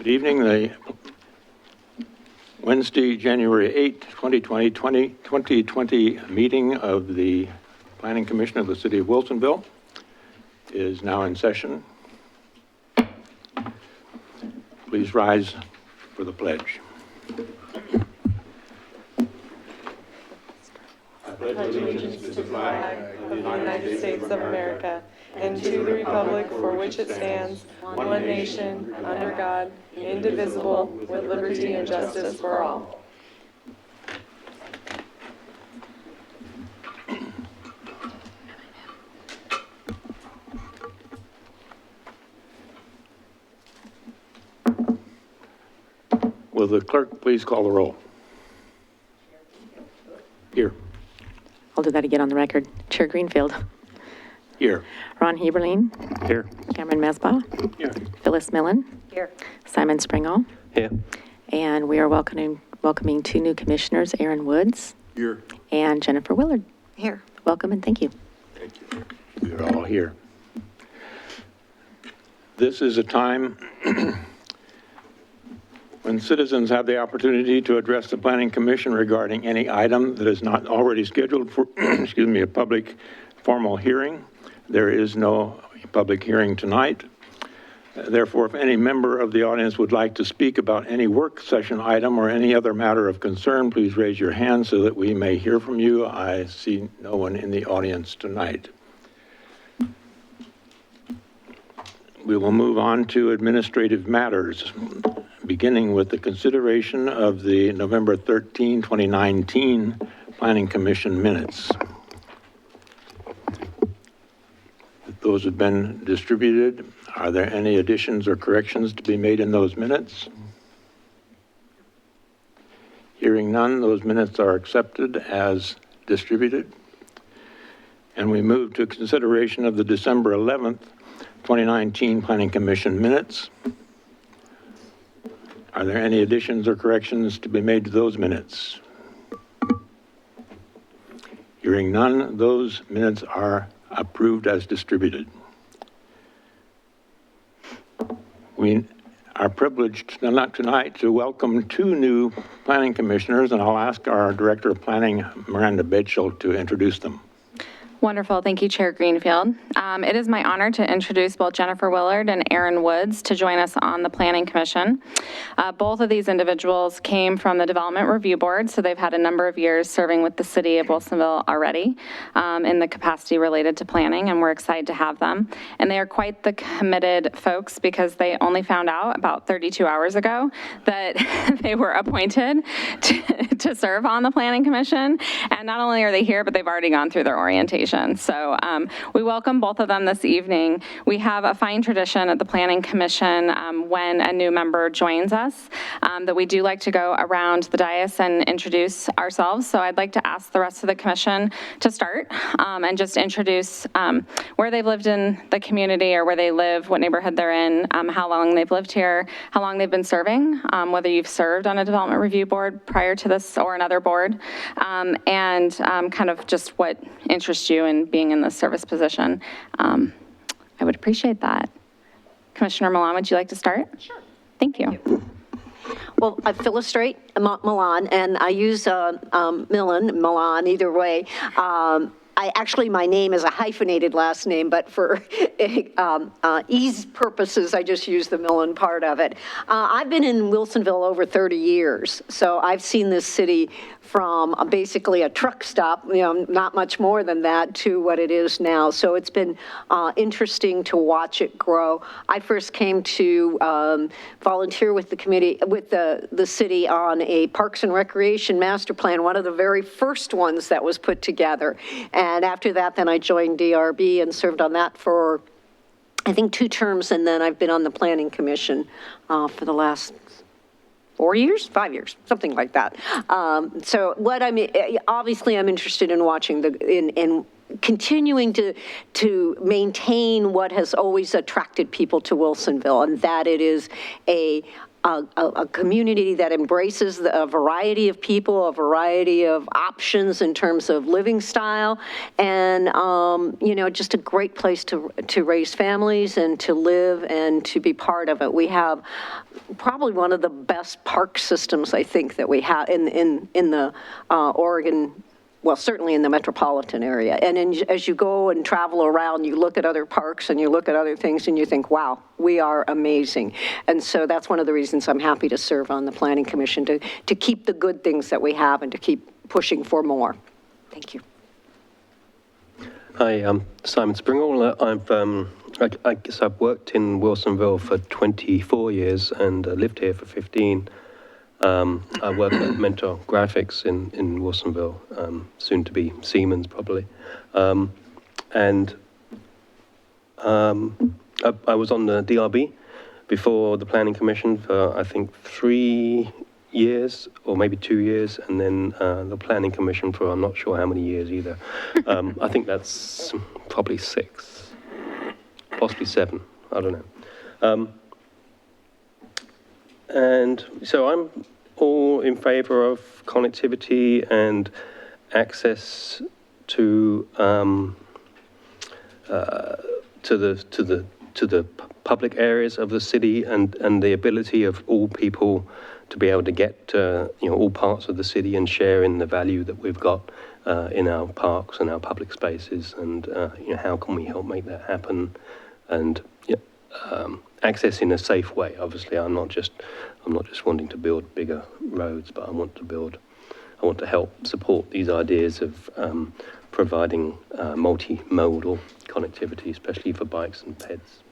Good evening. The Wednesday, January 8, 2020 meeting of the Planning Commission of the City of Wilsonville is now in session. Please rise for the pledge. I pledge allegiance to the flag of the United States of America and to the republic for which it stands, one nation, under God, indivisible, with liberty and justice for all. Will the clerk please call the roll? Here. I'll do that again on the record. Chair Greenfield. Here. Ron Heberlein. Here. Cameron Mesbah. Here. Phyllis Millen. Here. Simon Springall. Here. And we are welcoming two new commissioners, Aaron Woods. Here. And Jennifer Willard. Here. Welcome and thank you. Thank you. We are all here. This is a time when citizens have the opportunity to address the Planning Commission regarding any item that is not already scheduled for, a public formal hearing. There is no public hearing tonight. Therefore, if any member of the audience would like to speak about any work session item or any other matter of concern, please raise your hand so that we may hear from you. I see no one in the audience tonight. We will move on to administrative matters, beginning with the consideration of the November 13, 2019 Planning Commission minutes. Those have been distributed. Are there any additions or corrections to be made in those minutes? Hearing none, those minutes are accepted as distributed. And we move to consideration of the December 11th, 2019 Planning Commission minutes. Are there any additions or corrections to be made to those minutes? Hearing none, those minutes are approved as distributed. We are privileged, not tonight, to welcome two new planning commissioners, and I'll ask our Director of Planning, Miranda Batchel, to introduce them. Wonderful. Thank you, Chair Greenfield. It is my honor to introduce both Jennifer Willard and Aaron Woods to join us on the Planning Commission. Both of these individuals came from the Development Review Board, so they've had a number of years serving with the City of Wilsonville already in the capacity related to planning, and we're excited to have them. And they are quite the committed folks because they only found out about 32 hours ago that they were appointed to serve on the Planning Commission. And not only are they here, but they've already gone through their orientation. So we welcome both of them this evening. We have a fine tradition at the Planning Commission when a new member joins us that we do like to go around the dais and introduce ourselves. So I'd like to ask the rest of the commission to start and just introduce where they've lived in the community or where they live, what neighborhood they're in, how long they've lived here, how long they've been serving, whether you've served on a Development Review Board prior to this or another board, and kind of just what interests you in being in this service position. I would appreciate that. Commissioner Milan, would you like to start? Sure. Thank you. Well, Phyllis Milan, and I use Milan, either way. My name is a hyphenated last name, but for ease purposes, I just use the Millen part of it. I've been in Wilsonville over 30 years, so I've seen this city from basically a truck stop, not much more than that, to what it is now. So it's been interesting to watch it grow. I first came to volunteer with the committee, with the city on a Parks and Recreation master plan, one of the very first ones that was put together. And after that, then I joined DRB and served on that for, I think, 2 terms, and then I've been on the Planning Commission for the last 4 years, 5 years, something like that. So what obviously I'm interested in watching in continuing to maintain what has always attracted people to Wilsonville, and that it is a a community that embraces a variety of people, a variety of options in terms of living style, and, you know, just a great place to raise families and to live and to be part of it. We have probably one of the best park systems, I think, that we have in the Oregon, well, certainly in the metropolitan area. And as you go and travel around, you look at other parks and you look at other things and you think, wow, we are amazing. And so that's one of the reasons I'm happy to serve on the Planning Commission, to keep the good things that we have and to keep pushing for more. Thank you. Hi, I'm Simon Springall. I guess I've worked in Wilsonville for 24 years and lived here for 15. I work at Mentor Graphics in Wilsonville, soon to be Siemens probably. I was on the DRB before the Planning Commission for, I think, 3 years or maybe 2 years, and then the Planning Commission for I'm not sure how many years either. I think that's probably 6. Possibly 7, I don't know. And so I'm all in favor of connectivity and access to the public areas of the city, and the ability of all people to be able to get to, you know, all parts of the city and share in the value that we've got in our parks and our public spaces, and you know, how can we help make that happen? And access in a safe way. Obviously, I'm not just wanting to build bigger roads, but I want to help support these ideas of providing multimodal connectivity, especially for bikes and peds.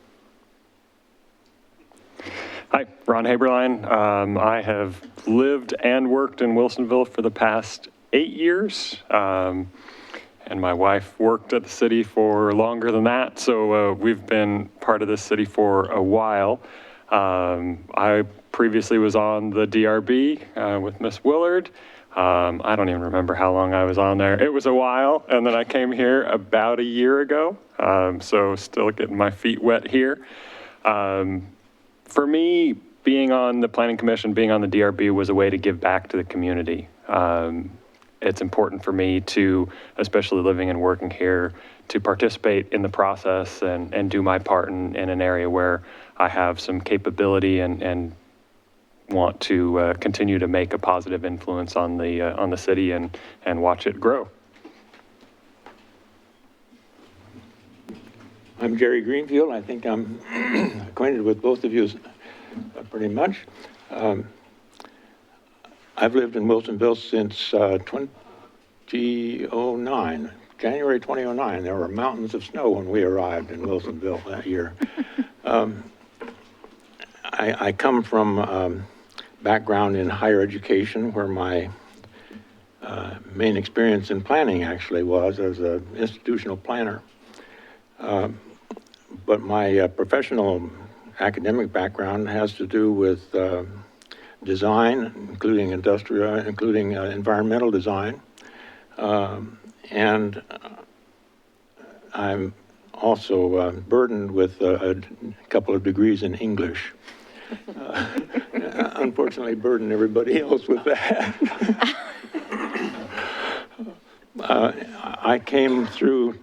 Hi, Ron Haberlein. I have lived and worked in Wilsonville for the past 8 years. And my wife worked at the city for longer than that, so we've been part of this city for a while. I previously was on the DRB with Miss Willard. I don't even remember how long I was on there. It was a while, and then I came here about a year ago, so still getting my feet wet here. For me, being on the Planning Commission, being on the DRB was a way to give back to the community. It's important for me to, especially living and working here, to participate in the process and do my part in an area where I have some capability and want to continue to make a positive influence on the city and watch it grow. I'm Jerry Greenfield. I think I'm acquainted with both of you pretty much. I've lived in Wilsonville since 2009, January 2009. There were mountains of snow when we arrived in Wilsonville that year. I come from background in higher education, where my main experience in planning actually was as an institutional planner. But my professional academic background has to do with design, including environmental design. And I'm also burdened with a couple of degrees in English. Unfortunately, burden everybody else with that. I came through,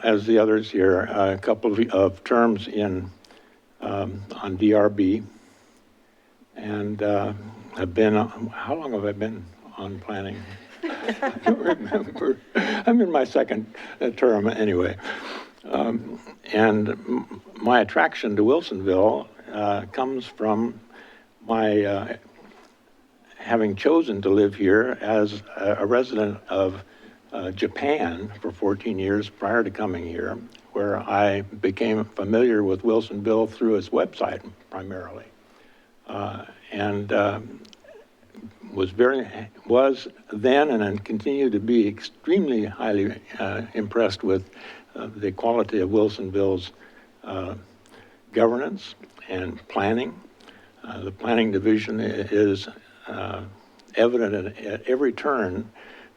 as the others here, a couple of terms on DRB, and have been, how long have I been on planning? I don't remember. I'm in my second term anyway. And my attraction to Wilsonville comes from my having chosen to live here as a resident of Japan for 14 years prior to coming here, where I became familiar with Wilsonville through its website primarily. Was then and continue to be extremely highly impressed with the quality of Wilsonville's governance and planning. The planning division is evident at every turn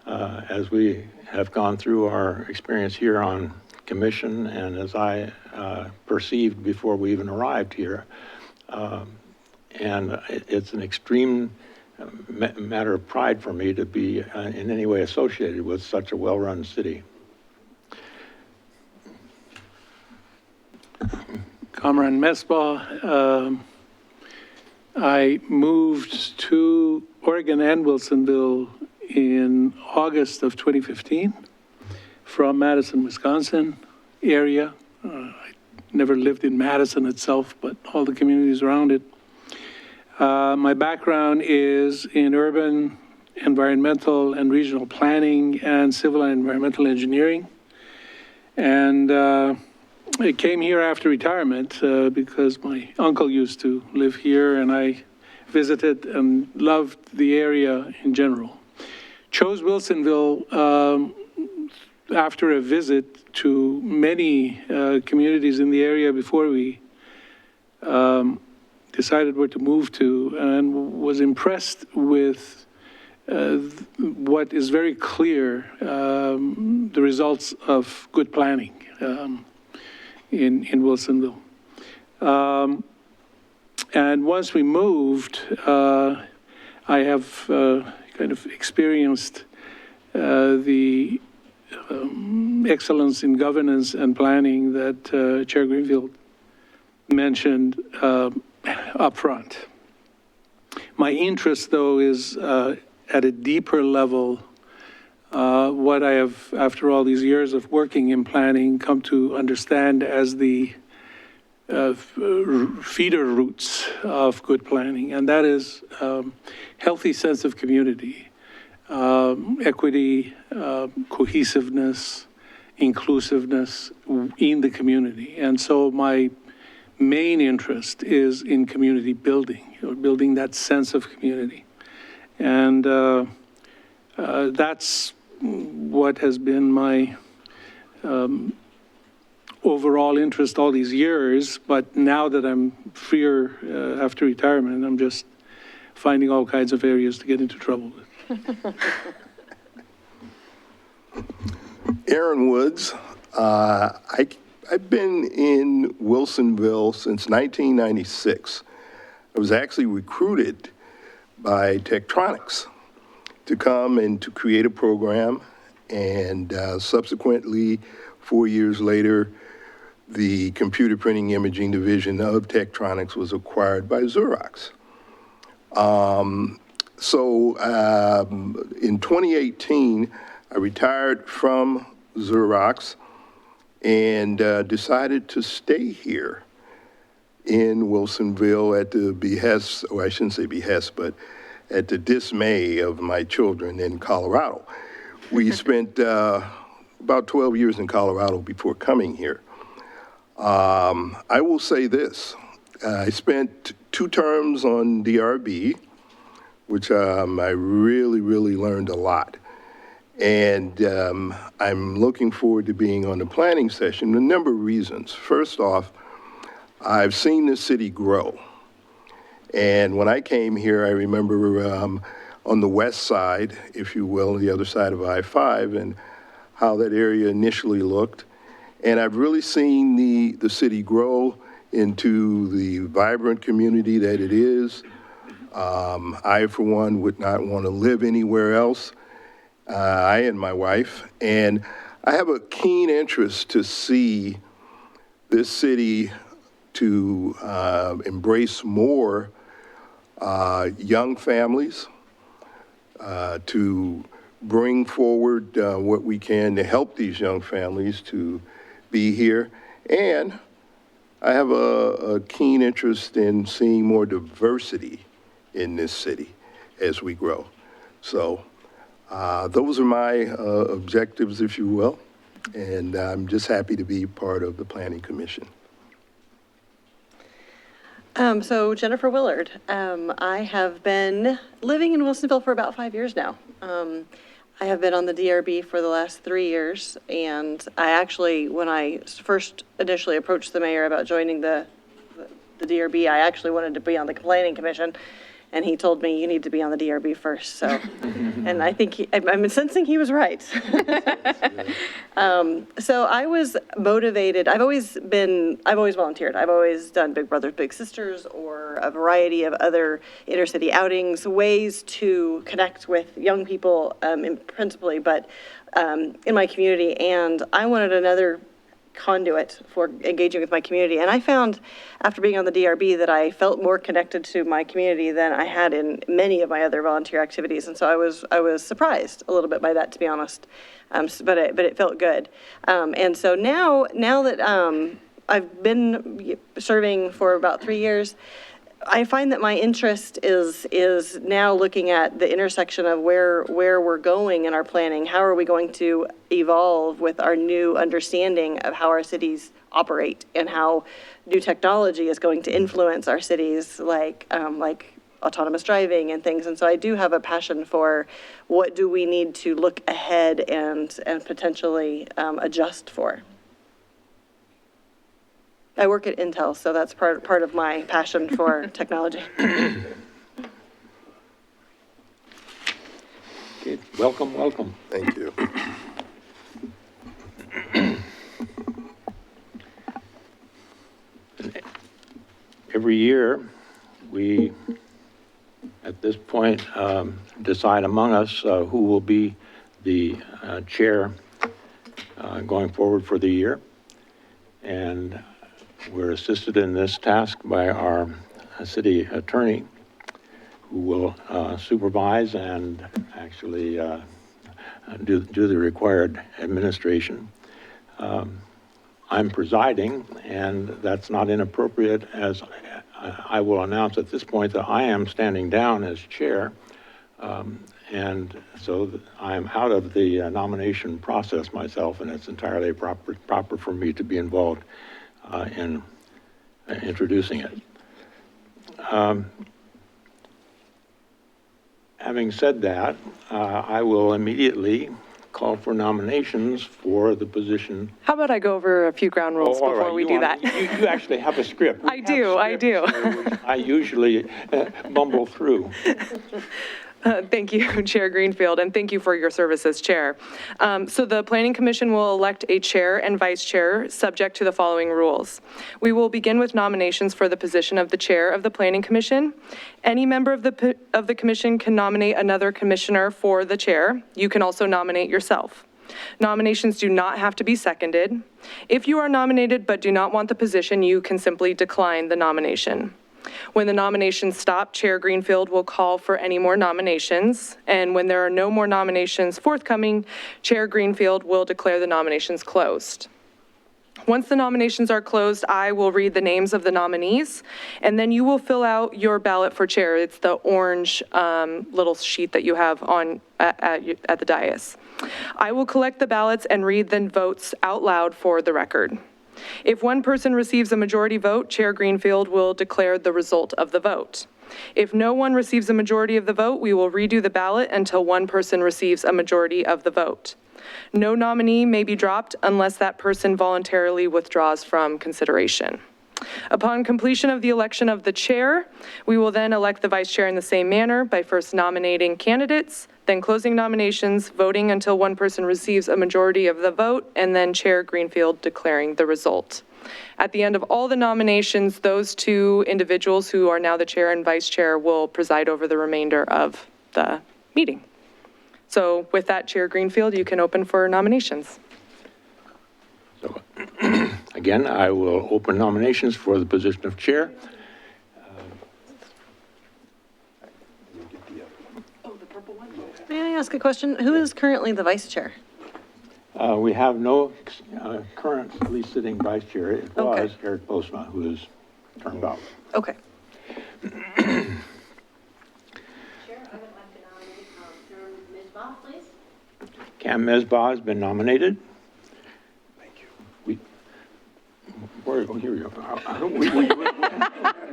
as we have gone through our experience here on commission, and as I perceived before we even arrived here. and it's an extreme matter of pride for me to be in any way associated with such a well-run city. Kamran Mesbah. I moved to Oregon and Wilsonville in August of 2015 from Madison, Wisconsin area. I never lived in Madison itself, but all the communities around it. My background is in urban, environmental, and regional planning and civil and environmental engineering. And I came here after retirement because my uncle used to live here, and I visited and loved the area in general. Chose Wilsonville after a visit to many communities in the area before we decided where to move to, and was impressed with what is very clear, the results of good planning in Wilsonville. And once we moved, I have kind of experienced the excellence in governance and planning that Chair Greenfield mentioned up front. My interest, though, is at a deeper level. What I have, after all these years of working in planning, come to understand as the feeder roots of good planning, and that is healthy sense of community, equity, cohesiveness, inclusiveness in the community. And so my main interest is in community building, building that sense of community. And that's what has been my overall interest all these years. But now that I'm freer after retirement, I'm just finding all kinds of areas to get into trouble with. Aaron Woods. I've been in Wilsonville since 1996. I was actually recruited by Tektronix to come and to create a program, and subsequently, 4 years later, the computer printing imaging division of Tektronix was acquired by Xerox. In 2018, I retired from Xerox and decided to stay here in Wilsonville at the behest, or I shouldn't say behest, but at the dismay of my children in Colorado. We spent about 12 years in Colorado before coming here. I will say this, I spent 2 terms on DRB, which I really, really learned a lot. And I'm looking forward to being on the planning session, a number of reasons. First off, I've seen this city grow. And when I came here, I remember on the west side, if you will, the other side of I-5, and how that area initially looked. And I've really seen the city grow into the vibrant community that it is. I, for one, would not want to live anywhere else. I and my wife, and I have a keen interest to see this city to embrace more young families, to bring forward what we can to help these young families to be here. And I have a keen interest in seeing more diversity in this city as we grow. So those are my objectives, if you will, and I'm just happy to be part of the Planning Commission. So Jennifer Willard, I have been living in Wilsonville for about 5 years now. I have been on the DRB for the last 3 years, and I actually, when I first initially approached the mayor about joining the DRB, I actually wanted to be on the Planning Commission. and he told me, you need to be on the DRB first, so, and I think I'm sensing he was right. So I was motivated, I've always volunteered. I've always done Big Brothers Big Sisters or a variety of other intercity outings, ways to connect with young people, principally, but in my community. And I wanted another conduit for engaging with my community. And I found after being on the DRB that I felt more connected to my community than I had in many of my other volunteer activities. And so I was surprised a little bit by that, to be honest. But it felt good. And so now that I've been serving for about 3 years, I find that my interest is now looking at the intersection of where we're going in our planning. How are we going to evolve with our new understanding of how our cities operate and how new technology is going to influence our cities, like autonomous driving and things. And so I do have a passion for what do we need to look ahead and potentially adjust for. I work at Intel, so that's part of my passion for technology. Okay, welcome. Thank you. Every year, we, at this point, decide among us who will be the chair going forward for the year. And we're assisted in this task by our city attorney, who will supervise and actually do the required administration. I'm presiding, and that's not inappropriate, as I will announce at this point that I am standing down as chair. And so I'm out of the nomination process myself, and it's entirely proper for me to be involved in introducing it. Having said that, I will immediately call for nominations for the position. How about I go over a few ground rules all before right, we do that? You actually have a script. I do. Which I usually mumble through. Thank you, Chair Greenfield, and thank you for your service as chair. So the Planning Commission will elect a chair and vice chair subject to the following rules. We will begin with nominations for the position of the chair of the Planning Commission. Any member of the commission can nominate another commissioner for the chair. You can also nominate yourself. Nominations do not have to be seconded. If you are nominated but do not want the position, you can simply decline the nomination. When the nominations stop, Chair Greenfield will call for any more nominations, and when there are no more nominations forthcoming, Chair Greenfield will declare the nominations closed. Once the nominations are closed, I will read the names of the nominees, and then you will fill out your ballot for chair. It's the orange little sheet that you have on at the dais. I will collect the ballots and read the votes out loud for the record. If one person receives a majority vote, Chair Greenfield will declare the result of the vote. If no one receives a majority of the vote, we will redo the ballot until one person receives a majority of the vote. No nominee may be dropped unless that person voluntarily withdraws from consideration. Upon completion of the election of the chair, we will then elect the vice chair in the same manner by first nominating candidates, then closing nominations, voting until one person receives a majority of the vote, and then Chair Greenfield declaring the result. At the end of all the nominations, those two individuals who are now the chair and vice chair will preside over the remainder of the meeting. So with that, Chair Greenfield, you can open for nominations. So again, I will open nominations for the position of chair. May I ask a question? Who is currently the vice chair? We have no currently sitting vice chair. It was Okay. Eric Postma, who is turned off. Okay. Chair, I would like to nominate Ms. Bob, please. Cam Mesbah has been nominated. Thank you. Here we go.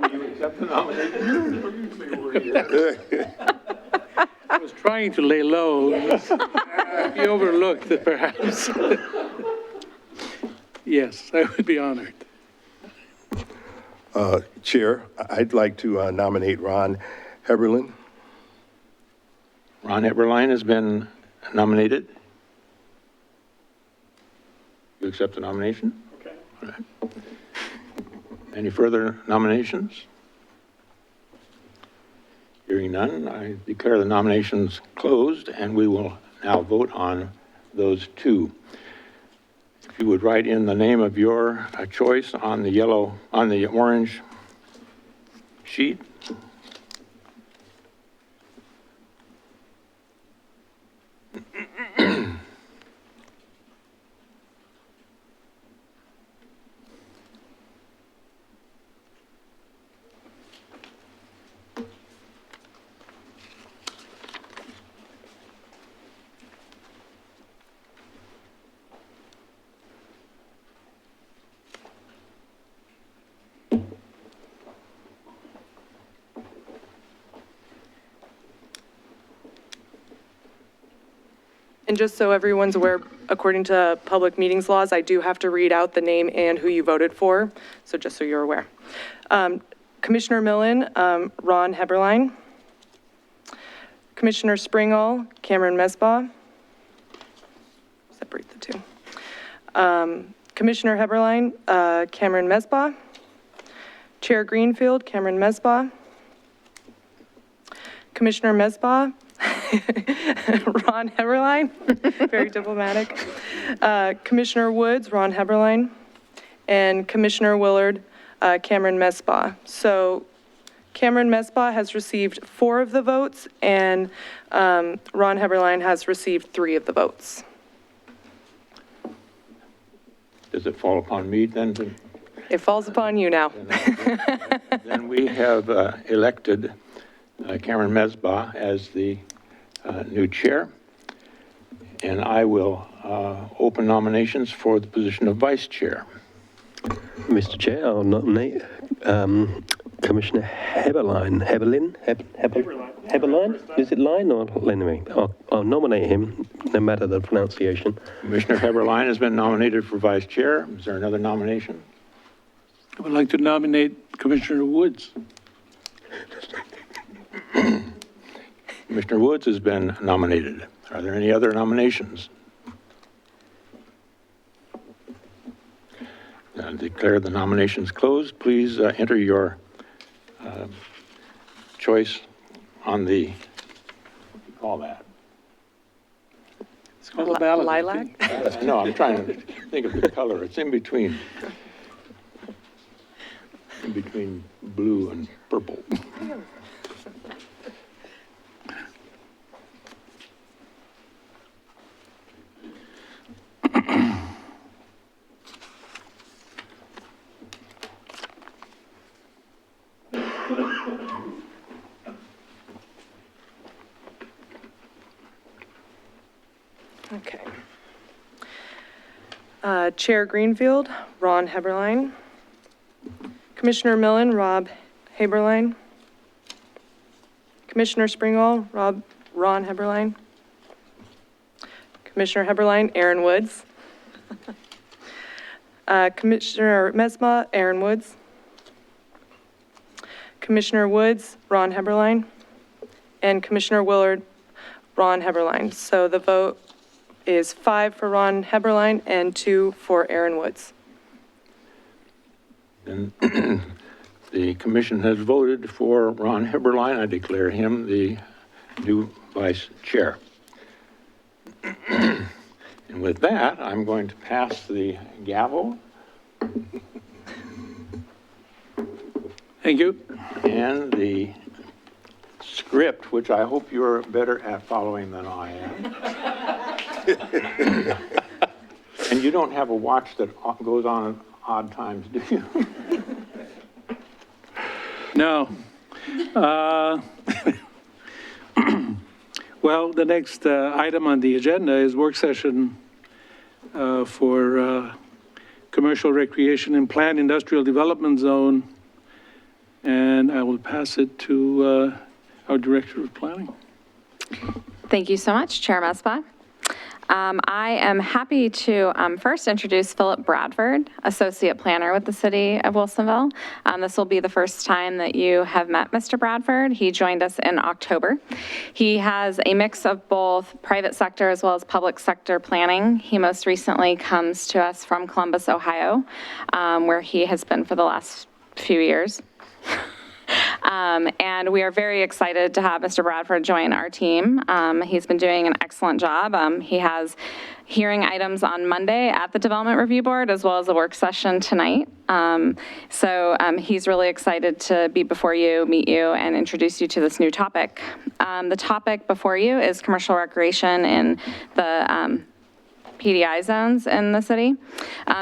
Will you accept the nomination? I was trying to lay low. Be overlooked, perhaps. Yes, I would be honored. Chair, I'd like to nominate Ron Heberlin. Ron Eberline has been nominated. You accept the nomination? Okay. All right. Any further nominations? Hearing none, I declare the nominations closed, and we will now vote on those two. If you would write in the name of your choice on the orange sheet. And just so everyone's aware, according to public meetings laws, I do have to read out the name and who you voted for, so just so you're aware. Commissioner Millen, Ron Heberline. Commissioner Springall, Cameron Mesbah. Separate the two. Commissioner Heberline, Cameron Mesbah. Chair Greenfield, Cameron Mesbah. Commissioner Mesbah, Ron Heberline, very diplomatic. Commissioner Woods, Ron Heberline, and Commissioner Willard, Cameron Mesbah. So Cameron Mesbah has received 4 of the votes, and Ron Heberline has received 3 of the votes. Does it fall upon me then? It falls upon you now. Then we have elected Cameron Mesbah as the new chair, and I will open nominations for the position of vice chair. Mr. Chair, I'll nominate Commissioner Heberline. Heberline? Is it line or anyway? I'll nominate him, no matter the pronunciation. Commissioner Heberline has been nominated for vice chair. Is there another nomination? I would like to nominate Commissioner Woods. Commissioner Woods has been nominated. Are there any other nominations? I declare the nominations closed. Please enter your choice on the, what do you call that? It's called a ballot. Lilac? No, I'm trying to think of the color. It's in between blue and purple. Okay. Chair Greenfield, Ron Heberline. Commissioner Millen, Rob Heberline. Commissioner Springall, Ron Heberline. Commissioner Heberline, Aaron Woods. Commissioner Mesbah, Aaron Woods. Commissioner Woods, Ron Heberline. And Commissioner Willard, Ron Heberline. So the vote is 5 for Ron Heberline and 2 for Aaron Woods. And the commission has voted for Ron Heberline. I declare him the new vice chair. And with that, I'm going to pass the gavel. Thank you. And the script, which I hope you're better at following than I am. And you don't have a watch that goes on at odd times, do you? No. Well, the next item on the agenda is work session for commercial recreation and planned industrial development zone. And I will pass it to our Director of Planning. Thank you so much, Chair Mesbah. I am happy to first introduce Philip Bradford, Associate Planner with the City of Wilsonville. This will be the first time that you have met Mr. Bradford. He joined us in October. He has a mix of both private sector as well as public sector planning. He most recently comes to us from Columbus, Ohio, where he has been for the last few years. And we are very excited to have Mr. Bradford join our team. He's been doing an excellent job. He has hearing items on Monday at the Development Review Board, as well as a work session tonight. So he's really excited to be before you, meet you, and introduce you to this new topic. The topic before you is commercial recreation in the PDI zones in the city.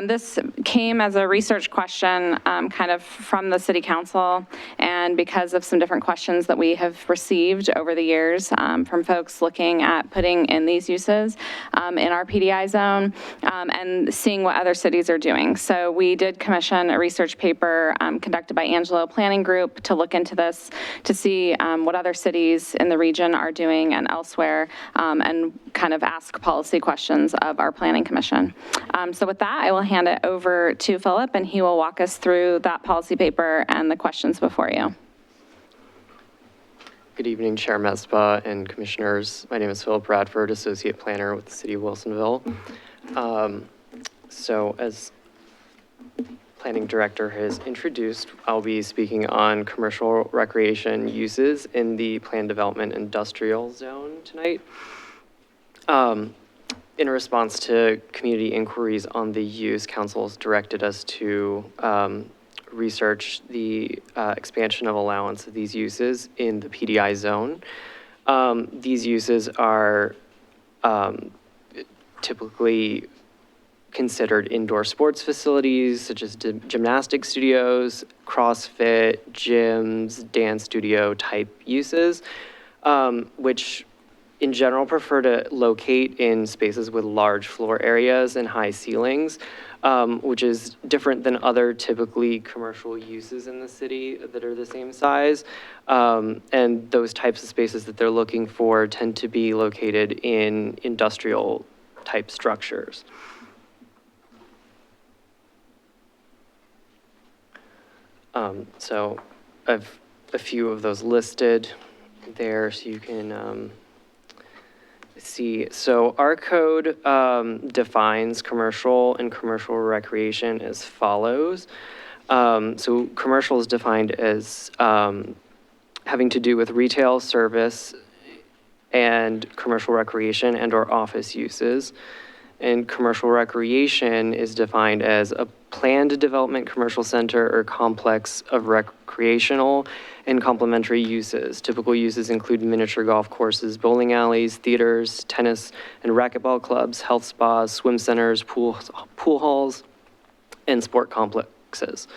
This came as a research question kind of from the city council, and because of some different questions that we have received over the years from folks looking at putting in these uses in our PDI zone and seeing what other cities are doing. So we did commission a research paper conducted by Angelo Planning Group to look into this, to see what other cities in the region are doing and elsewhere, and kind of ask policy questions of our Planning Commission. So with that, I will hand it over to Philip, and he will walk us through that policy paper and the questions before you. Good evening, Chair Mesbah and Commissioners. My name is Philip Bradford, Associate Planner with the City of Wilsonville. So as Planning Director has introduced, I'll be speaking on commercial recreation uses in the Planned Development Industrial Zone tonight. In response to community inquiries on the use, Council has directed us to research the expansion of allowance of these uses in the PDI zone. These uses are typically considered indoor sports facilities such as gymnastic studios, CrossFit, gyms, dance studio type uses, which in general prefer to locate in spaces with large floor areas and high ceilings, which is different than other typically commercial uses in the city that are the same size. And those types of spaces that they're looking for tend to be located in industrial type structures. So I've a few of those listed there so you can see. So our code defines commercial and commercial recreation as follows. So commercial is defined as having to do with retail, service, and commercial recreation and or office uses. And commercial recreation is defined as a planned development commercial center or complex of recreational and complementary uses. Typical uses include miniature golf courses, bowling alleys, theaters, tennis and racquetball clubs, health spas, swim centers, pool halls, and sport complexes.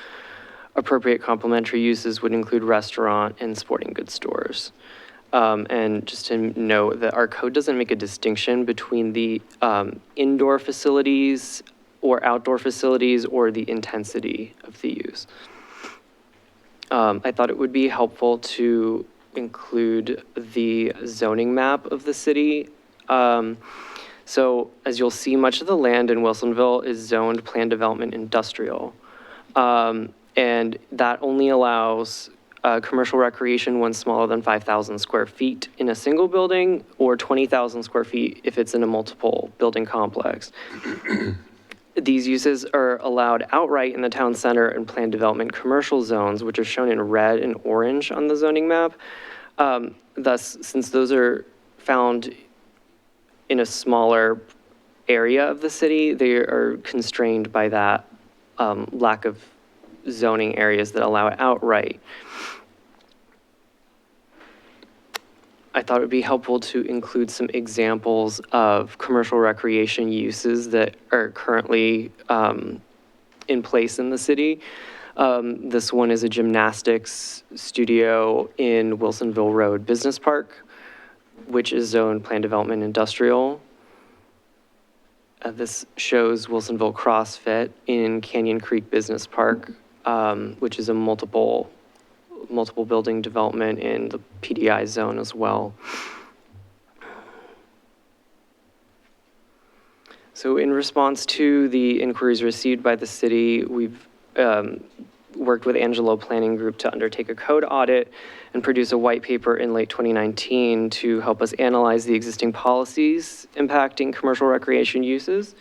Appropriate complementary uses would include restaurant and sporting goods stores. And just to note that our code doesn't make a distinction between the indoor facilities or outdoor facilities or the intensity of the use. I thought it would be helpful to include the zoning map of the city. So as you'll see, much of the land in Wilsonville is zoned planned development industrial. And that only allows commercial recreation when smaller than 5,000 square feet in a single building, or 20,000 square feet if it's in a multiple building complex. These uses are allowed outright in the town center and planned development commercial zones, which are shown in red and orange on the zoning map. Thus, since those are found in a smaller area of the city, they are constrained by that lack of zoning areas that allow it outright. I thought it would be helpful to include some examples of commercial recreation uses that are currently in place in the city. This one is a gymnastics studio in Wilsonville Road Business Park, which is zoned planned development industrial. This shows Wilsonville CrossFit in Canyon Creek Business Park, which is a multiple building development in the PDI zone as well. So in response to the inquiries received by the city, we've worked with Angelo Planning Group to undertake a code audit and produce a white paper in late 2019 to help us analyze the existing policies impacting commercial recreation uses.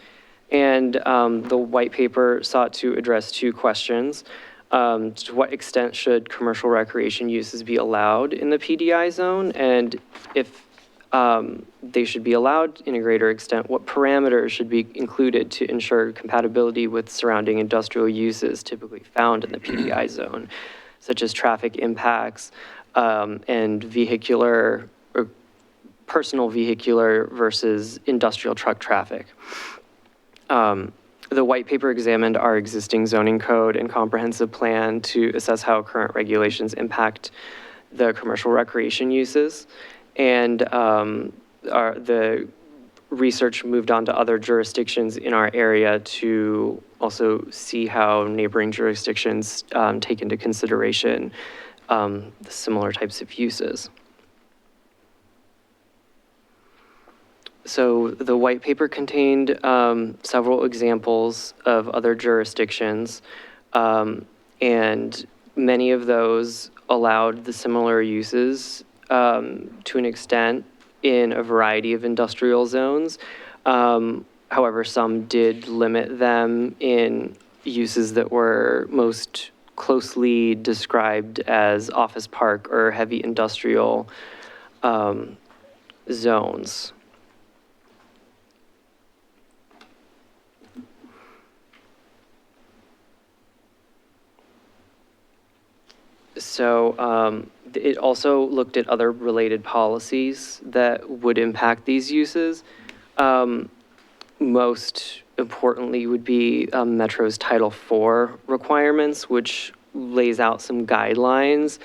And the white paper sought to address two questions. To what extent should commercial recreation uses be allowed in the PDI zone? And if they should be allowed in a greater extent, what parameters should be included to ensure compatibility with surrounding industrial uses typically found in the PDI zone, such as traffic impacts and vehicular or personal vehicular versus industrial truck traffic. The white paper examined our existing zoning code and comprehensive plan to assess how current regulations impact the commercial recreation uses. And the research moved on to other jurisdictions in our area to also see how neighboring jurisdictions take into consideration the similar types of uses. So the white paper contained several examples of other jurisdictions, and many of those allowed the similar uses to an extent in a variety of industrial zones. However, some did limit them in uses that were most closely described as office park or heavy industrial zones. So it also looked at other related policies that would impact these uses. Most importantly would be Metro's Title IV requirements, which lays out some guidelines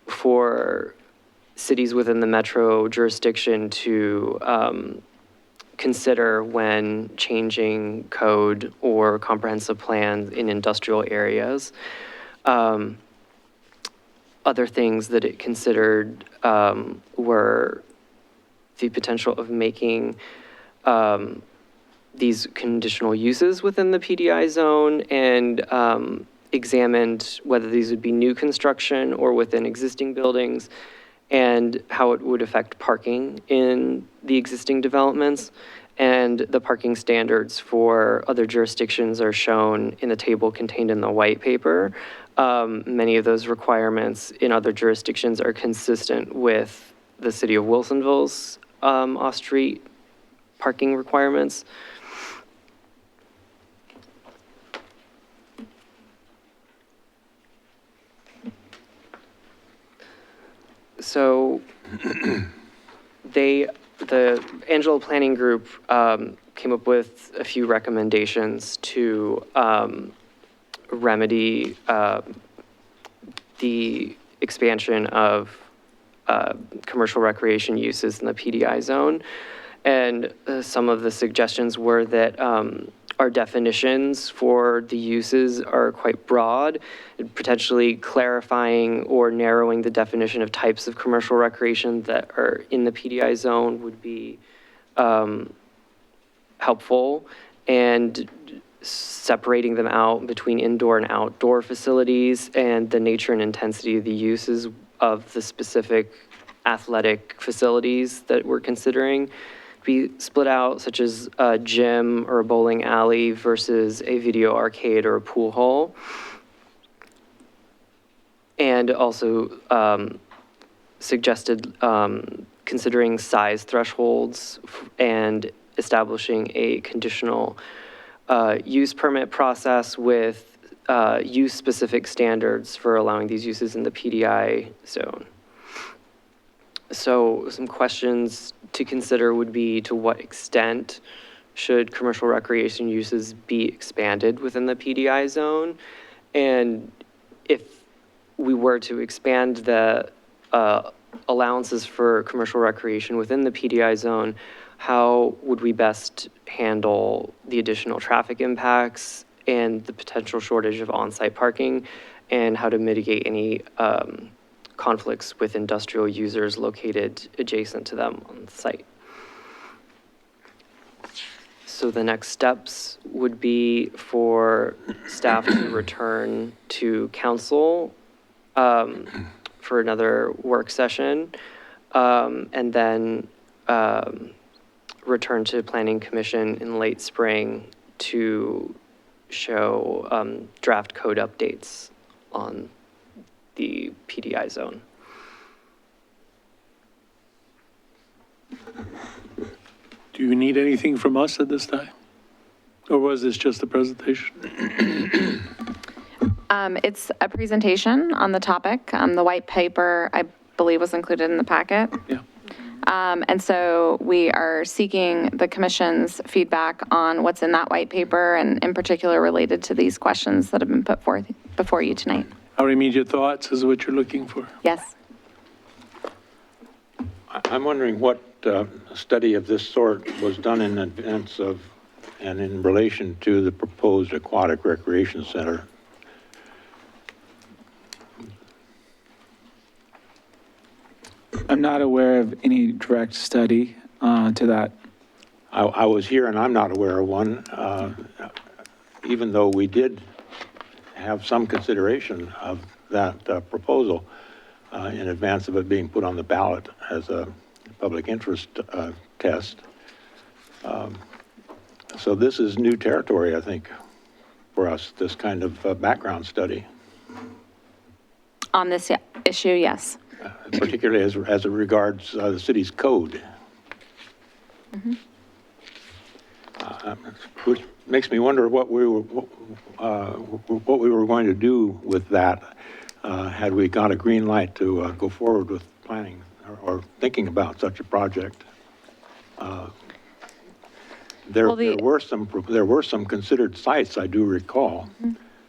for cities within the Metro jurisdiction to consider when changing code or comprehensive plans in industrial areas. Other things that it considered were the potential of making these conditional uses within the PDI zone, and examined whether these would be new construction or within existing buildings, and how it would affect parking in the existing developments. And the parking standards for other jurisdictions are shown in the table contained in the white paper. Many of those requirements in other jurisdictions are consistent with the city of Wilsonville's off-street parking requirements. So the Angelo Planning Group came up with a few recommendations to remedy the expansion of commercial recreation uses in the PDI zone. And some of the suggestions were that our definitions for the uses are quite broad, potentially clarifying or narrowing the definition of types of commercial recreation that are in the PDI zone would be helpful, and separating them out between indoor and outdoor facilities and the nature and intensity of the uses of the specific athletic facilities that we're considering be split out, such as a gym or a bowling alley versus a video arcade or a pool hall. And also suggested considering size thresholds and establishing a conditional use permit process with use-specific standards for allowing these uses in the PDI zone. So some questions to consider would be, to what extent should commercial recreation uses be expanded within the PDI zone? And if we were to expand the allowances for commercial recreation within the PDI zone, how would we best handle the additional traffic impacts and the potential shortage of on-site parking, and how to mitigate any conflicts with industrial users located adjacent to them on the site? So the next steps would be for staff to return to council for another work session, and then return to Planning Commission in late spring to show draft code updates on the PDI zone. Do you need anything from us at this time? Or was this just a presentation? It's a presentation on the topic. The white paper, I believe, was included in the packet. Yeah. And so we are seeking the commission's feedback on what's in that white paper, and in particular related to these questions that have been put forth before you tonight. Our immediate thoughts is what you're looking for. Yes. I'm wondering what study of this sort was done in advance of and in relation to the proposed aquatic recreation center. I'm not aware of any direct study to that. I was here and I'm not aware of one, even though we did have some consideration of that proposal in advance of it being put on the ballot as a public interest test. So this is new territory, I think, for us, this kind of background study, On this issue, yes. particularly as it regards the city's code. Which makes me wonder what we were going to do with that had we got a green light to go forward with planning or thinking about such a project. There were some considered sites, I do recall,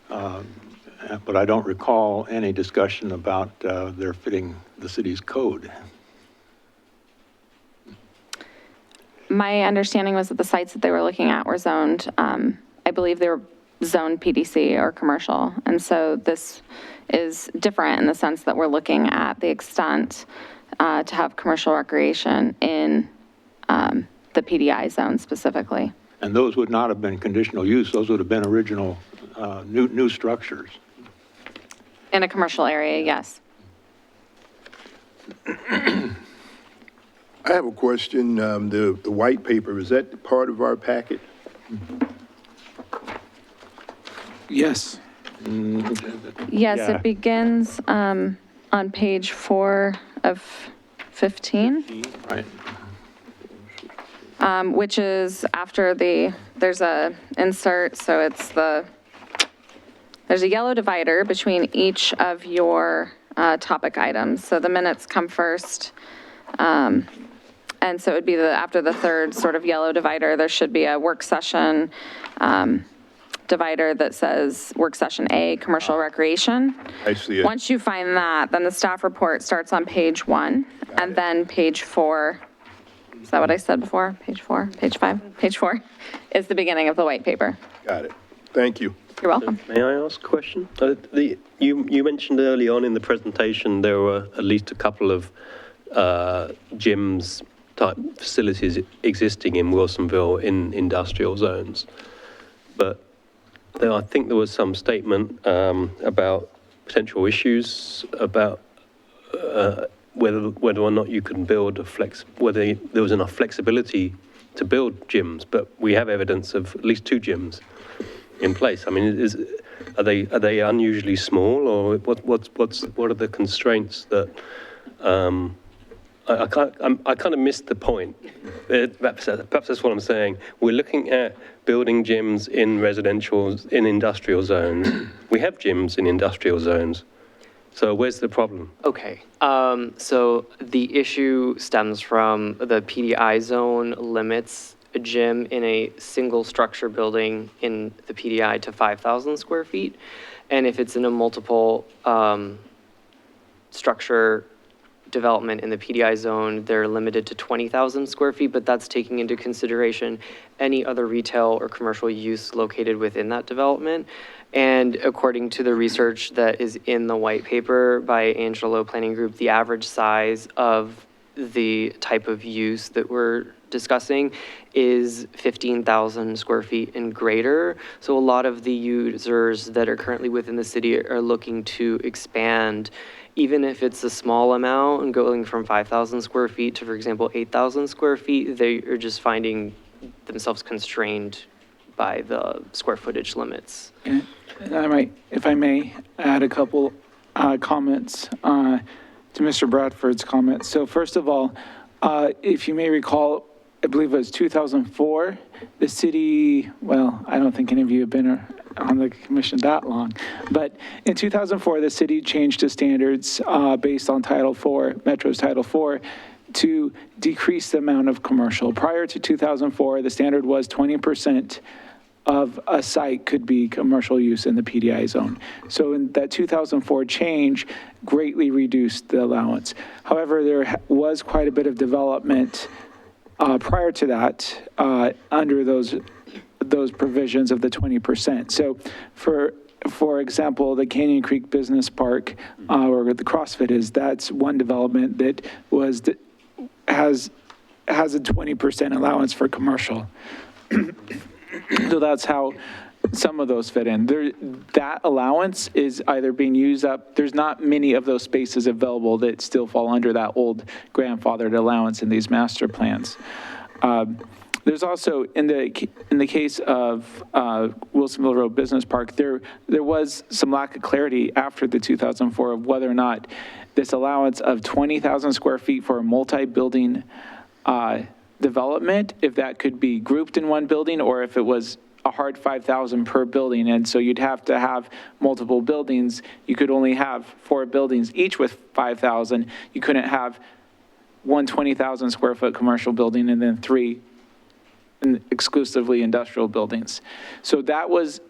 but I don't recall any discussion about their fitting the city's code. My understanding was that the sites that they were looking at were zoned, I believe they were zoned PDC or commercial. And so this is different in the sense that we're looking at the extent to have commercial recreation in the PDI zone specifically. And those would not have been conditional use. Those would have been original new structures. In a commercial area, yes. I have a question. The white paper, is that part of our packet? Yes. Yes, Yeah. it begins on page 4 of 15. Right. Which is after there's a insert, so there's a yellow divider between each of your topic items. So the minutes come first. And so it would be after the third sort of yellow divider, there should be a work session divider that says work session A, commercial recreation. I see it. Once you find that, then the staff report starts on page 1, and then page 4. Is that what I said before? Page 4, page 5, page 4 is the beginning of the white paper. Got it. Thank you. You're welcome. May I ask a question? You mentioned early on in the presentation there were at least a couple of gyms type facilities existing in Wilsonville in industrial zones. But I think there was some statement about potential issues about whether or not you can build whether there was enough flexibility to build gyms. But we have evidence of at least 2 gyms in place. I mean, are they unusually small, or what are the constraints that? I kind of missed the point. Perhaps that's what I'm saying. We're looking at building gyms in industrial zones. We have gyms in industrial zones. So where's the problem? Okay, so the issue stems from the PDI zone limits a gym in a single structure building in the PDI to 5,000 square feet. And if it's in a multiple structure development in the PDI zone, they're limited to 20,000 square feet, but that's taking into consideration any other retail or commercial use located within that development. And according to the research that is in the white paper by Angelo Planning Group, the average size of the type of use that we're discussing is 15,000 square feet and greater. So a lot of the users that are currently within the city are looking to expand, even if it's a small amount, and going from 5,000 square feet to, for example, 8,000 square feet, they are just finding themselves constrained by the square footage limits. And I might, if I may, add a couple comments to Mr. Bradford's comments. So first of all, if you may recall, I believe it was 2004, the city, well, I don't think any of you have been on the commission that long, but in 2004, the city changed the standards based on Title IV, Metro's Title IV, to decrease the amount of commercial. Prior to 2004, the standard was 20% of a site could be commercial use in the PDI zone. So in that 2004 change greatly reduced the allowance. However, there was quite a bit of development prior to that under those provisions of the 20%. So for example, the Canyon Creek Business Park, or the CrossFit is, that's one development that has a 20% allowance for commercial. So that's how some of those fit in. That allowance is either being used up. There's not many of those spaces available that still fall under that old grandfathered allowance in these master plans. There's also, in the case of Wilsonville Road Business Park, there was some lack of clarity after the 2004 of whether or not this allowance of 20,000 square feet for a multi-building development, if that could be grouped in one building, or if it was a hard 5,000 per building. And so you'd have to have multiple buildings. You could only have 4 buildings, each with 5,000. You couldn't have one 20,000 square foot commercial building and then 3 exclusively industrial buildings. So that was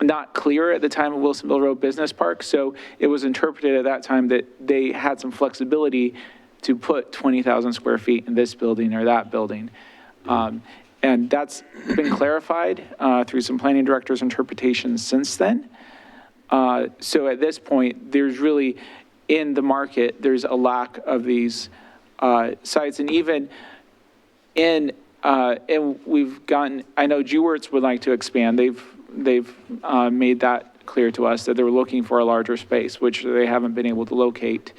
not clear at the time of Wilsonville Road Business Park. So it was interpreted at that time that they had some flexibility to put 20,000 square feet in this building or that building. And that's been clarified through some planning director's interpretations since then. So at this point, there's really, in the market, there's a lack of these sites. And even and we've gotten, I know Jewerts would like to expand. They've made that clear to us that they're looking for a larger space, which they haven't been able to locate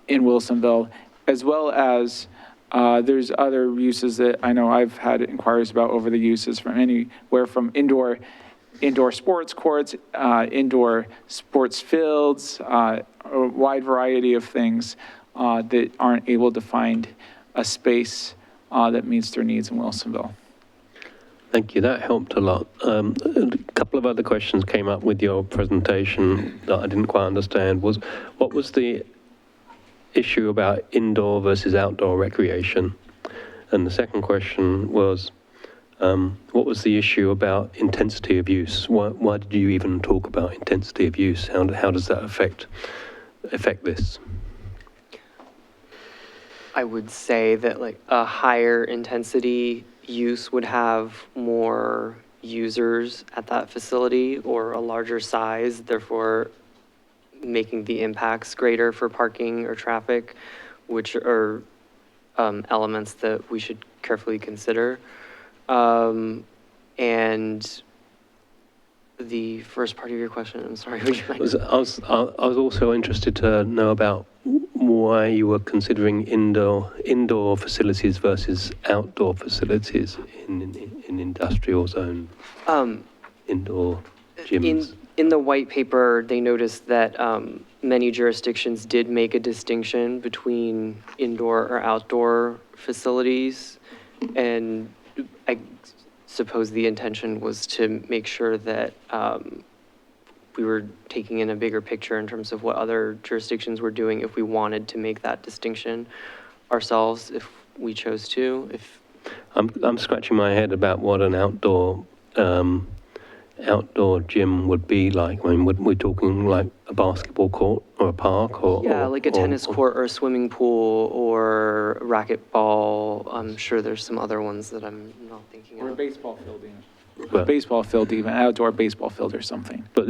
in Wilsonville, as well as there's other uses that I know I've had inquiries about over the uses from anywhere from indoor sports courts, indoor sports fields, a wide variety of things that aren't able to find a space that meets their needs in Wilsonville. Thank you. That helped a lot. A couple of other questions came up with your presentation that I didn't quite understand. What was the issue about indoor versus outdoor recreation? And the second question was, what was the issue about intensity of use? Why did you even talk about intensity of use? How does that affect this? I would say that like a higher intensity use would have more users at that facility or a larger size, therefore making the impacts greater for parking or traffic, which are elements that we should carefully consider. And the first part of your question, I'm sorry, would you mind? I was also interested to know about why you were considering indoor facilities versus outdoor facilities in industrial zone, indoor gyms. In the white paper, they noticed that many jurisdictions did make a distinction between indoor or outdoor facilities. And I suppose the intention was to make sure that we were taking in a bigger picture in terms of what other jurisdictions were doing if we wanted to make that distinction ourselves, if we chose to. I'm scratching my head about what an outdoor gym would be like. I mean, we're talking like a basketball court or a park or like a tennis court or a swimming pool or racquetball. I'm sure there's some other ones that I'm not thinking of. Or a baseball field even. A baseball field even, outdoor baseball field or something. But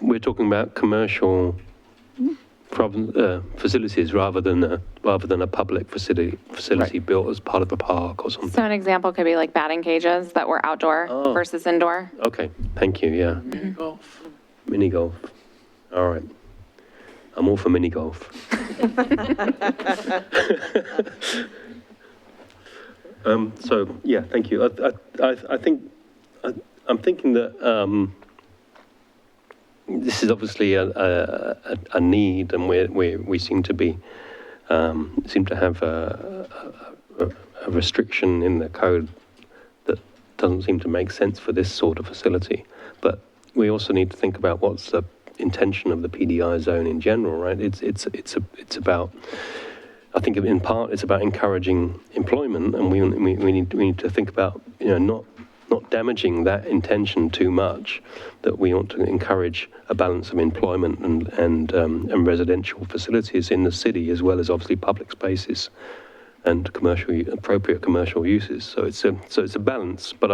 we're talking about commercial facilities rather than a public facility built as part of a park or something. So an example could be like batting cages that were outdoor versus indoor. Okay, thank you, yeah. Golf. Mini golf. All right. I'm all for mini golf. So, yeah, thank you. I think, I'm thinking that this is obviously a need, and we seem to have a restriction in the code that doesn't seem to make sense for this sort of facility. But we also need to think about what's the intention of the PDI zone in general, right? It's about, I think in part it's about encouraging employment, and we need to think about, not damaging that intention too much, that we want to encourage a balance of employment and residential facilities in the city, as well as obviously public spaces and appropriate commercial uses. So it's a balance, but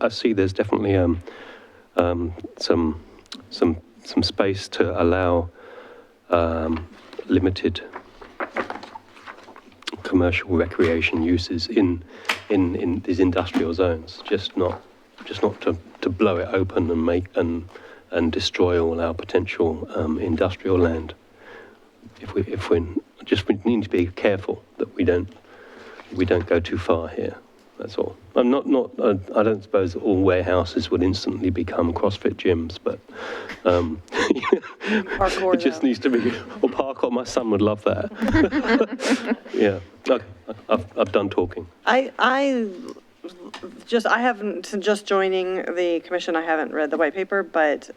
I see there's definitely some space to allow limited commercial recreation uses in these industrial zones, just not to blow it open and destroy all our potential industrial land. We need to be careful that we don't go too far here. That's all. I don't suppose all warehouses would instantly become CrossFit gyms, but Parkour, it just though. needs to be, or parkour. My son would love that. Yeah. Okay. I've done talking. I haven't, since just joining the commission, I haven't read the white paper, but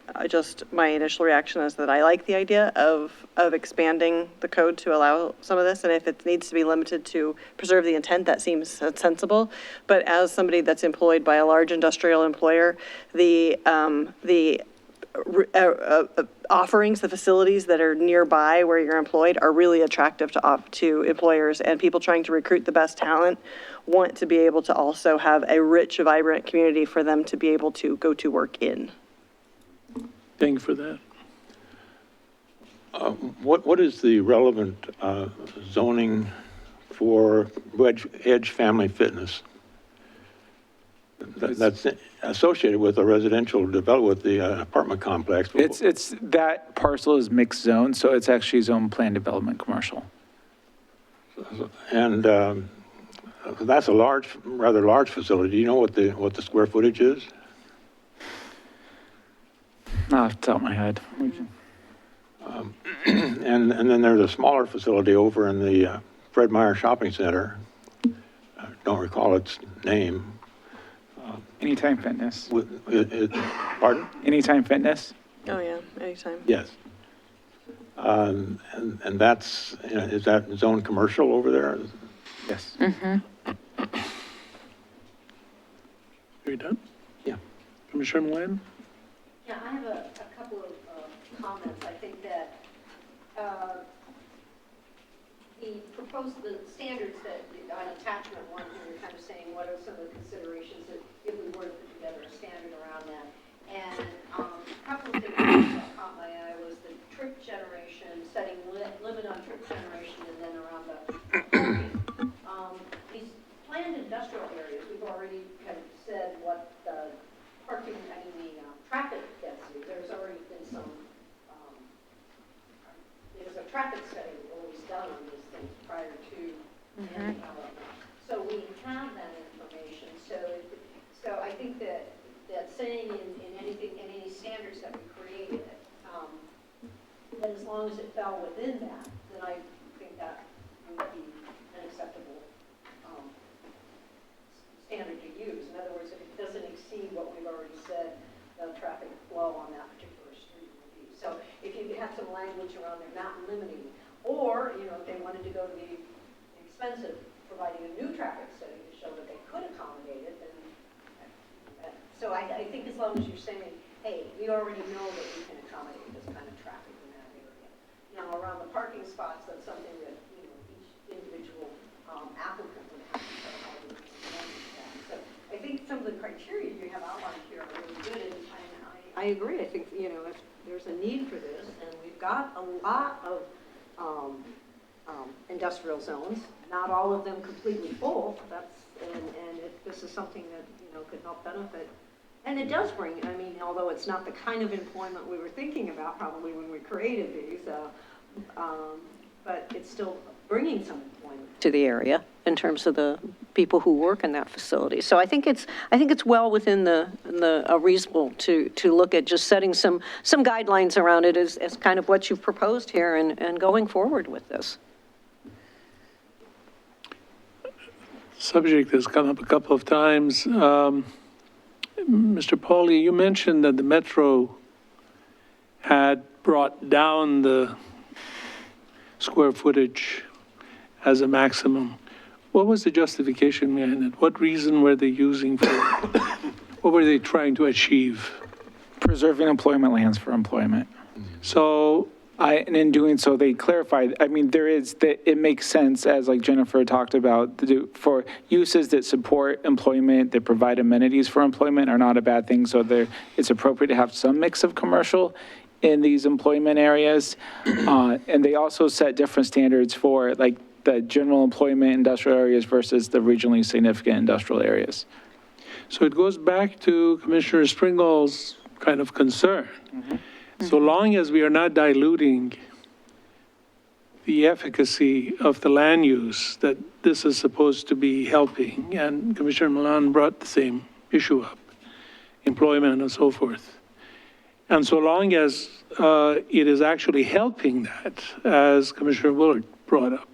my initial reaction is that I like the idea of expanding the code to allow some of this, and if it needs to be limited to preserve the intent, that seems sensible. But as somebody that's employed by a large industrial employer, the offerings, the facilities that are nearby where you're employed are really attractive to employers, and people trying to recruit the best talent want to be able to also have a rich, vibrant community for them to be able to go to work in. Thank you for that. What is the relevant zoning for Edge Family Fitness? That's associated with a residential development, with the apartment complex. It's that parcel is mixed zone, so it's actually zone plan development commercial. And that's a rather large facility. Do you know what the square footage is? Not off the top of my head. And then there's a smaller facility over in the Fred Meyer Shopping Center. I don't recall its name. Anytime Fitness. Pardon? Anytime Fitness? Oh, yeah, anytime. Yes. And that's, is that zone commercial over there? Yes. Are you done? Yeah. Commissioner Milan? Yeah, I have a couple of comments. I think that the standards that on attachment one, here, you're kind of saying what are some of the considerations that if we were to put together a standard around that. And a couple of things that caught my eye was the trip generation, setting limit on trip generation, and then around the parking. These planned industrial areas, we've already kind of said what the parking, the traffic density, there's already been some, there's a traffic study always done on these things prior to any development. So we have that information. So I think that saying in any standards that we created, that as long as it fell within that, then I think that would be an acceptable standard to use. In other words, if it doesn't exceed what we've already said, the traffic flow on that particular street would be. So if you have some language around there, not limiting, or, if they wanted to go to the expense of providing a new traffic study to show that they could accommodate it, then, so I think as long as you're saying, hey, we already know that we can accommodate this kind of traffic in that area. Now, around the parking spots, that's something that, each individual applicant would have to tell how to manage that. So I think some of the criteria you have outlined here are really good, and I agree. I think, you know, if there's a need for this, and we've got a lot of industrial zones, not all of them completely full, and if this is something that, you know, could help benefit. And it does bring, I mean, although it's not the kind of employment we were thinking about probably when we created these, but it's still bringing some employment to the area in terms of the people who work in that facility. So I think it's well within the reasonable to look at just setting some guidelines around it as kind of what you've proposed here and going forward with this. Subject has come up a couple of times. Mr. Pauly, you mentioned that the Metro had brought down the square footage as a maximum. What was the justification behind it? What reason were they using for it? What were they trying to achieve? Preserving employment lands for employment. So, And in doing so, they clarified, I mean, it makes sense, as like Jennifer talked about, for uses that support employment, that provide amenities for employment are not a bad thing. So it's appropriate to have some mix of commercial in these employment areas. And they also set different standards for like the general employment industrial areas versus the regionally significant industrial areas. So it goes back to Commissioner Springal's kind of concern. So long as we are not diluting the efficacy of the land use that this is supposed to be helping, and Commissioner Milan brought the same issue up, employment and so forth. And so long as it is actually helping that, as Commissioner Willard brought up,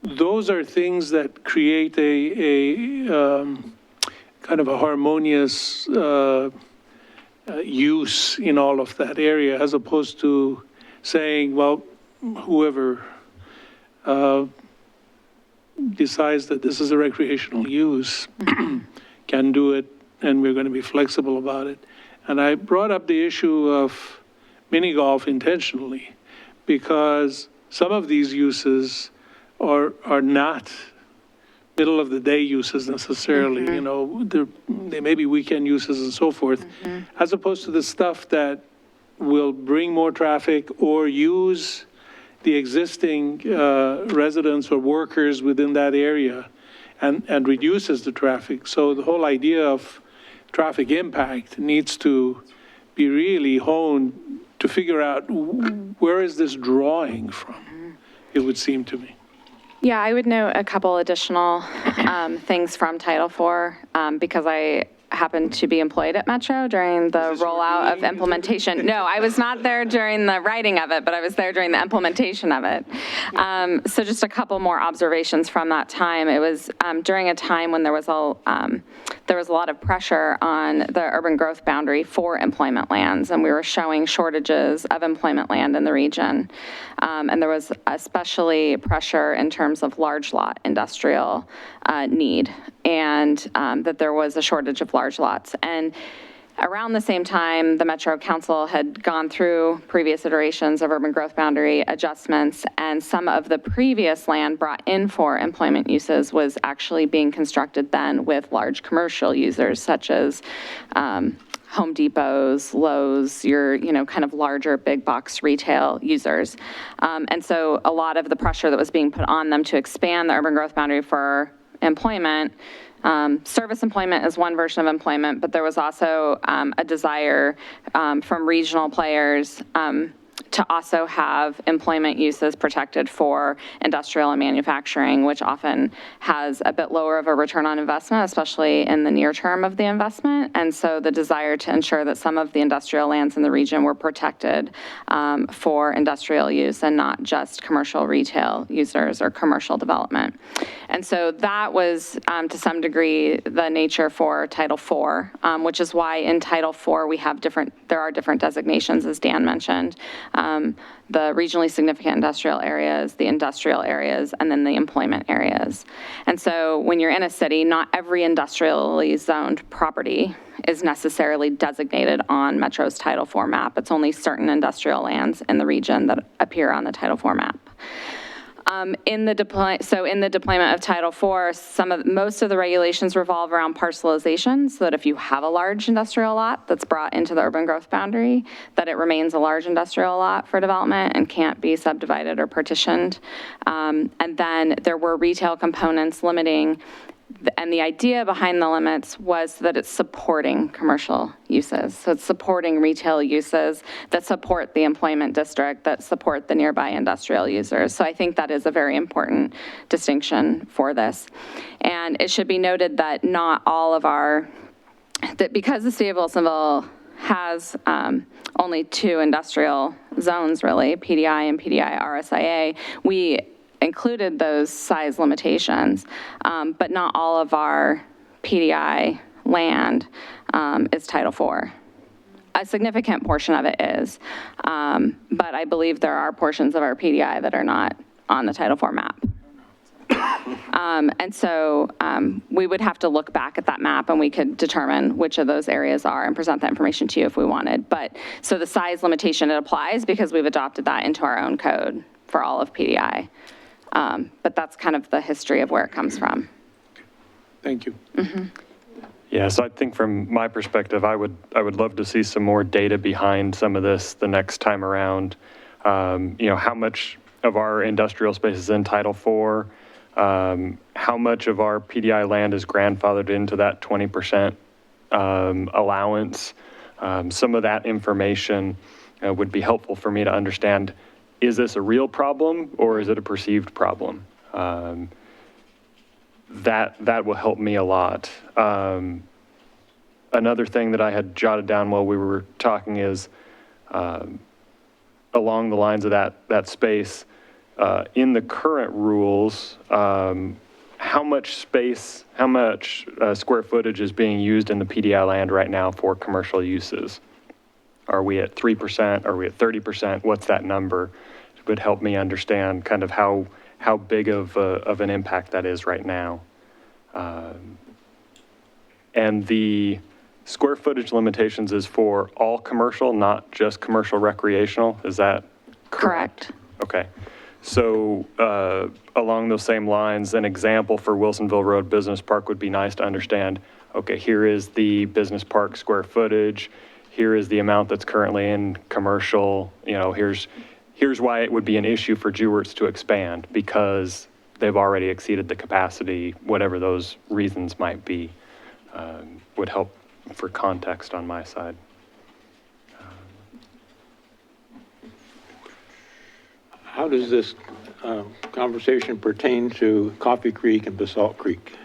those are things that create a kind of a harmonious use in all of that area, as opposed to saying, well, whoever decides that this is a recreational use can do it, and we're going to be flexible about it. And I brought up the issue of mini golf intentionally because some of these uses are not middle of the day uses necessarily, you know, they may be weekend uses and so forth, as opposed to the stuff that will bring more traffic or use the existing residents or workers within that area and reduces the traffic. So the whole idea of traffic impact needs to be really honed to figure out where is this drawing from, it would seem to me. Yeah, I would note a couple additional things from Title IV because I happened to be employed at Metro during the rollout of implementation. No, I was not there during the writing of it, but I was there during the implementation of it. So just a couple more observations from that time. It was during a time when there was a lot of pressure on the urban growth boundary for employment lands, and we were showing shortages of employment land in the region. And there was especially pressure in terms of large lot industrial need, and that there was a shortage of large lots. And around the same time, the Metro Council had gone through previous iterations of urban growth boundary adjustments, and some of the previous land brought in for employment uses was actually being constructed then with large commercial users, such as Home Depots, Lowe's, your, kind of larger big box retail users. And so a lot of the pressure that was being put on them to expand the urban growth boundary for employment, service employment is one version of employment, but there was also a desire from regional players to also have employment uses protected for industrial and manufacturing, which often has a bit lower of a return on investment, especially in the near term of the investment. And so the desire to ensure that some of the industrial lands in the region were protected for industrial use and not just commercial retail users or commercial development. And so that was to some degree the nature for Title IV, which is why in Title IV there are different designations, as Dan mentioned. The regionally significant industrial areas, the industrial areas, and then the employment areas. And so when you're in a city, not every industrially zoned property is necessarily designated on Metro's Title IV map. It's only certain industrial lands in the region that appear on the Title IV map. In the deployment of Title IV, most of the regulations revolve around parcelization, so that if you have a large industrial lot that's brought into the urban growth boundary, that it remains a large industrial lot for development and can't be subdivided or partitioned. And then there were retail components limiting, and the idea behind the limits was that it's supporting commercial uses. So it's supporting retail uses that support the employment district, that support the nearby industrial users. So I think that is a very important distinction for this. And it should be noted that not all of that because the city of Wilsonville has only 2 industrial zones really, PDI and PDI RSIA, we included those size limitations, but not all of our PDI land is Title IV. A significant portion of it is, but I believe there are portions of our PDI that are not on the Title IV map. And so we would have to look back at that map and we could determine which of those areas are and present that information to you if we wanted. But so the size limitation, it applies because we've adopted that into our own code for all of PDI. But that's kind of the history of where it comes from. Thank you. Yeah, so I think from my perspective, I would love to see some more data behind some of this the next time around. How much of our industrial space is in Title IV? How much of our PDI land is grandfathered into that 20% allowance? Some of that information would be helpful for me to understand. Is this a real problem or is it a perceived problem? That will help me a lot. Another thing that I had jotted down while we were talking is along the lines of that space, in the current rules, how much space, how much square footage is being used in the PDI land right now for commercial uses? Are we at 3%? Are we at 30%? What's that number? It would help me understand kind of how big of an impact that is right now. And the square footage limitations is for all commercial, not just commercial recreational. Is that correct? Okay. So along those same lines, an example for Wilsonville Road Business Park would be nice to understand, okay, here is the business park square footage. Here is the amount that's currently in commercial. Here's why it would be an issue for Jewerts to expand, because they've already exceeded the capacity, whatever those reasons might be, would help for context on my side. How does this conversation pertain to Coffee Creek and Basalt Creek?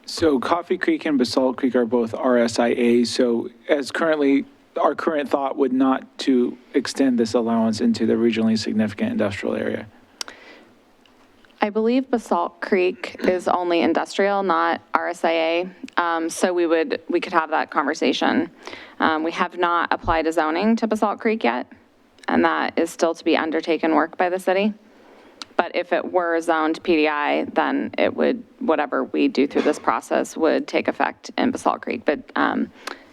So Coffee Creek and Basalt Creek are both RSIA. So as currently, our current thought would not to extend this allowance into the regionally significant industrial area. I believe Basalt Creek is only industrial, not RSIA. So we could have that conversation. We have not applied a zoning to Basalt Creek yet, and that is still to be undertaken work by the city. But if it were zoned PDI, then it would, whatever we do through this process would take effect in Basalt Creek. But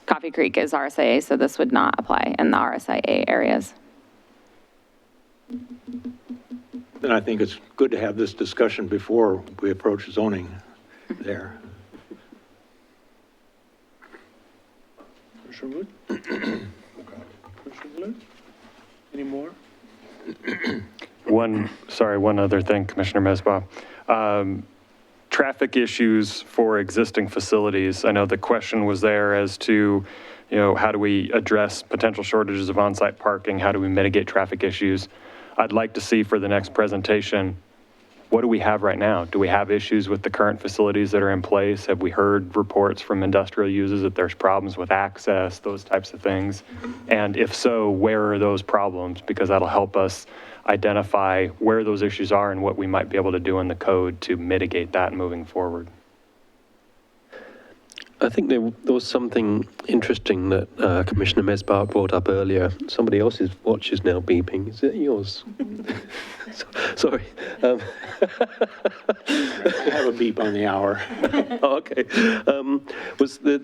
Coffee Creek is RSIA, so this would not apply in the RSIA areas. Then I think it's good to have this discussion before we approach zoning there. Commissioner Wood? Commissioner Wood? Any more? One other thing, Commissioner Mesbah. Traffic issues for existing facilities. I know the question was there as to, how do we address potential shortages of on-site parking? How do we mitigate traffic issues? I'd like to see for the next presentation, what do we have right now? Do we have issues with the current facilities that are in place? Have we heard reports from industrial users that there's problems with access, those types of things? And if so, where are those problems? Because that'll help us identify where those issues are and what we might be able to do in the code to mitigate that moving forward. I think there was something interesting that Commissioner Mesbah brought up earlier. Somebody else's watch is now beeping. Is it yours? Sorry. I have a beep on the hour. Oh, okay. Was the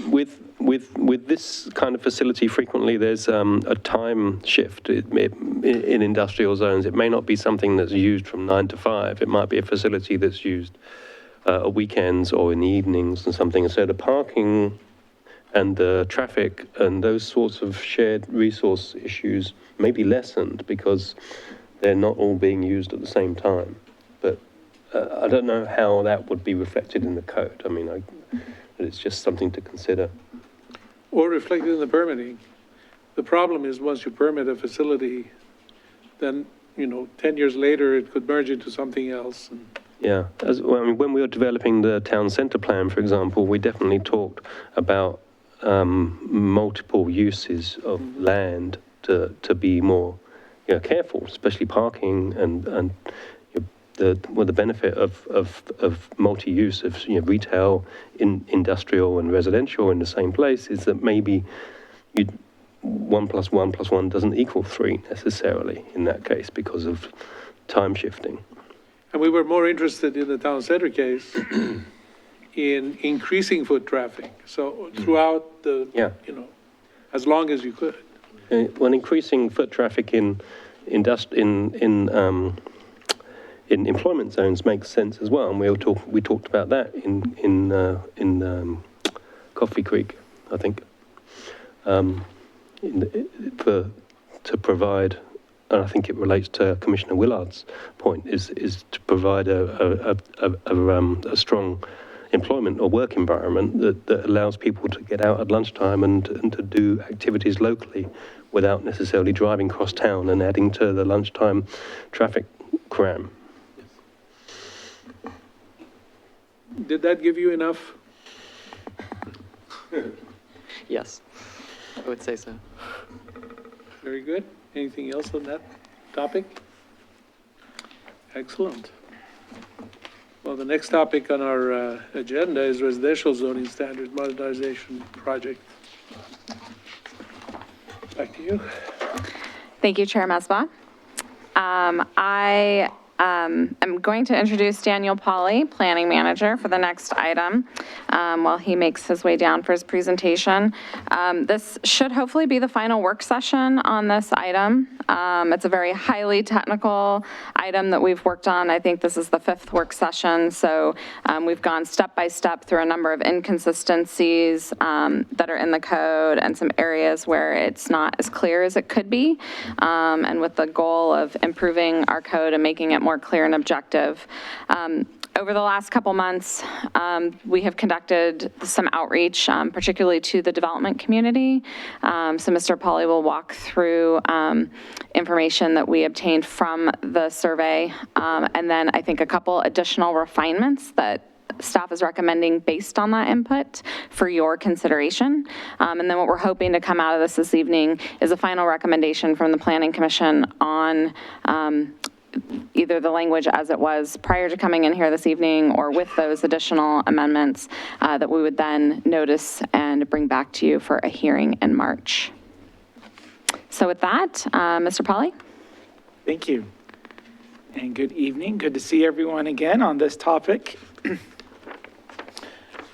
with this kind of facility, frequently there's a time shift in industrial zones. It may not be something that's used from 9 to 5. It might be a facility that's used at weekends or in the evenings and something. So the parking and the traffic and those sorts of shared resource issues may be lessened because they're not all being used at the same time. But I don't know how that would be reflected in the code. I mean, it's just something to consider. Or reflected in the permitting. The problem is once you permit a facility, then, 10 years later, it could merge into something else. Yeah, I mean, when we were developing the town centre plan, for example, we definitely talked about multiple uses of land to be more careful, especially parking and the benefit of multi-use of retail, industrial and residential in the same place is that maybe 1 + 1 + 1 doesn't equal 3 necessarily in that case because of time shifting. And we were more interested in the town center case in increasing foot traffic. So throughout the, as long as you could. When increasing foot traffic in employment zones makes sense as well, and we talked about that in Coffee Creek, I think, to provide. And I think it relates to Commissioner Willard's point, is to provide a strong employment or work environment that allows people to get out at lunchtime and to do activities locally without necessarily driving cross town and adding to the lunchtime traffic cram. Did that give you enough? Yes, I would say so. Very good. Anything else on that topic? Excellent. Well, the next topic on our agenda is residential zoning standards modernization project. Back to you. Thank you, Chair Mesbah. I'm going to introduce Daniel Pauly, Planning Manager, for the next item while he makes his way down for his presentation. This should hopefully be the final work session on this item. It's a very highly technical item that we've worked on. I think this is the 5th work session, so we've gone step by step through a number of inconsistencies that are in the code and some areas where it's not as clear as it could be, and with the goal of improving our code and making it more clear and objective. Over the last couple months, we have conducted some outreach, particularly to the development community. So Mr. Pauly will walk through information that we obtained from the survey, and then I think a couple additional refinements that staff is recommending based on that input for your consideration. And then what we're hoping to come out of this evening is a final recommendation from the Planning Commission on either the language as it was prior to coming in here this evening or with those additional amendments that we would then notice and bring back to you for a hearing in March. So with that, Mr. Pauly. Thank you. And good evening. Good to see everyone again on this topic.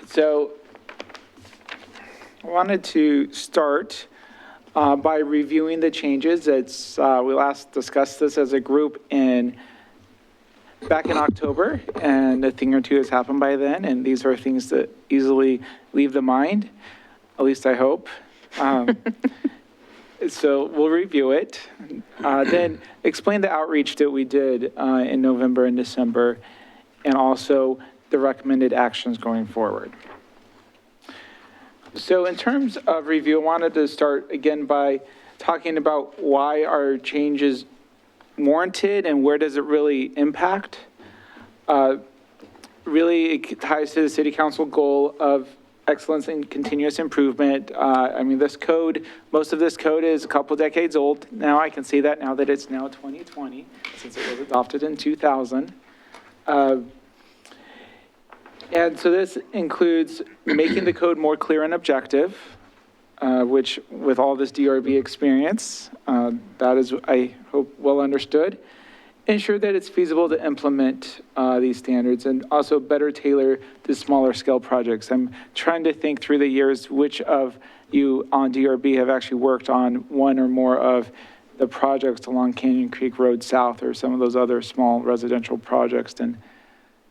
So I wanted to start by reviewing the changes. We last discussed this as a group back in October, and a thing or two has happened by then, and these are things that easily leave the mind, at least I hope. So we'll review it, then explain the outreach that we did in November and December, and also the recommended actions going forward. So in terms of review, I wanted to start again by talking about why are changes warranted and where does it really impact. Really, it ties to the City Council goal of excellence and continuous improvement. I mean, most of this code is a couple decades old now. I can see that now that it's now 2020, since it was adopted in 2000. And so this includes making the code more clear and objective, which with all this DRB experience, that is, I hope, well understood. ensure that it's feasible to implement these standards and also better tailor to smaller scale projects. I'm trying to think through the years which of you on DRB have actually worked on one or more of the projects along Canyon Creek Road South or some of those other small residential projects, and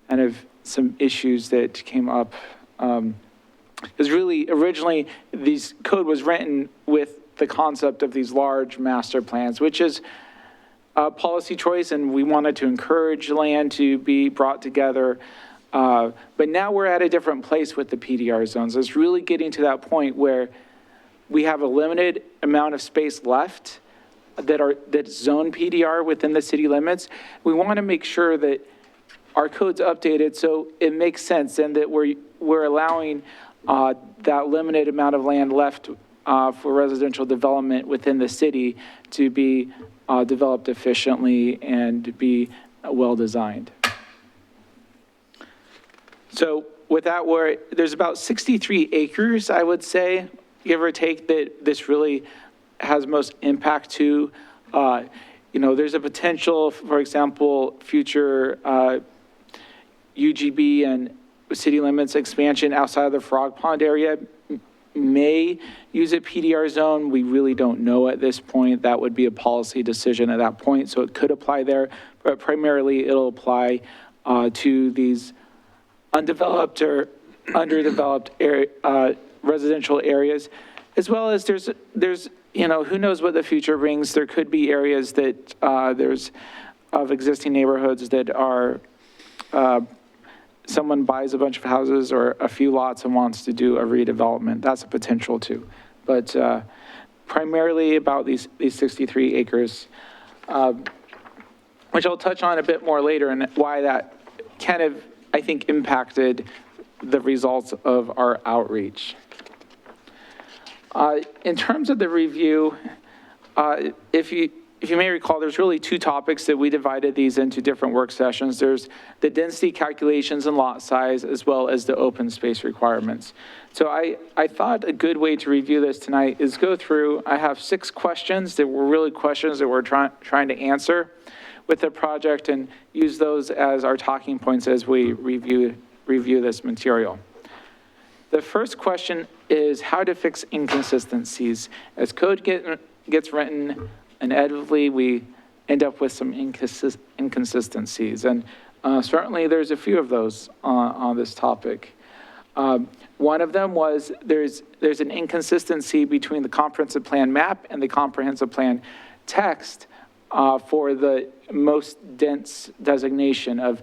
of some issues that came up. Because really, originally, these code was written with the concept of these large master plans, which is a policy choice, and we wanted to encourage land to be brought together. But now we're at a different place with the PDR zones. It's really getting to that point where we have a limited amount of space left that zone PDR within the city limits. We want to make sure that our code's updated so it makes sense and that we're allowing that limited amount of land left for residential development within the city to be developed efficiently and be well-designed. So with that, there's about 63 acres, I would say, give or take, that this really has most impact to. There's a potential, for example, future UGB and city limits expansion outside of the Frog Pond area may use a PDR zone. We really don't know at this point. That would be a policy decision at that point, so it could apply there, but primarily it'll apply to these undeveloped or underdeveloped residential areas, as well as there's who knows what the future brings. There could be areas that there's of existing neighborhoods that are someone buys a bunch of houses or a few lots and wants to do a redevelopment. That's a potential too. But primarily about these 63 acres, which I'll touch on a bit more later, and why that kind of, I think, impacted the results of our outreach. In terms of the review, if you may recall, there's really two topics that we divided these into different work sessions. There's the density calculations and lot size, as well as the open space requirements. So I thought a good way to review this tonight is go through, I have 6 questions that were really questions that we're trying to answer with the project, and use those as our talking points as we review this material. The first question is how to fix inconsistencies. As code gets written, inevitably we end up with some inconsistencies, and certainly there's a few of those on this topic. One of them was there's an inconsistency between the comprehensive plan map and the comprehensive plan text for the most dense designation of.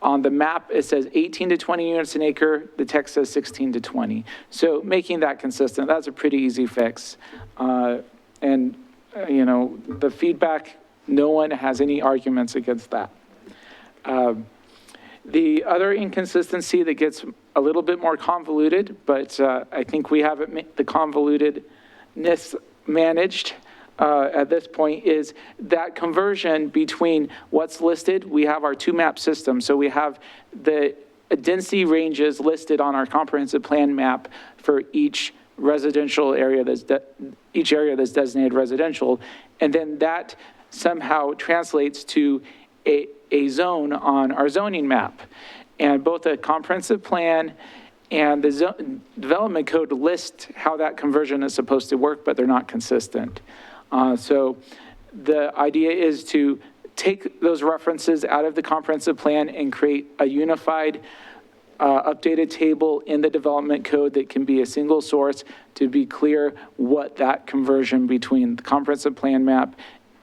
On the map, it says 18 to 20 units an acre. The text says 16 to 20. So making that consistent, that's a pretty easy fix. The feedback, no one has any arguments against that. The other inconsistency that gets a little bit more convoluted, but I think we have the convolutedness managed at this point, is that conversion between what's listed. We have our 2-map system. So we have the density ranges listed on our comprehensive plan map for each residential area each area that's designated residential. And then that somehow translates to a zone on our zoning map. And both the comprehensive plan and the development code list how that conversion is supposed to work, but they're not consistent. So the idea is to take those references out of the comprehensive plan and create a unified, updated table in the development code that can be a single source to be clear what that conversion between the comprehensive plan map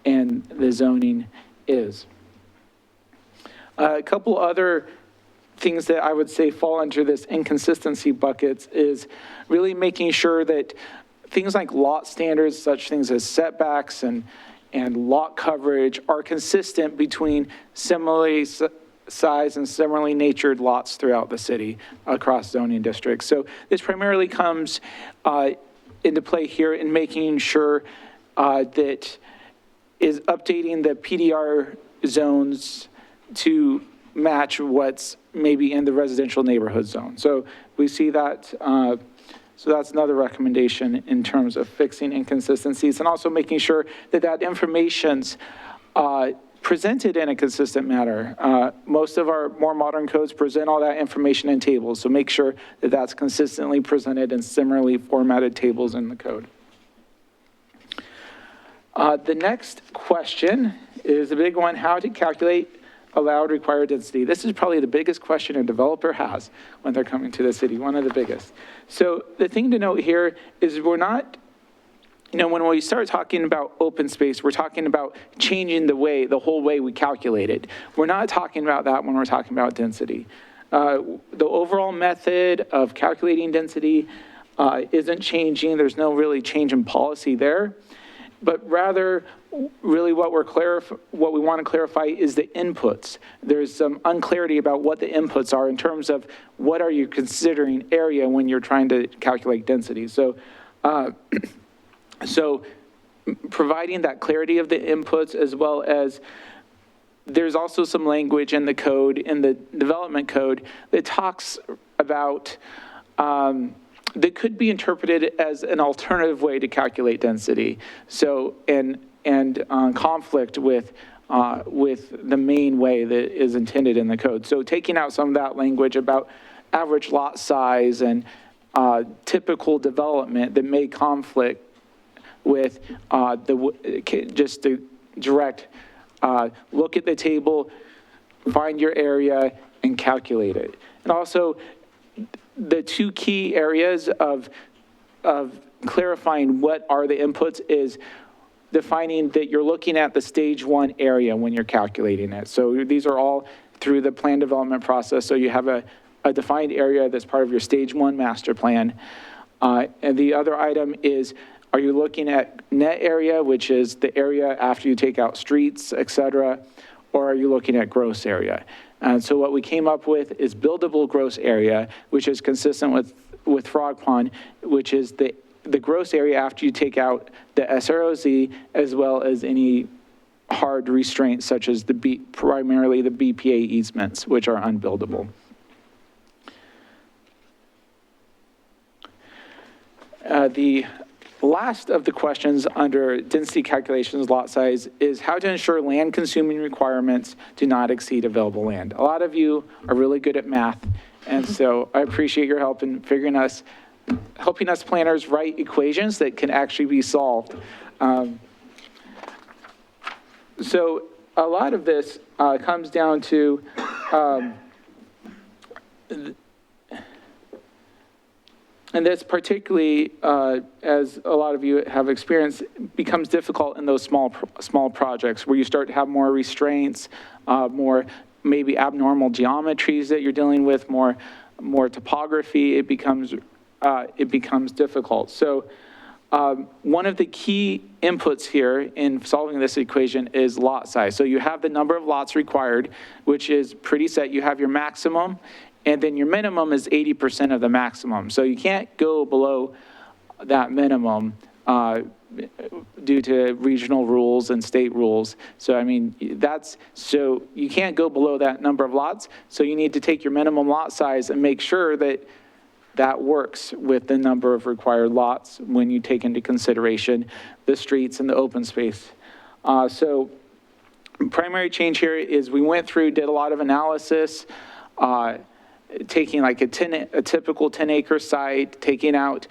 and the zoning is. A couple other things that I would say fall under this inconsistency buckets is really making sure that things like lot standards, such things as setbacks and lot coverage, are consistent between similarly sized and similarly natured lots throughout the city across zoning districts. So this primarily comes into play here in making sure that is updating the PDR zones to match what's maybe in the residential neighborhood zone. So we see that. So that's another recommendation in terms of fixing inconsistencies, and also making sure that that information's presented in a consistent manner. Most of our more modern codes present all that information in tables, so make sure that that's consistently presented in similarly formatted tables in the code. The next question is a big one: how to calculate allowed required density. This is probably the biggest question a developer has when they're coming to the city, one of the biggest. So the thing to note here is we're not, when we start talking about open space, we're talking about changing the whole way we calculate it. We're not talking about that when we're talking about density. The overall method of calculating density isn't changing. There's no really change in policy there, but rather really what we want to clarify is the inputs. There's some unclarity about what the inputs are in terms of what are you considering area when you're trying to calculate density. So providing that clarity of the inputs, as well as there's also some language in the code, in the development code, that talks about, that could be interpreted as an alternative way to calculate density. So, and conflict with the main way that is intended in the code. So taking out some of that language about average lot size and typical development that may conflict with just the direct look at the table, find your area, and calculate it. And also, the two key areas of clarifying what are the inputs is defining that you're looking at the stage 1 area when you're calculating it. So these are all through the plan development process. So you have a defined area that's part of your stage 1 master plan. And the other item is, are you looking at net area, which is the area after you take out streets, et cetera, or are you looking at gross area? And so what we came up with is buildable gross area, which is consistent with Frog Pond, which is the gross area after you take out the SROZ, as well as any hard restraints such as primarily the BPA easements, which are unbuildable. The last of the questions under density calculations lot size is how to ensure land consuming requirements do not exceed available land. A lot of you are really good at math, and so I appreciate your help in helping us planners write equations that can actually be solved. So a lot of this comes down to and that's particularly, as a lot of you have experienced, becomes difficult in those small projects where you start to have more restraints, more maybe abnormal geometries that you're dealing with, more topography. It becomes difficult. So one of the key inputs here in solving this equation is lot size. So you have the number of lots required, which is pretty set. You have your maximum, and then your minimum is 80% of the maximum. So you can't go below that minimum due to regional rules and state rules. So, I mean, so you can't go below that number of lots. So you need to take your minimum lot size and make sure that that works with the number of required lots when you take into consideration the streets and the open space. So primary change here is we went through, did a lot of analysis, taking like a typical 10-acre site, taking out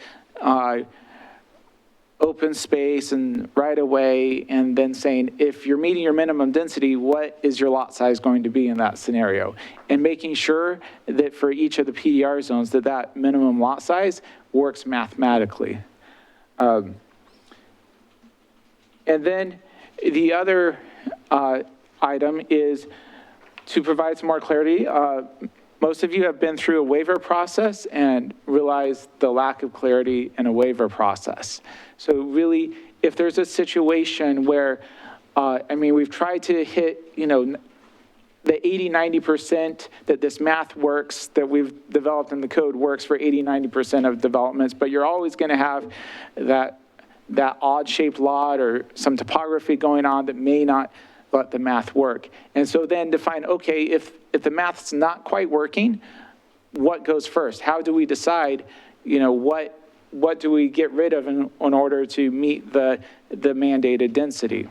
open space and right of way, and then saying, if you're meeting your minimum density, what is your lot size going to be in that scenario? And making sure that for each of the PDR zones that minimum lot size works mathematically. And then the other item is to provide some more clarity. Most of you have been through a waiver process and realized the lack of clarity in a waiver process. So really, if there's a situation where, I mean, we've tried to hit, the 80-90% that this math works, that we've developed in the code works for 80-90% of developments, but you're always going to have that odd-shaped lot or some topography going on that may not let the math work. And so then define, okay, if the math's not quite working, what goes first? How do we decide, what do we get rid of in order to meet the mandated density?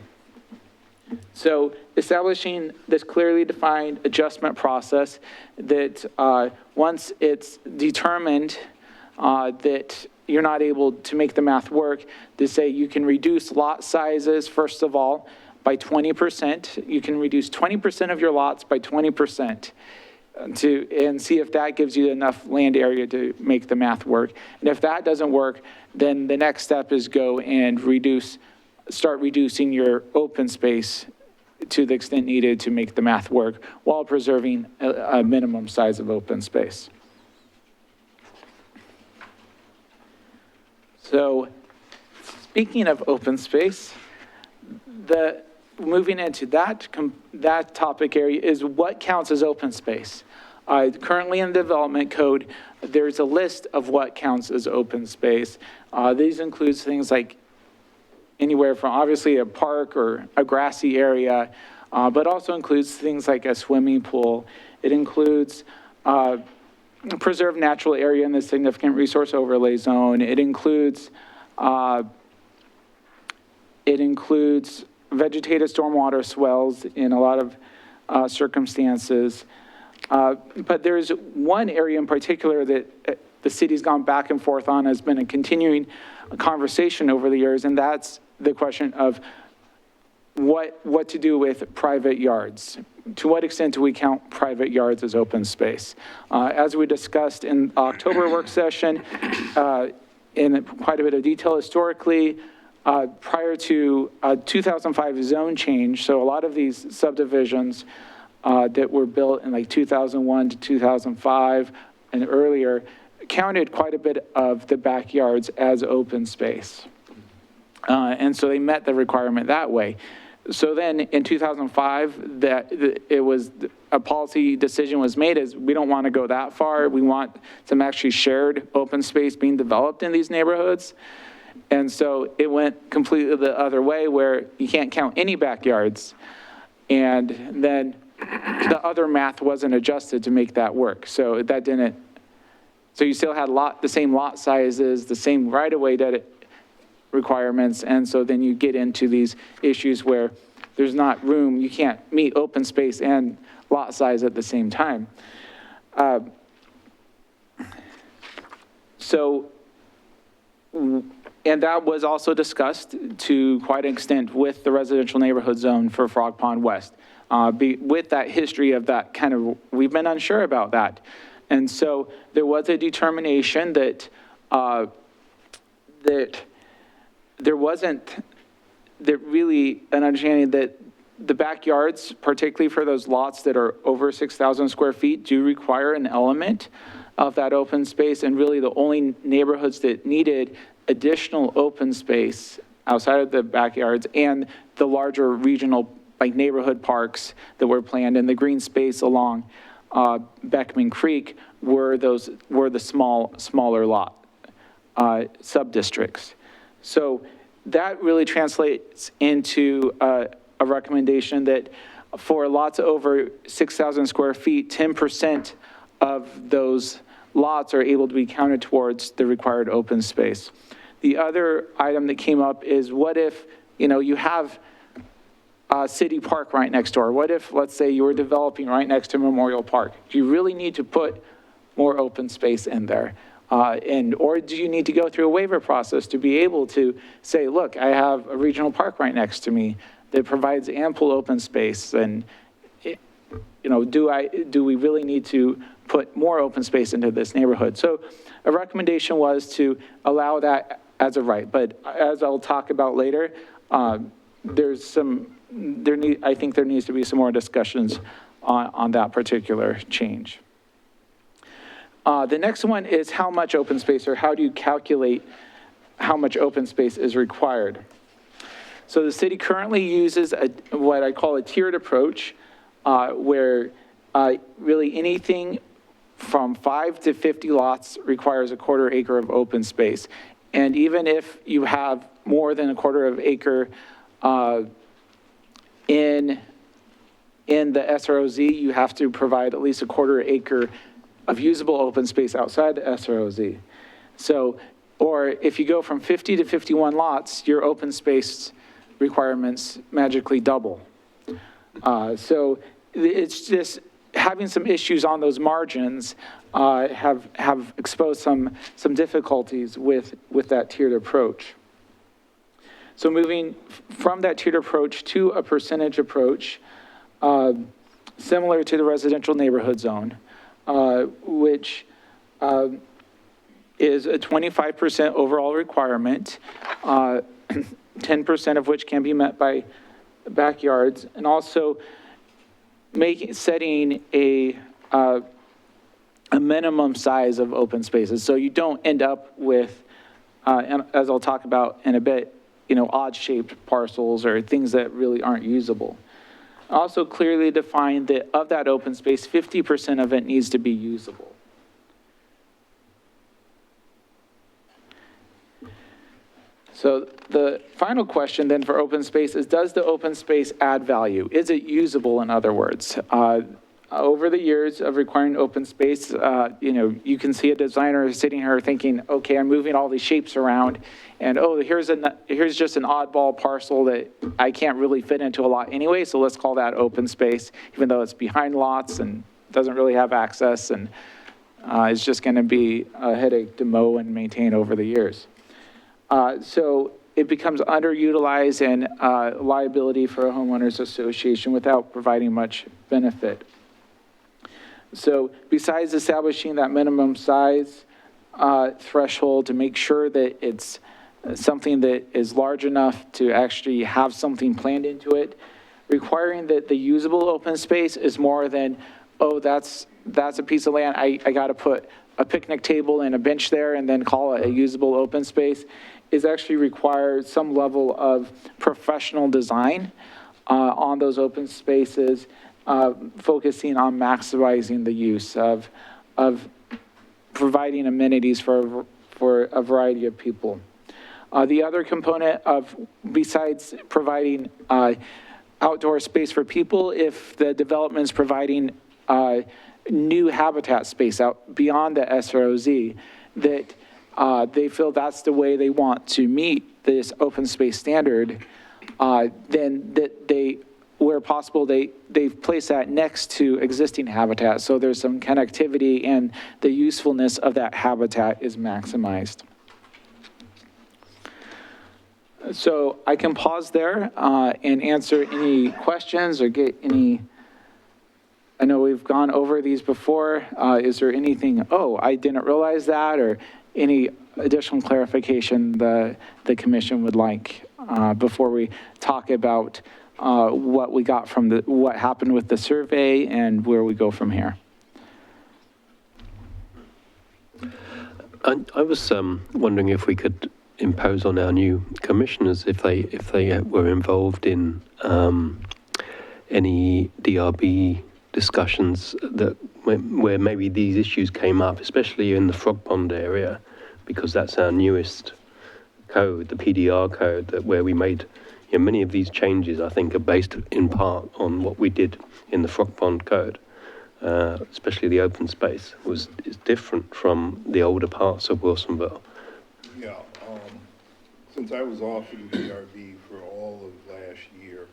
So establishing this clearly defined adjustment process that once it's determined that you're not able to make the math work, to say you can reduce lot sizes, first of all, by 20%. You can reduce 20% of your lots by 20% and see if that gives you enough land area to make the math work. And if that doesn't work, then the next step is go and start reducing your open space to the extent needed to make the math work while preserving a minimum size of open space. So speaking of open space, moving into that topic area is what counts as open space. Currently in the development code, there's a list of what counts as open space. These includes things like anywhere from obviously a park or a grassy area, but also includes things like a swimming pool. It includes preserved natural area in the significant resource overlay zone. It includes vegetated stormwater swells in a lot of circumstances. But there's one area in particular that the city's gone back and forth on, has been a continuing conversation over the years, and that's the question of what to do with private yards. To what extent do we count private yards as open space? As we discussed in October work session, in quite a bit of detail historically, prior to 2005 zone change, so a lot of these subdivisions that were built in like 2001 to 2005 and earlier counted quite a bit of the backyards as open space. And so they met the requirement that way. So then in 2005, a policy decision was made as we don't want to go that far. We want some actually shared open space being developed in these neighborhoods. And so it went completely the other way where you can't count any backyards. And then the other math wasn't adjusted to make that work. So that didn't, so you still had the same lot sizes, the same right-of-way requirements. And so then you get into these issues where there's not room, you can't meet open space and lot size at the same time. And that was also discussed to quite an extent with the residential neighborhood zone for Frog Pond West. With that history of that kind of, we've been unsure about that. And so there was a determination that there wasn't really an understanding that the backyards, particularly for those lots that are over 6,000 square feet, do require an element of that open space. And really the only neighborhoods that needed additional open space outside of the backyards and the larger regional like neighborhood parks that were planned and the green space along Beckman Creek were the smaller lot sub-districts. So that really translates into a recommendation that for lots over 6,000 square feet, 10% of those lots are able to be counted towards the required open space. The other item that came up is what if, you have a city park right next door? What if, let's say you were developing right next to Memorial Park? Do you really need to put more open space in there? Or do you need to go through a waiver process to be able to say, look, I have a regional park right next to me that provides ample open space, and do we really need to put more open space into this neighborhood? So a recommendation was to allow that as a right, but as I'll talk about later, I think there needs to be some more discussions on that particular change. The next one is how much open space, or how do you calculate how much open space is required? So the city currently uses what I call a tiered approach, where really anything from 5 to 50 lots requires a quarter acre of open space. And even if you have more than a quarter of acre in the SROZ, you have to provide at least a quarter acre of usable open space outside the SROZ. So, or if you go from 50 to 51 lots, your open space requirements magically double. So it's just having some issues on those margins have exposed some difficulties with that tiered approach. So moving from that tiered approach to a percentage approach, similar to the residential neighborhood zone, which is a 25% overall requirement, 10% of which can be met by backyards, and also setting a minimum size of open spaces. So you don't end up with, and as I'll talk about in a bit, odd-shaped parcels or things that really aren't usable. Also clearly define that of that open space, 50% of it needs to be usable. So the final question then for open space is, does the open space add value? Is it usable, in other words? Over the years of requiring open space, you can see a designer sitting here thinking, okay, I'm moving all these shapes around, and oh, here's just an oddball parcel that I can't really fit into a lot anyway, so let's call that open space, even though it's behind lots and doesn't really have access, and it's just going to be a headache to mow and maintain over the years. So it becomes underutilized and liability for a homeowners association without providing much benefit. So besides establishing that minimum size threshold to make sure that it's something that is large enough to actually have something planned into it, requiring that the usable open space is more than, oh, that's a piece of land, I got to put a picnic table and a bench there and then call it a usable open space, is actually requires some level of professional design on those open spaces, focusing on maximizing the use of providing amenities for a variety of people. The other component of, besides providing outdoor space for people, if the development is providing new habitat space out beyond the SROZ, that they feel that's the way they want to meet this open space standard, then that they, where possible, they've placed that next to existing habitat. So there's some connectivity and the usefulness of that habitat is maximized. So I can pause there and answer any questions or get any, I know we've gone over these before. Is there anything, oh, I didn't realize that, or any additional clarification the commission would like before we talk about what we got from what happened with the survey and where we go from here? I was wondering if we could impose on our new commissioners if they were involved in any DRB discussions that where maybe these issues came up, especially in the Frog Pond area, because that's our newest code, the PDR code, that where we made many of these changes, I think, are based in part on what we did in the Frog Pond code, especially the open space is different from the older parts of Wilsonville. Yeah, since I was off in the DRB for all of last year,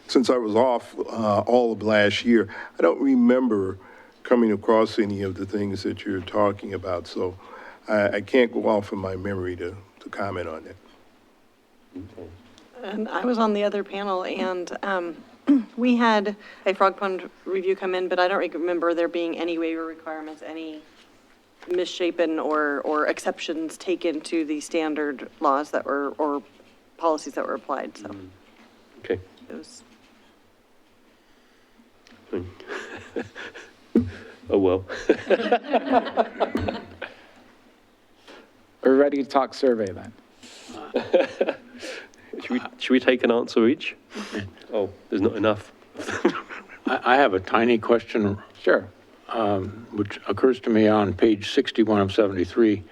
since I was off all of last year, I don't remember coming across any of the things that you're talking about, so I can't go off of my memory to comment on that. Okay. And I was on the other panel, and we had a Frog Pond review come in, but I don't remember there being any waiver requirements, any misshapen or exceptions taken to the standard laws that were, or policies that were applied, so. Okay. It was. Oh, well. We're ready to talk survey then. Should we take an answer each? Oh, there's not enough. I have a tiny question. Sure. Which occurs to me on page 61 of 73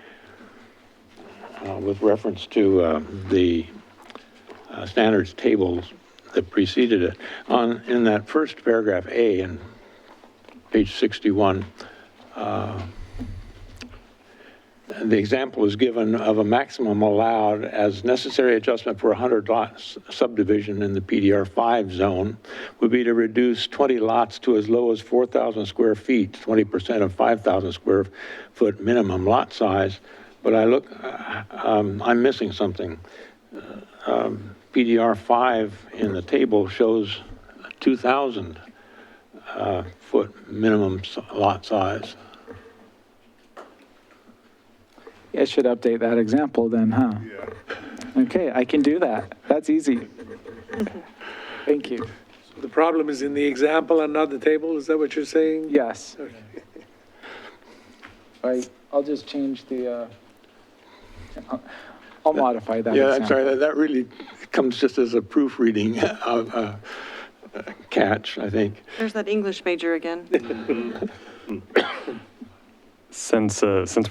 with reference to the standards tables that preceded it. In that first paragraph A in page 61, the example is given of a maximum allowed as necessary adjustment for a 100 lot subdivision in the PDR 5 zone would be to reduce 20 lots to as low as 4,000 square feet, 20% of 5,000 square foot minimum lot size. But I look, I'm missing something. PDR 5 in the table shows 2,000 foot minimum lot size. I should update that example then, huh? Yeah. Okay, I can do that. That's easy. Thank you. The problem is in the example and not the table, is that what you're saying? Yes. Okay. I'll just change the, I'll modify that Yeah, I'm example. sorry, that really comes just as a proofreading catch, I think. There's that English major again. Since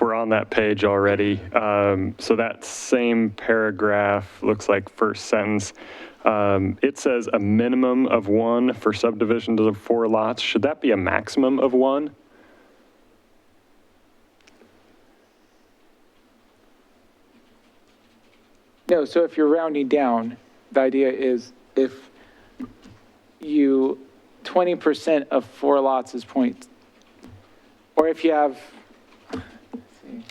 we're on that page already, so that same paragraph looks like first sentence. It says a minimum of 1 for subdivisions of 4 lots. Should that be a maximum of 1? No, so if you're rounding down, the idea is if you, 20% of 4 lots is point, or if you have, let's see.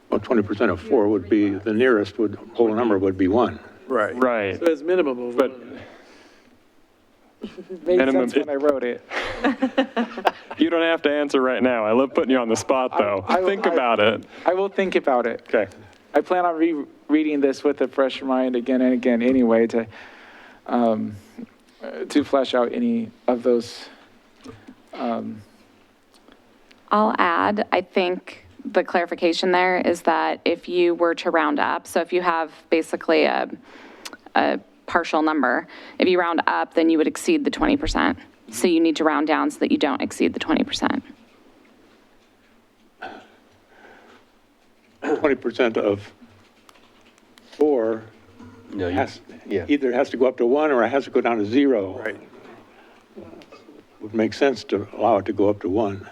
Well, 20% of 4 would be, the nearest would, whole number would be 1. Right. Right. So it's minimum of But one. Made Minimum- sense when I wrote it. you don't have to answer right now. I love putting you on the spot, though. Think about it. I will think about it. Okay. I plan on rereading this with a fresh mind again and again anyway to flesh out any of those. I'll add, I think the clarification there is that if you were to round up, so if you have basically a partial number, if you round up, then you would exceed the 20%. So you need to round down so that you don't exceed the 20%. 20% of 4 No, has, yeah. either has to go up to 1 or it has to go down to 0. Right. Would make sense to allow it to go up to 1,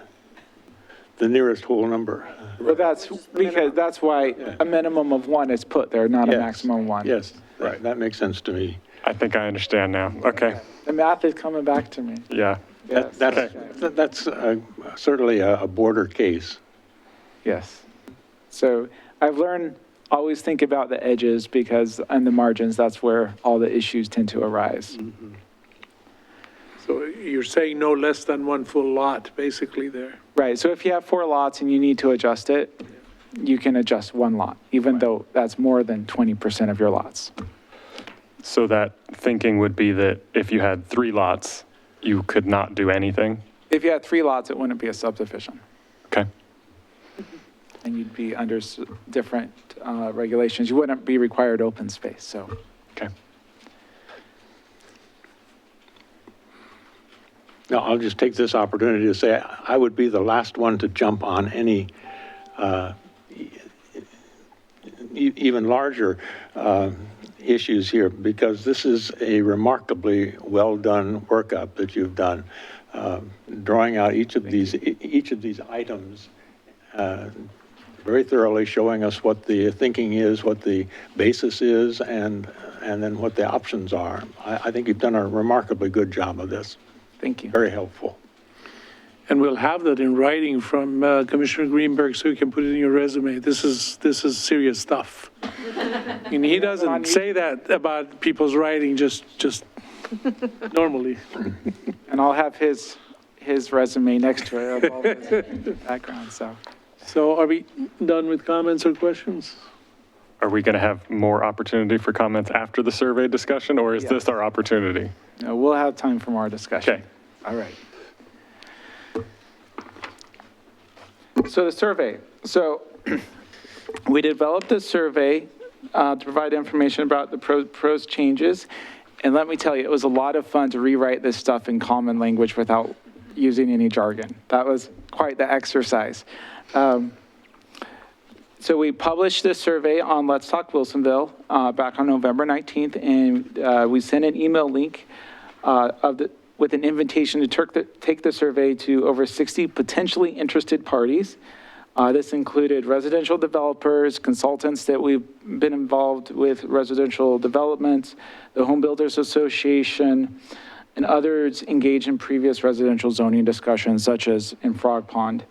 the nearest whole number. But that's because that's why a minimum of 1 is put there, not a Yes. maximum of 1. Yes, right, that makes sense to me. I think I understand now. Okay. The math is coming back to me. Yeah. Yes. That's certainly a border case. Yes. So I've learned always think about the edges because on the margins, that's where all the issues tend to arise. So you're saying no less than 1 full lot, basically there. Right. So if you have 4 lots and you need to adjust it, you can adjust 1 lot, even though that's more than 20% of your lots. So that thinking would be that if you had 3 lots, you could not do anything? If you had 3 lots, it wouldn't be a subdivision. Okay. And you'd be under different regulations. You wouldn't be required open space, so. Okay. Now, I'll just take this opportunity to say I would be the last one to jump on any even larger issues here, because this is a remarkably well-done workup that you've done, drawing out each of these items very thoroughly, showing us what the thinking is, what the basis is, and then what the options are. I think you've done a remarkably good job of this. Thank you. Very helpful. And we'll have that in writing from Commissioner Greenberg so you can put it in your resume. This is serious stuff. And he doesn't say that about people's writing just normally. And I'll have his resume next to it of all his background, so. So are we done with comments or questions? Are we going to have more opportunity for comments after the survey discussion, or is this Yes. our opportunity? No, we'll have time for more discussion. Okay. All right. So the survey. So we developed a survey to provide information about the proposed changes. And let me tell you, it was a lot of fun to rewrite this stuff in common language without using any jargon. That was quite the exercise. So we published this survey on Let's Talk Wilsonville back on November 19th, and we sent an email link with an invitation to take the survey to over 60 potentially interested parties. This included residential developers, consultants that we've been involved with residential developments, the Home Builders Association, and others engaged in previous residential zoning discussions, such as in Frog Pond.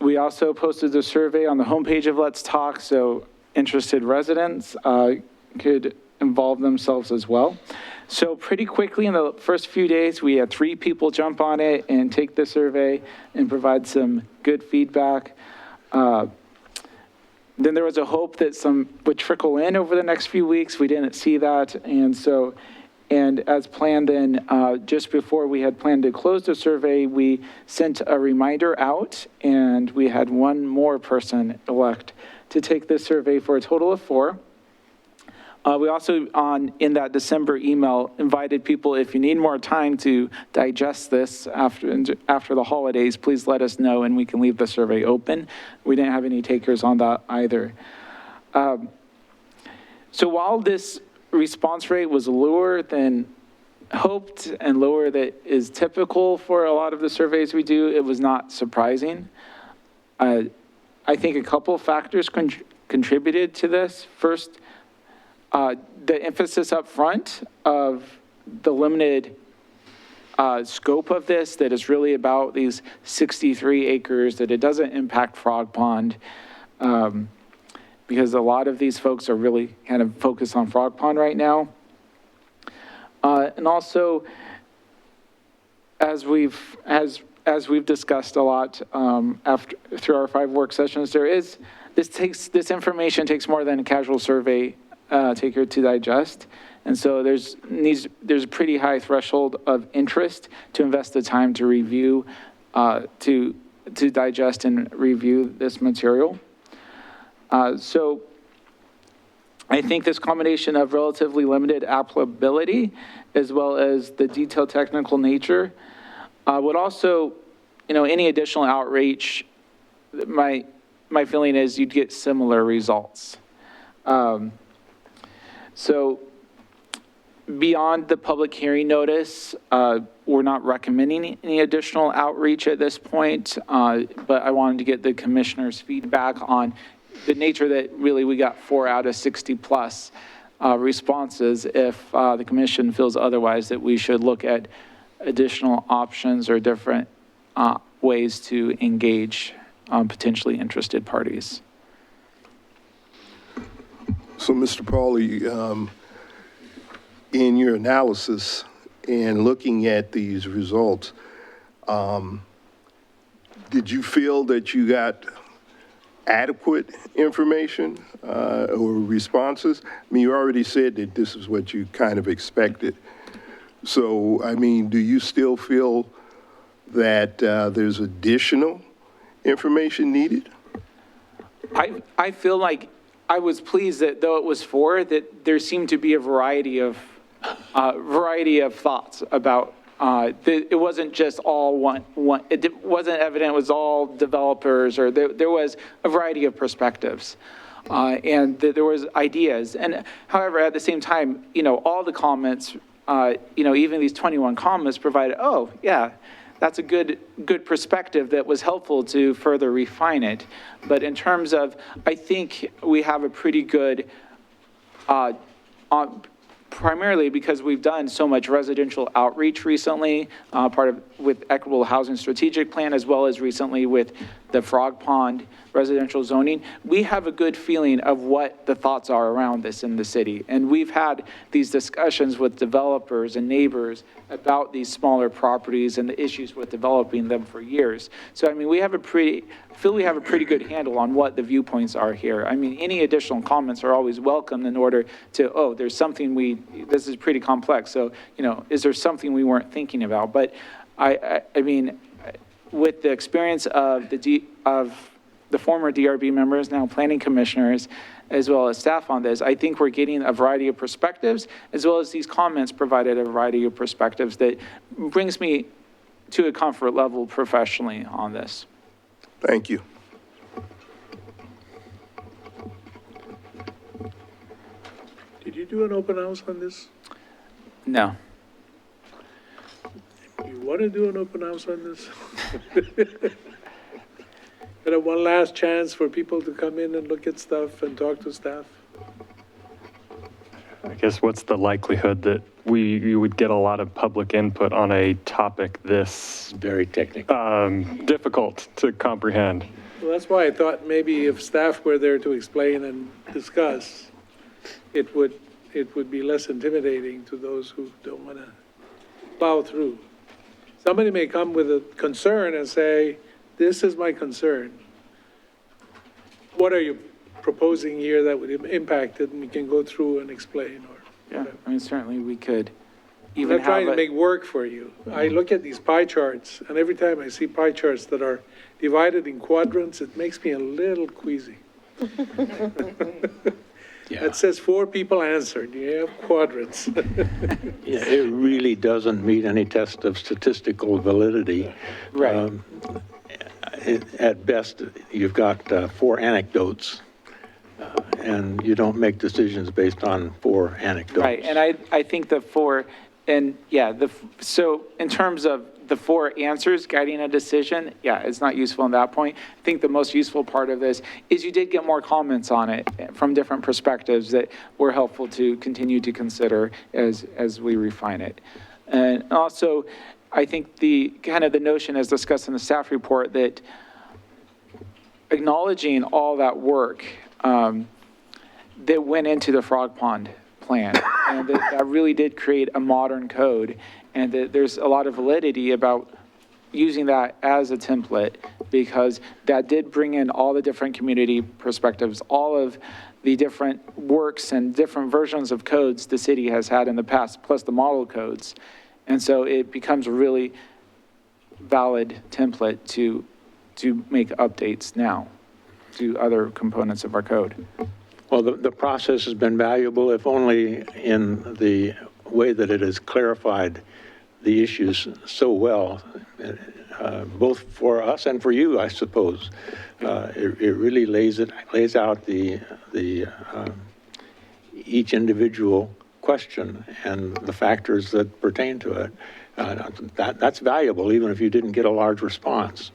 We also posted the survey on the homepage of Let's Talk, so interested residents could involve themselves as well. So pretty quickly in the first few days, we had 3 people jump on it and take the survey and provide some good feedback. Then there was a hope that some would trickle in over the next few weeks. We didn't see that. And as planned then, just before we had planned to close the survey, we sent a reminder out, and we had 1 more person elect to take this survey for a total of 4. We also, in that December email, invited people, if you need more time to digest this after the holidays, please let us know and we can leave the survey open. We didn't have any takers on that either. So while this response rate was lower than hoped and lower than is typical for a lot of the surveys we do, it was not surprising. I think a couple of factors contributed to this. First, the emphasis up front of the limited scope of this, that is really about these 63 acres, that it doesn't impact Frog Pond, because a lot of these folks are really kind of focused on Frog Pond right now. And also, as we've discussed a lot through our 5 work sessions, this information takes more than a casual survey taker to digest. And so there's a pretty high threshold of interest to invest the time to review, to digest and review this material. So I think this combination of relatively limited applicability as well as the detailed technical nature would also, any additional outreach, my feeling is you'd get similar results. So beyond the public hearing notice, we're not recommending any additional outreach at this point, but I wanted to get the commissioner's feedback on the nature that really we got 4 out of 60 plus responses. If the commission feels otherwise, that we should look at additional options or different ways to engage potentially interested parties. So, Mr. Pauly, in your analysis and looking at these results, did you feel that you got adequate information or responses? I mean, you already said that this is what you kind of expected. So, I mean, do you still feel that there's additional information needed? I feel like I was pleased that though it was 4, that there seemed to be a variety of thoughts about it wasn't just all one. It wasn't evident it was all developers, or there was a variety of perspectives, and there was ideas. And however, at the same time, all the comments, even these 21 comments provided, oh yeah, that's a good perspective that was helpful to further refine it. But in terms of, I think we have a pretty good, primarily because we've done so much residential outreach recently, with Equitable Housing Strategic Plan, as well as recently with the Frog Pond residential zoning. We have a good feeling of what the thoughts are around this in the city. And we've had these discussions with developers and neighbors about these smaller properties and the issues with developing them for years. So, I mean, we have a pretty good handle on what the viewpoints are here. I mean, any additional comments are always welcome in order to, there's something this is pretty complex. So, is there something we weren't thinking about? But I mean, with the experience of the former DRB members, now planning commissioners, as well as staff on this, I think we're getting a variety of perspectives, as well as these comments provided a variety of perspectives that brings me to a comfort level professionally on this. Thank you. Did you do an open house on this? No. want to do an open house on this? Got a one last chance for people to come in and look at stuff and talk to staff. I guess what's the likelihood that you would get a lot of public input on a topic this Very technical. difficult to comprehend? Well, that's why I thought maybe if staff were there to explain and discuss, it would be less intimidating to those who don't want to plow through. Somebody may come with a concern and say, this is my concern. What are you proposing here that would impact it? And we can go through and explain or Yeah, whatever. I mean, certainly we could I'm even not trying have to it. make work for you. I look at these pie charts, and every time I see pie charts that are divided in quadrants, it makes me a little queasy. Yeah. It says 4 people answered. You have quadrants. Yeah, it really doesn't meet any test of statistical validity. Right. At best, you've got 4 anecdotes, and you don't make decisions based on 4 anecdotes. Right, and I think the 4, and yeah, so in terms of the 4 answers guiding a decision, yeah, it's not useful in that point. I think the most useful part of this is you did get more comments on it from different perspectives that were helpful to continue to consider as we refine it. And also, I think the kind of the notion as discussed in the staff report that acknowledging all that work that went into the Frog Pond plan, and that really did create a modern code, and that there's a lot of validity about using that as a template, because that did bring in all the different community perspectives, all of the different works and different versions of codes the city has had in the past, plus the model codes. And so it becomes a really valid template to make updates now to other components of our code. Well, the process has been valuable, if only in the way that it has clarified the issues so well, both for us and for you, I suppose. It really lays out each individual question and the factors that pertain to it. That's valuable, even if you didn't get a large response.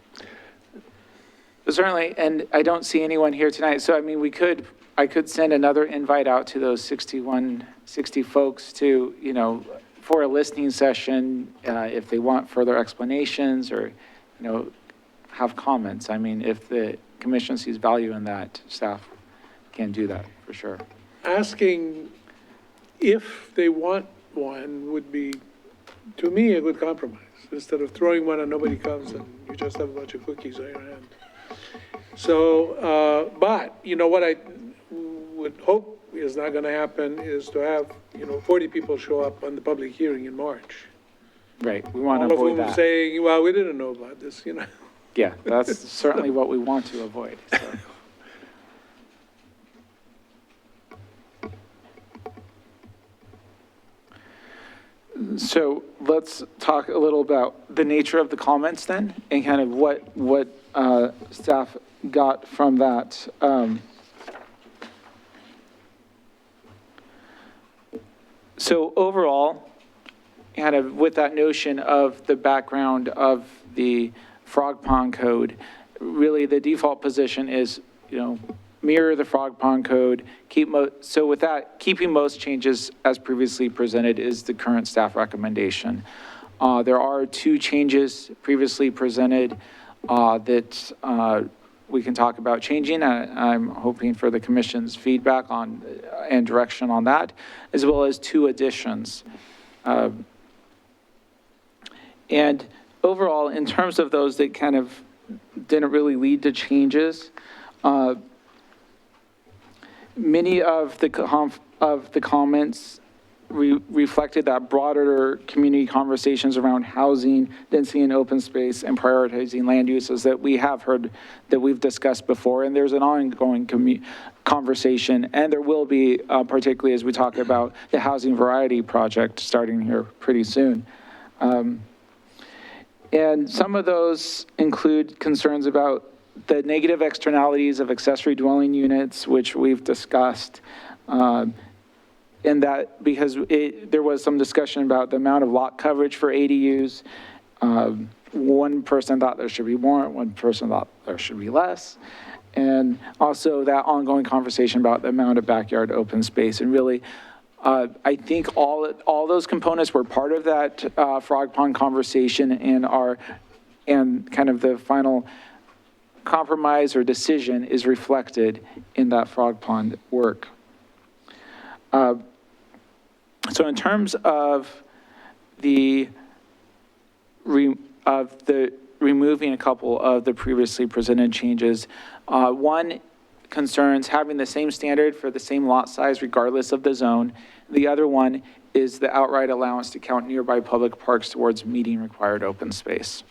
Certainly, and I don't see anyone here tonight, so I mean, I could send another invite out to those 60 folks to, for a listening session, if they want further explanations or, have comments. I mean, if the commission sees value in that, staff can do that for sure. Asking if they want one would be, to me, a good compromise, instead of throwing one and nobody comes and you just have a bunch of cookies on your hand. So, but, what I would hope is not going to happen is to have, 40 people show up on the public hearing in March. Right, we want All to of avoid whom that. saying, well, we didn't know about this, Yeah, that's certainly what we want to avoid, so. So let's talk a little about the nature of the comments then, and kind of what staff got from that. So overall, kind of with that notion of the background of the Frog Pond Code, really the default position is, mirror the Frog Pond Code, so with that, keeping most changes as previously presented is the current staff recommendation. There are 2 changes previously presented that we can talk about changing. I'm hoping for the commission's feedback on and direction on that, as well as 2 additions. And overall, in terms of those that kind of didn't really lead to changes, many of the comments reflected that broader community conversations around housing, density and open space, and prioritizing land uses that we have heard, that we've discussed before. And there's an ongoing conversation, and there will be, particularly as we talk about the Housing Variety Project starting here pretty soon. And some of those include concerns about the negative externalities of accessory dwelling units, which we've discussed. In that, because there was some discussion about the amount of lot coverage for ADUs, One person thought there should be more, one person thought there should be less. And also that ongoing conversation about the amount of backyard open space. And really, I think all those components were part of that Frog Pond conversation and kind of the final compromise or decision is reflected in that Frog Pond work. So in terms of the removing a couple of the previously presented changes, one concerns having the same standard for the same lot size regardless of the zone. The other one is the outright allowance to count nearby public parks towards meeting required open space.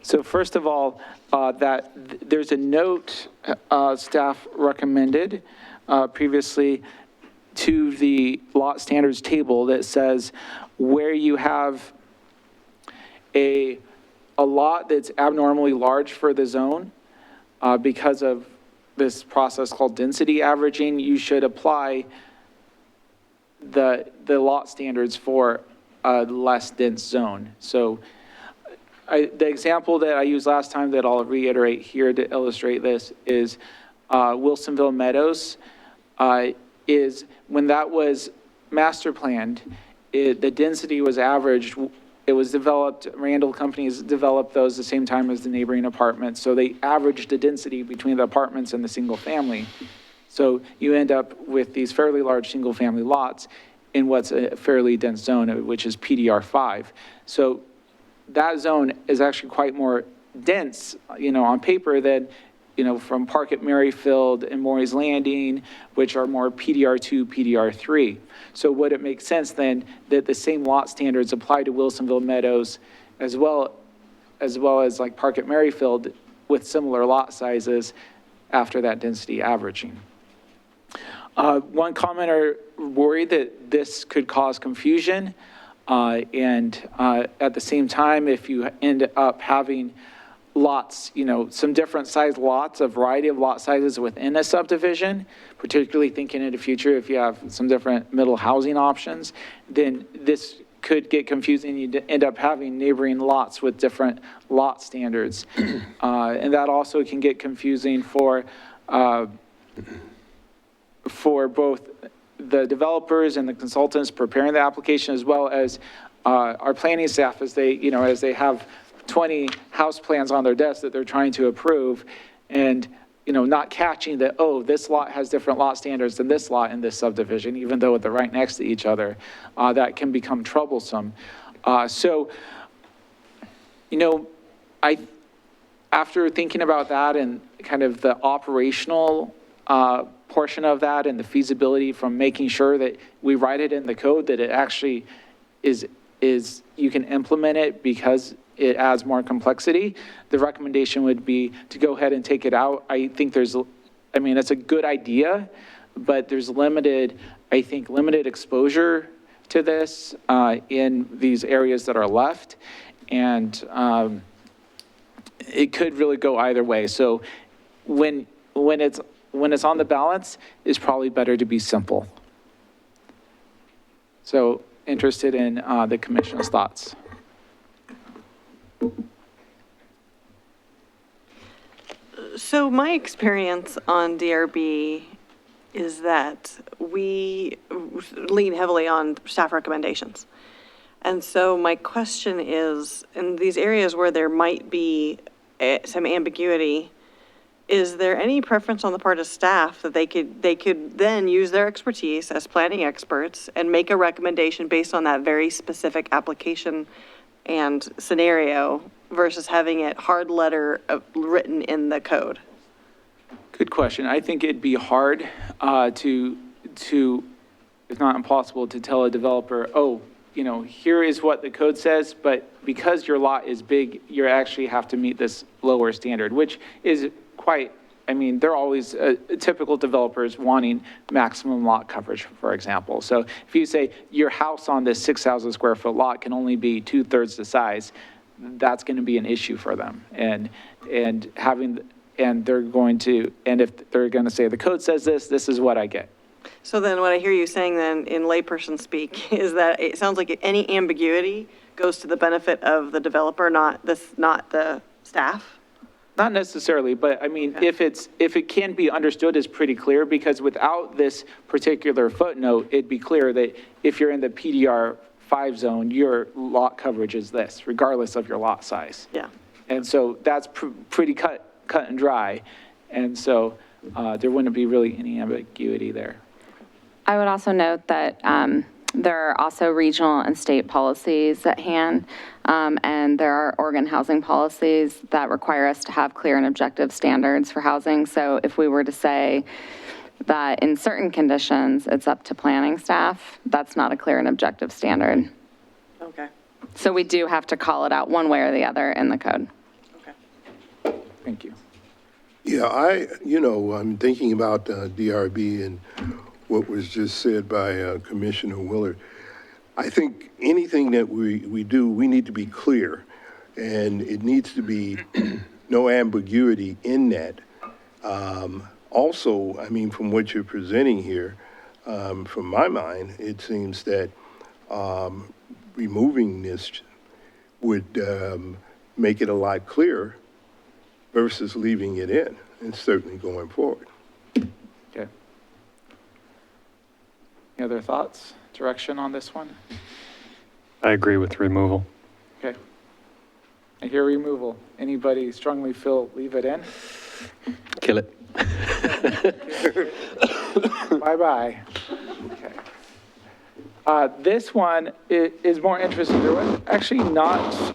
So first of all, there's a note staff recommended previously to the lot standards table that says where you have a lot that's abnormally large for the zone because of this process called density averaging, you should apply the lot standards for a less dense zone. So the example that I used last time that I'll reiterate here to illustrate this is Wilsonville Meadows. Is when that was master planned, the density was averaged. It was developed, Randall Companies developed those the same time as the neighboring apartments. So they averaged the density between the apartments and the single family. So you end up with these fairly large single family lots in what's a fairly dense zone, which is PDR 5. So that zone is actually quite more dense, on paper than, from Park at Merrifield and Morey's Landing, which are more PDR 2, PDR 3. So would it make sense then that the same lot standards apply to Wilsonville Meadows as well as like Park at Merrifield with similar lot sizes after that density averaging? One commenter worried that this could cause confusion. And at the same time, if you end up having lots, some different size lots, a variety of lot sizes within a subdivision, particularly thinking in the future, if you have some different middle housing options, then this could get confusing. You end up having neighboring lots with different lot standards. And that also can get confusing for both the developers and the consultants preparing the application, as well as our planning staff as they have 20 house plans on their desk that they're trying to approve, and not catching that, oh, this lot has different lot standards than this lot in this subdivision, even though they're right next to each other. That can become troublesome. After thinking about that and kind of the operational portion of that and the feasibility from making sure that we write it in the code, that it actually is you can implement it because it adds more complexity, the recommendation would be to go ahead and take it out. I think it's a good idea, but there's limited exposure to this in these areas that are left. And it could really go either way. So when it's on the balance, it's probably better to be simple. So interested in the commission's thoughts. So my experience on DRB is that we lean heavily on staff recommendations. And so my question is, in these areas where there might be some ambiguity, is there any preference on the part of staff that they could then use their expertise as planning experts and make a recommendation based on that very specific application and scenario versus having it hard letter written in the code? Good question. I think it'd be hard to, if not impossible, to tell a developer, oh, here is what the code says, but because your lot is big, you actually have to meet this lower standard, which is they're always typical developers wanting maximum lot coverage, for example. So if you say your house on this 6,000 square foot lot can only be 2/3 the size, that's going to be an issue for them. And if they're going to say the code says this is what I get. So then what I hear you saying then in layperson speak is that it sounds like any ambiguity goes to the benefit of the developer, not the staff? Not necessarily, but I mean, if it can be understood as pretty clear, because without this particular footnote, it'd be clear that if you're in the PDR 5 zone, your lot coverage is this, regardless of your lot size. Yeah. And so that's pretty cut and dry. And so there wouldn't be really any ambiguity there. I would also note that there are also regional and state policies at hand, and there are Oregon housing policies that require us to have clear and objective standards for housing. So if we were to say that in certain conditions, it's up to planning staff, that's not a clear and objective standard. Okay. So we do have to call it out one way or the other in the code. Okay. Thank you. Yeah, I'm thinking about DRB and what was just said by Commissioner Willard. I think anything that we do, we need to be clear, and it needs to be no ambiguity in that. Also, I mean, from what you're presenting here, from my mind, it seems that removing this would make it a lot clearer versus leaving it in, and certainly going forward. Okay. Any other thoughts, direction on this one? I agree with removal. Okay. I hear removal. Anybody strongly feel leave it in? Kill it. Bye-bye. Okay. This one is more interesting. There was actually not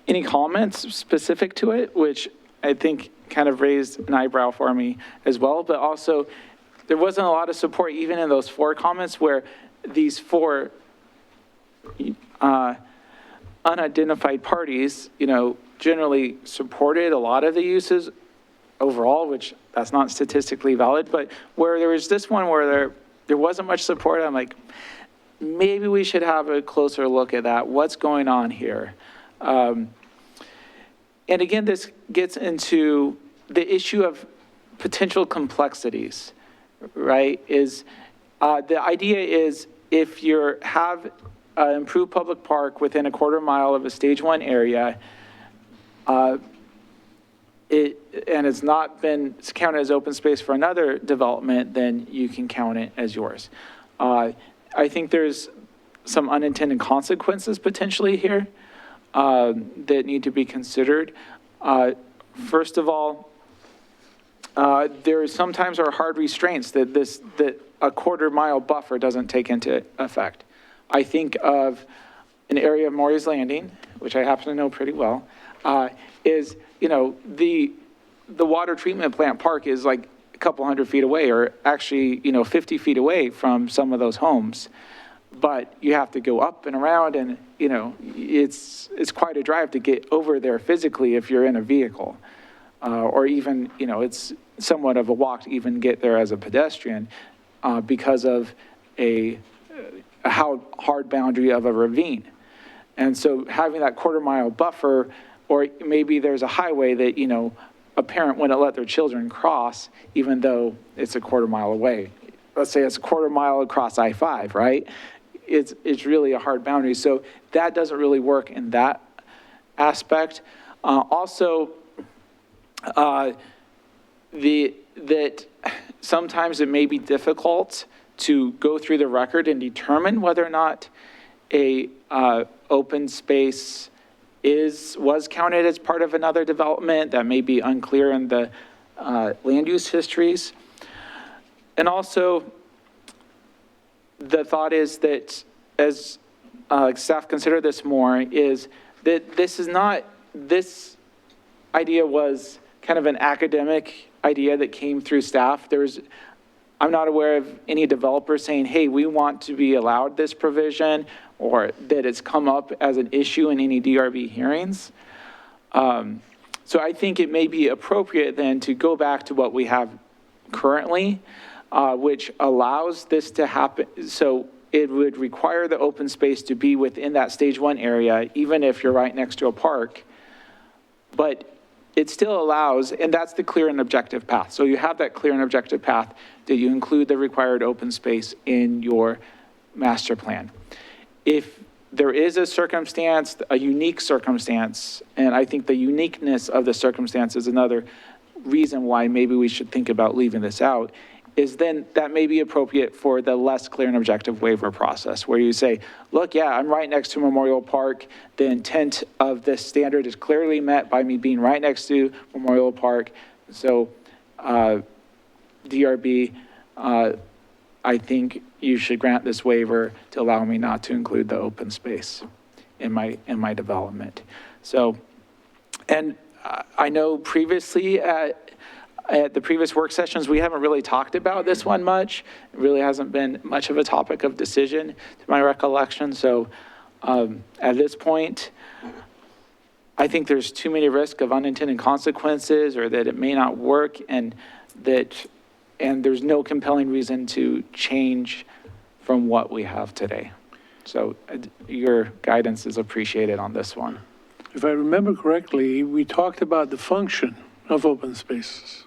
any comments specific to it, which I think kind of raised an eyebrow for me as well. But also, there wasn't a lot of support even in those 4 comments where these 4 unidentified parties, generally supported a lot of the uses overall, which that's not statistically valid, but where there was this one where there wasn't much support, I'm like, maybe we should have a closer look at that. What's going on here? And again, this gets into the issue of potential complexities, right? The idea is if you have an improved public park within a quarter mile of a stage 1 area, and it's not been counted as open space for another development, then you can count it as yours. I think there's some unintended consequences potentially here that need to be considered. First of all, there sometimes are hard restraints that a quarter mile buffer doesn't take into effect. I think of an area of Maury's Landing, which I happen to know pretty well, is, the water treatment plant park is like a couple hundred feet away, or actually, 50 feet away from some of those homes. But you have to go up and around, and, it's quite a drive to get over there physically if you're in a vehicle. Or even, it's somewhat of a walk to even get there as a pedestrian because of a how hard boundary of a ravine. And so having that quarter mile buffer, or maybe there's a highway that, a parent wouldn't let their children cross, even though it's a quarter mile away. Let's say it's a quarter mile across I-5, right? It's really a hard boundary. So that doesn't really work in that aspect. Also, that sometimes it may be difficult to go through the record and determine whether or not a open space was counted as part of another development. That may be unclear in the land use histories. And also, the thought is that as staff consider this more, is that this idea was kind of an academic idea that came through staff. I'm not aware of any developer saying, hey, we want to be allowed this provision, or that it's come up as an issue in any DRB hearings. So I think it may be appropriate then to go back to what we have currently, which allows this to happen. So it would require the open space to be within that stage 1 area, even if you're right next to a park. But it still allows, and that's the clear and objective path. So you have that clear and objective path that you include the required open space in your master plan. If there is a circumstance, a unique circumstance, and I think the uniqueness of the circumstance is another reason why maybe we should think about leaving this out, is then that may be appropriate for the less clear and objective waiver process, where you say, look, yeah, I'm right next to Memorial Park. The intent of this standard is clearly met by me being right next to Memorial Park. So DRB, I think you should grant this waiver to allow me not to include the open space in my development. So, and I know previously at the previous work sessions, we haven't really talked about this one much. It really hasn't been much of a topic of decision to my recollection. So at this point, I think there's too many risks of unintended consequences, or that it may not work, and there's no compelling reason to change from what we have today. So your guidance is appreciated on this one. If I remember correctly, we talked about the function of open spaces.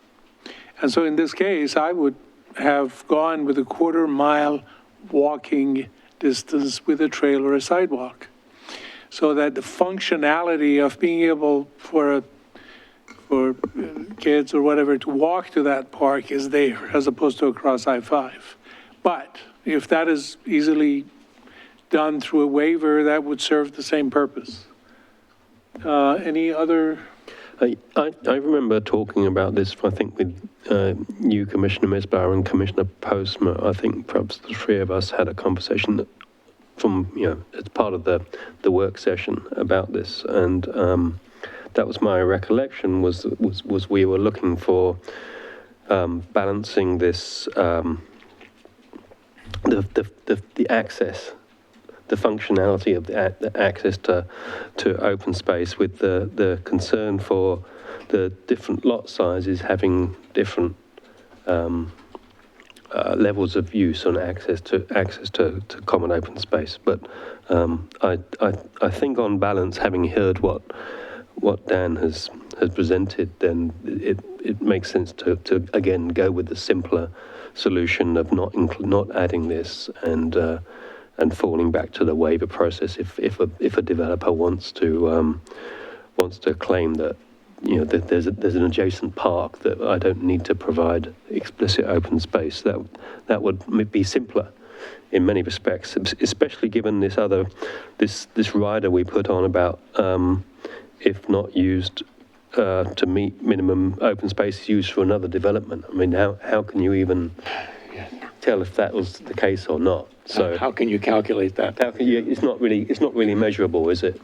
And so in this case, I would have gone with a quarter-mile walking distance with a trail or a sidewalk, so that the functionality of being able for kids or whatever to walk to that park is there, as opposed to across I-5. But if that is easily done through a waiver, that would serve the same purpose. Any other? I remember talking about this, I think, with you, Commissioner Misbauer, and Commissioner Postma. I think perhaps the three of us had a conversation from, as part of the work session about this. And that was my recollection, was we were looking for balancing this, the access, the functionality of the access to open space, with the concern for the different lot sizes having different levels of use and access to common open space. But I think on balance, having heard what Dan has presented, then it makes sense to again go with the simpler solution of not adding this and falling back to the waiver process if a developer wants to claim that that there's an adjacent park that I don't need to provide explicit open space. That would be simpler in many respects, especially given this rider we put on about if not used to meet minimum open space used for another development. I mean, how can you even tell if that was the case or not? So how can you calculate that? It's not really measurable, is it?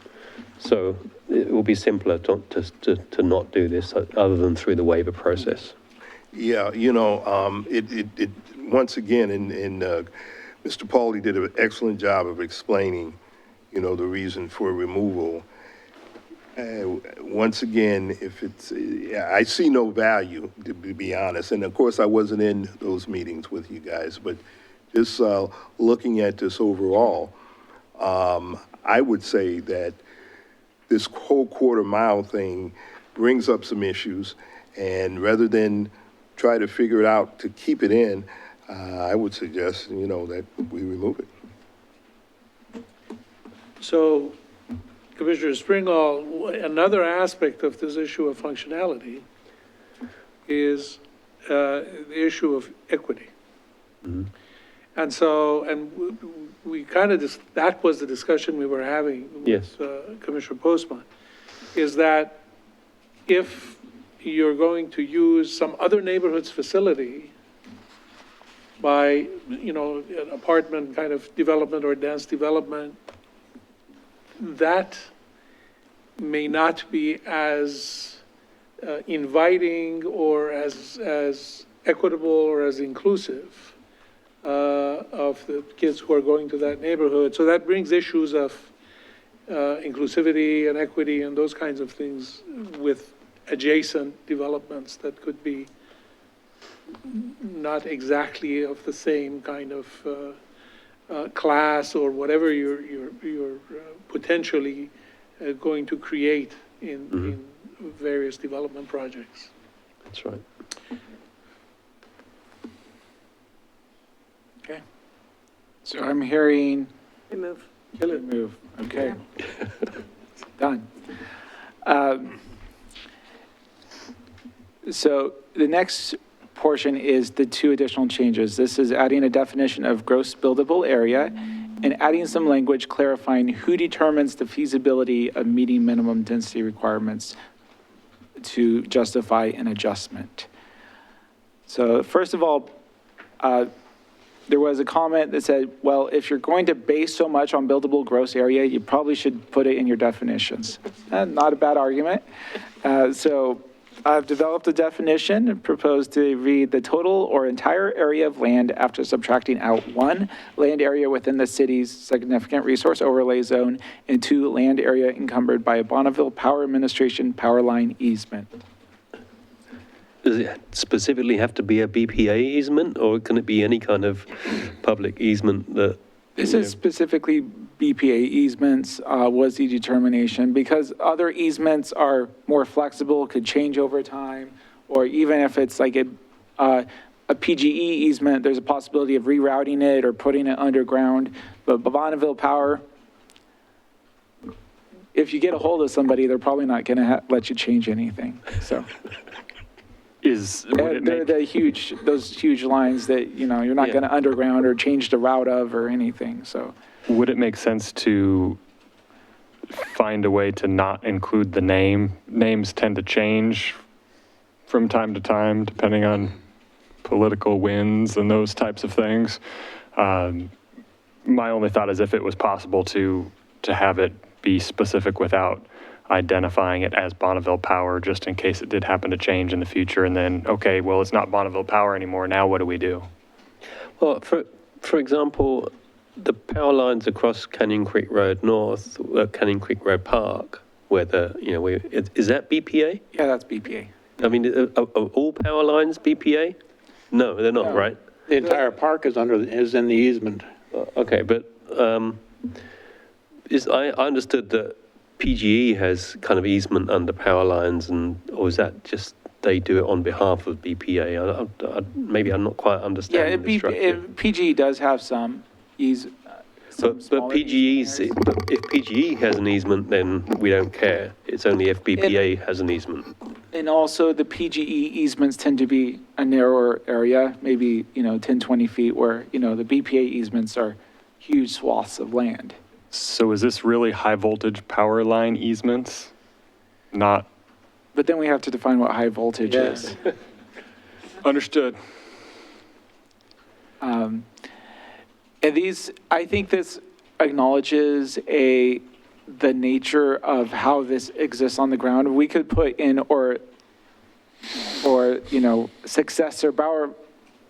So it will be simpler to not do this other than through the waiver process. Yeah, it once again, and Mr. Pauly did an excellent job of explaining, the reason for removal. Once again, I see no value, to be honest. And of course, I wasn't in those meetings with you guys, but just looking at this overall, I would say that this whole quarter-mile thing brings up some issues, and rather than try to figure it out to keep it in, I would suggest, that we remove it. So, Commissioner Springall, another aspect of this issue of functionality is the issue of equity. Mm-hmm. And so, we kind of that was the discussion we were having with Commissioner Postma, is that if you're going to use some other neighborhood's facility by, an apartment kind of development or dense development, that may not be as inviting or as equitable or as inclusive of the kids who are going to that neighborhood. So that brings issues of inclusivity and equity and those kinds of things with adjacent developments that could be not exactly of the same kind of class or whatever you're potentially going to create in various development projects. That's right. Okay. So I'm hearing Remove. remove, okay. Done. So the next portion is the two additional changes. This is adding a definition of gross buildable area and adding some language clarifying who determines the feasibility of meeting minimum density requirements to justify an adjustment. So first of all, there was a comment that said, well, if you're going to base so much on buildable gross area, you probably should put it in your definitions. Not a bad argument. So I've developed a definition and proposed to read the total or entire area of land after subtracting out 1, land area within the city's significant resource overlay zone, and 2, land area encumbered by a Bonneville Power Administration power line easement. Does it specifically have to be a BPA easement, or can it be any kind of public easement that? This is specifically BPA easements was the determination, because other easements are more flexible, could change over time, or even if it's like a PGE easement, there's a possibility of rerouting it or putting it underground. But Bonneville Power, if you get a hold of somebody, they're probably not going to let you change anything, so. They're those huge lines that, you know, you're not going to underground or change the route of or anything, so. Would it make sense to find a way to not include the name? Names tend to change from time to time, depending on political winds and those types of things. My only thought is if it was possible to have it be specific without identifying it as Bonneville Power, just in case it did happen to change in the future, and then, okay, well, it's not Bonneville Power anymore, now what do we do? Well, for example, the power lines across Canyon Creek Road North, Canyon Creek Road Park, where is that BPA? Yeah, that's BPA. I mean, are all power lines BPA? No, they're not, right? The entire park is in the easement. Okay, but I understood that PGE has kind of easement under power lines, or is that just they do it on behalf of BPA? Maybe I'm not quite understanding the structure. PGE does have some But if PGE has an easement, then we don't care. It's only if BPA has an easement. And also the PGE easements tend to be a narrower area, maybe, 10, 20 feet, where, the BPA easements are huge swaths of land. So is this really high voltage power line easements? Not. But then we have to define what high voltage is. Understood. And I think this acknowledges the nature of how this exists on the ground. We could put in or successor,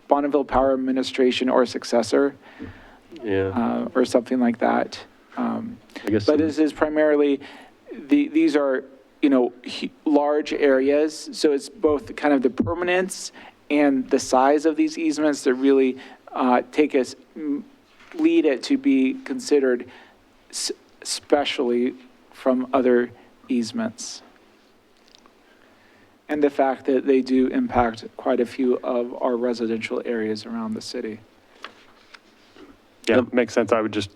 Bonneville Power Administration or successor. Yeah. Or something like that. But this is primarily, these are, large areas. So it's both kind of the permanence and the size of these easements that really lead it to be considered specially from other easements. And the fact that they do impact quite a few of our residential areas around the city. Yeah, makes sense. I would just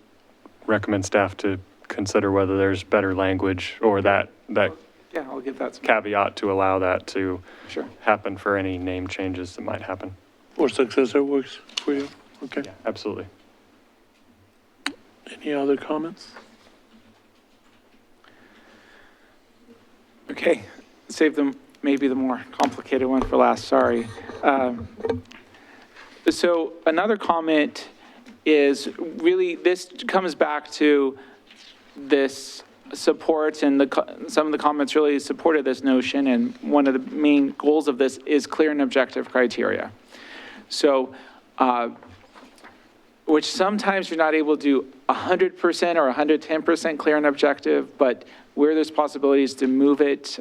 recommend staff to consider whether there's better language or that Yeah, I'll give that some caveat to allow that to Sure. happen for any name changes that might happen. Or successor works for you? Okay. Yeah, absolutely. Any other comments? Okay, save them, maybe the more complicated one for last, sorry. So another comment is really, this comes back to this support, and some of the comments really supported this notion, and one of the main goals of this is clear and objective criteria. So, which sometimes you're not able to do 100% or 110% clear and objective, but where there's possibilities to move it,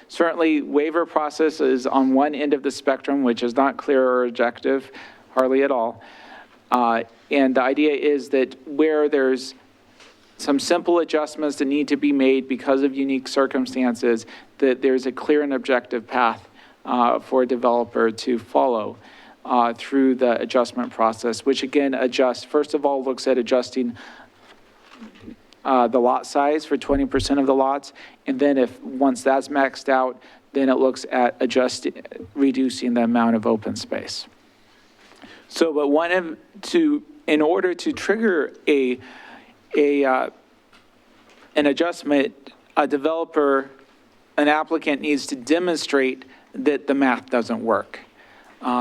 certainly waiver process is on one end of the spectrum, which is not clear or objective, hardly at all. And the idea is that where there's some simple adjustments that need to be made because of unique circumstances, that there's a clear and objective path for a developer to follow. through the adjustment process, which again first of all, looks at adjusting the lot size for 20% of the lots. And then once that's maxed out, then it looks at reducing the amount of open space. So, but in order to trigger an adjustment, an applicant needs to demonstrate that the math doesn't work.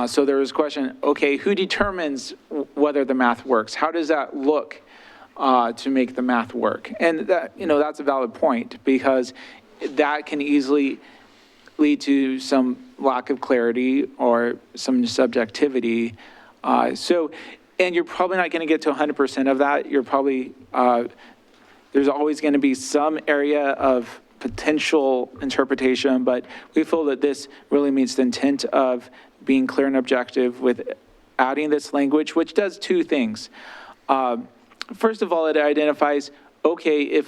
So there was a question, okay, who determines whether the math works? How does that look to make the math work? And that, that's a valid point, because that can easily lead to some lack of clarity or some subjectivity. And you're probably not going to get to 100% of that. You're probably, there's always going to be some area of potential interpretation, but we feel that this really meets the intent of being clear and objective with adding this language, which does two things. First of all, it identifies, okay,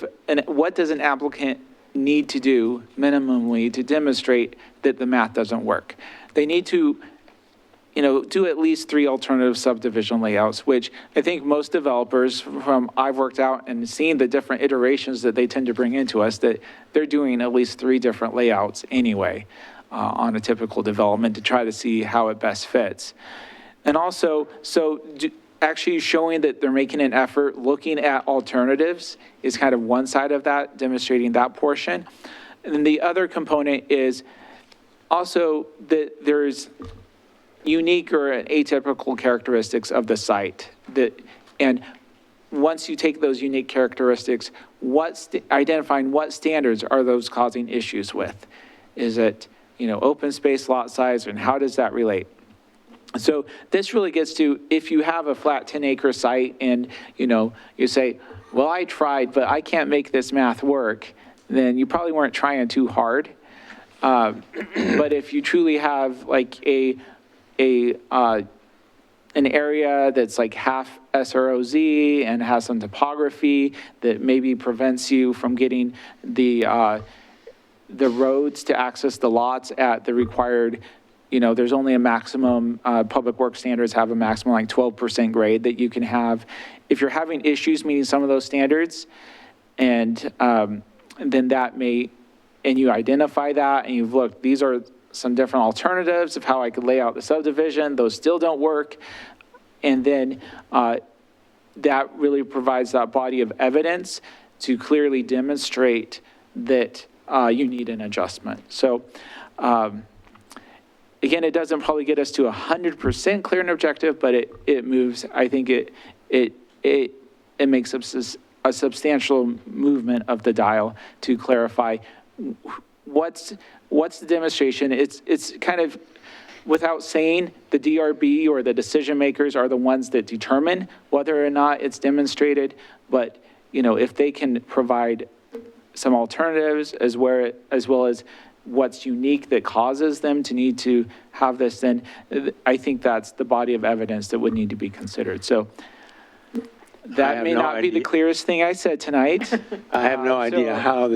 what does an applicant need to do minimally to demonstrate that the math doesn't work? They need to do at least 3 alternative subdivision layouts, which I think most developers I've worked out and seen the different iterations that they tend to bring into us, that they're doing at least 3 different layouts anyway on a typical development to try to see how it best fits. And also, actually showing that they're making an effort, looking at alternatives is kind of one side of that, demonstrating that portion. And then the other component is also that there's unique or atypical characteristics of the site. And once you take those unique characteristics, identifying what standards are those causing issues with? Is it, open space, lot size, and how does that relate? So this really gets to, if you have a flat 10-acre site and, you say, well, I tried, but I can't make this math work, then you probably weren't trying too hard. But if you truly have like an area that's like half SROZ and has some topography that maybe prevents you from getting the roads to access the lots at the required, there's only a maximum, public works standards have a maximum like 12% grade that you can have. If you're having issues meeting some of those standards, and then that may, and you identify that and you've looked, these are some different alternatives of how I could lay out the subdivision, those still don't work. And then that really provides that body of evidence to clearly demonstrate that you need an adjustment. So again, it doesn't probably get us to 100% clear and objective, but it moves, I think it makes a substantial movement of the dial to clarify what's the demonstration. It's kind of, without saying, the DRB or the decision makers are the ones that determine whether or not it's demonstrated. But, if they can provide some alternatives as well as what's unique that causes them to need to have this, then I think that's the body of evidence that would need to be considered. So that may not be the clearest thing I said tonight. I have no idea how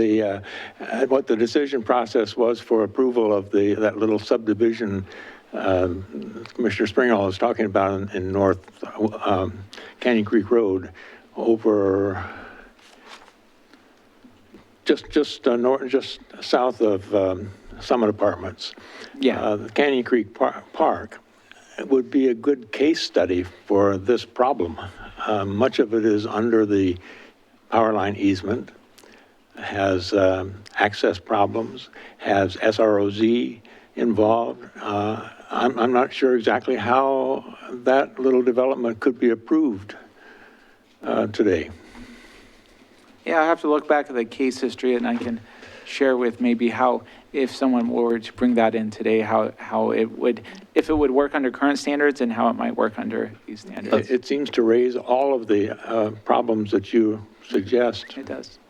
what the decision process was for approval of that little subdivision Commissioner Springhall was talking about in North Canyon Creek Road over just south of Summit Apartments. Yeah. The Canyon Creek Park would be a good case study for this problem. Much of it is under the power line easement, has access problems, has SROZ involved. I'm not sure exactly how that little development could be approved today. Yeah, I have to look back at the case history and I can share with maybe how, if someone were to bring that in today, how it would, if it would work under current standards and how it might work under these standards. It seems to raise all of the problems that you suggest. It does.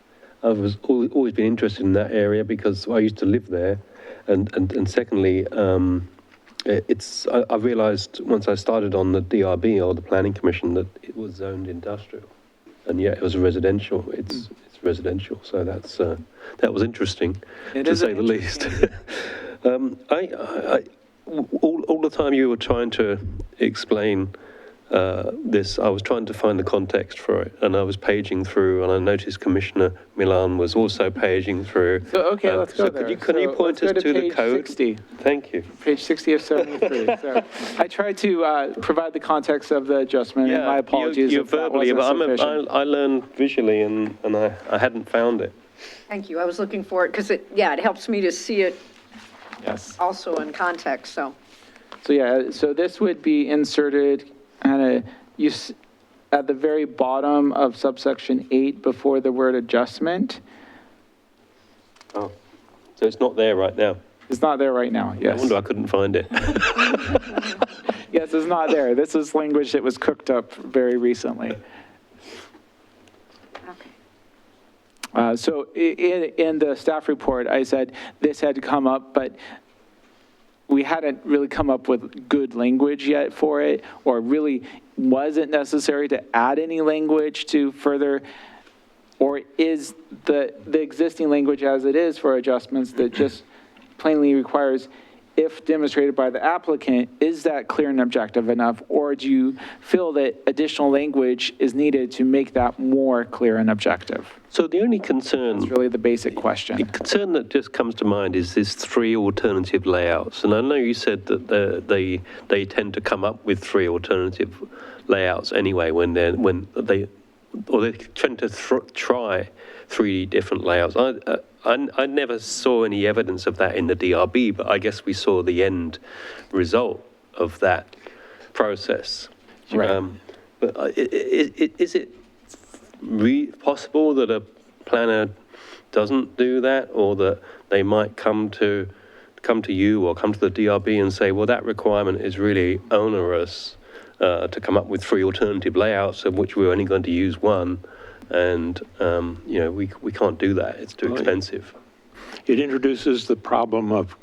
I've always been interested in that area because I used to live there. And secondly, I realized once I started on the DRB or the Planning Commission that it was zoned industrial. And yet it was residential. It's residential, so that was interesting, to say the least. all the time you were trying to explain this, I was trying to find the context for it, and I was paging through, and I noticed Commissioner Milan was also paging through. So, okay, let's go so there. Can you point us to the page code? 60. Thank you. Page 60 of 73. So I tried to provide the context of the adjustment, and my apologies you're if that verbally, wasn't but sufficient. I learned visually, and I hadn't found it. Thank you. I was looking for it because it helps me to see it Yes. also in context, so. So yeah, so this would be inserted kind of at the very bottom of subsection 8 before the word adjustment. Oh, so it's not there right now. It's not there right now, I yes. wonder I couldn't find it. Yes, it's not there. This is language that was cooked up very recently. So in the staff report, I said this had to come up, but we hadn't really come up with good language yet for it, or really wasn't necessary to add any language to further, or is the existing language as it is for adjustments that just plainly requires, if demonstrated by the applicant, is that clear and objective enough? Or do you feel that additional language is needed to make that more clear and objective? So the only concern, It's really the basic question. the concern that just comes to mind is these 3 alternative layouts. And I know you said that they tend to come up with 3 alternative layouts anyway when they tend to try 3 different layouts. I never saw any evidence of that in the DRB, but I guess we saw the end result of that process. Right. But is it possible that a planner doesn't do that, or that they might come to you or come to the DRB and say, well, that requirement is really onerous to come up with 3 alternative layouts, of which we're only going to use 1. And, we can't do that. It's too expensive. It introduces the problem of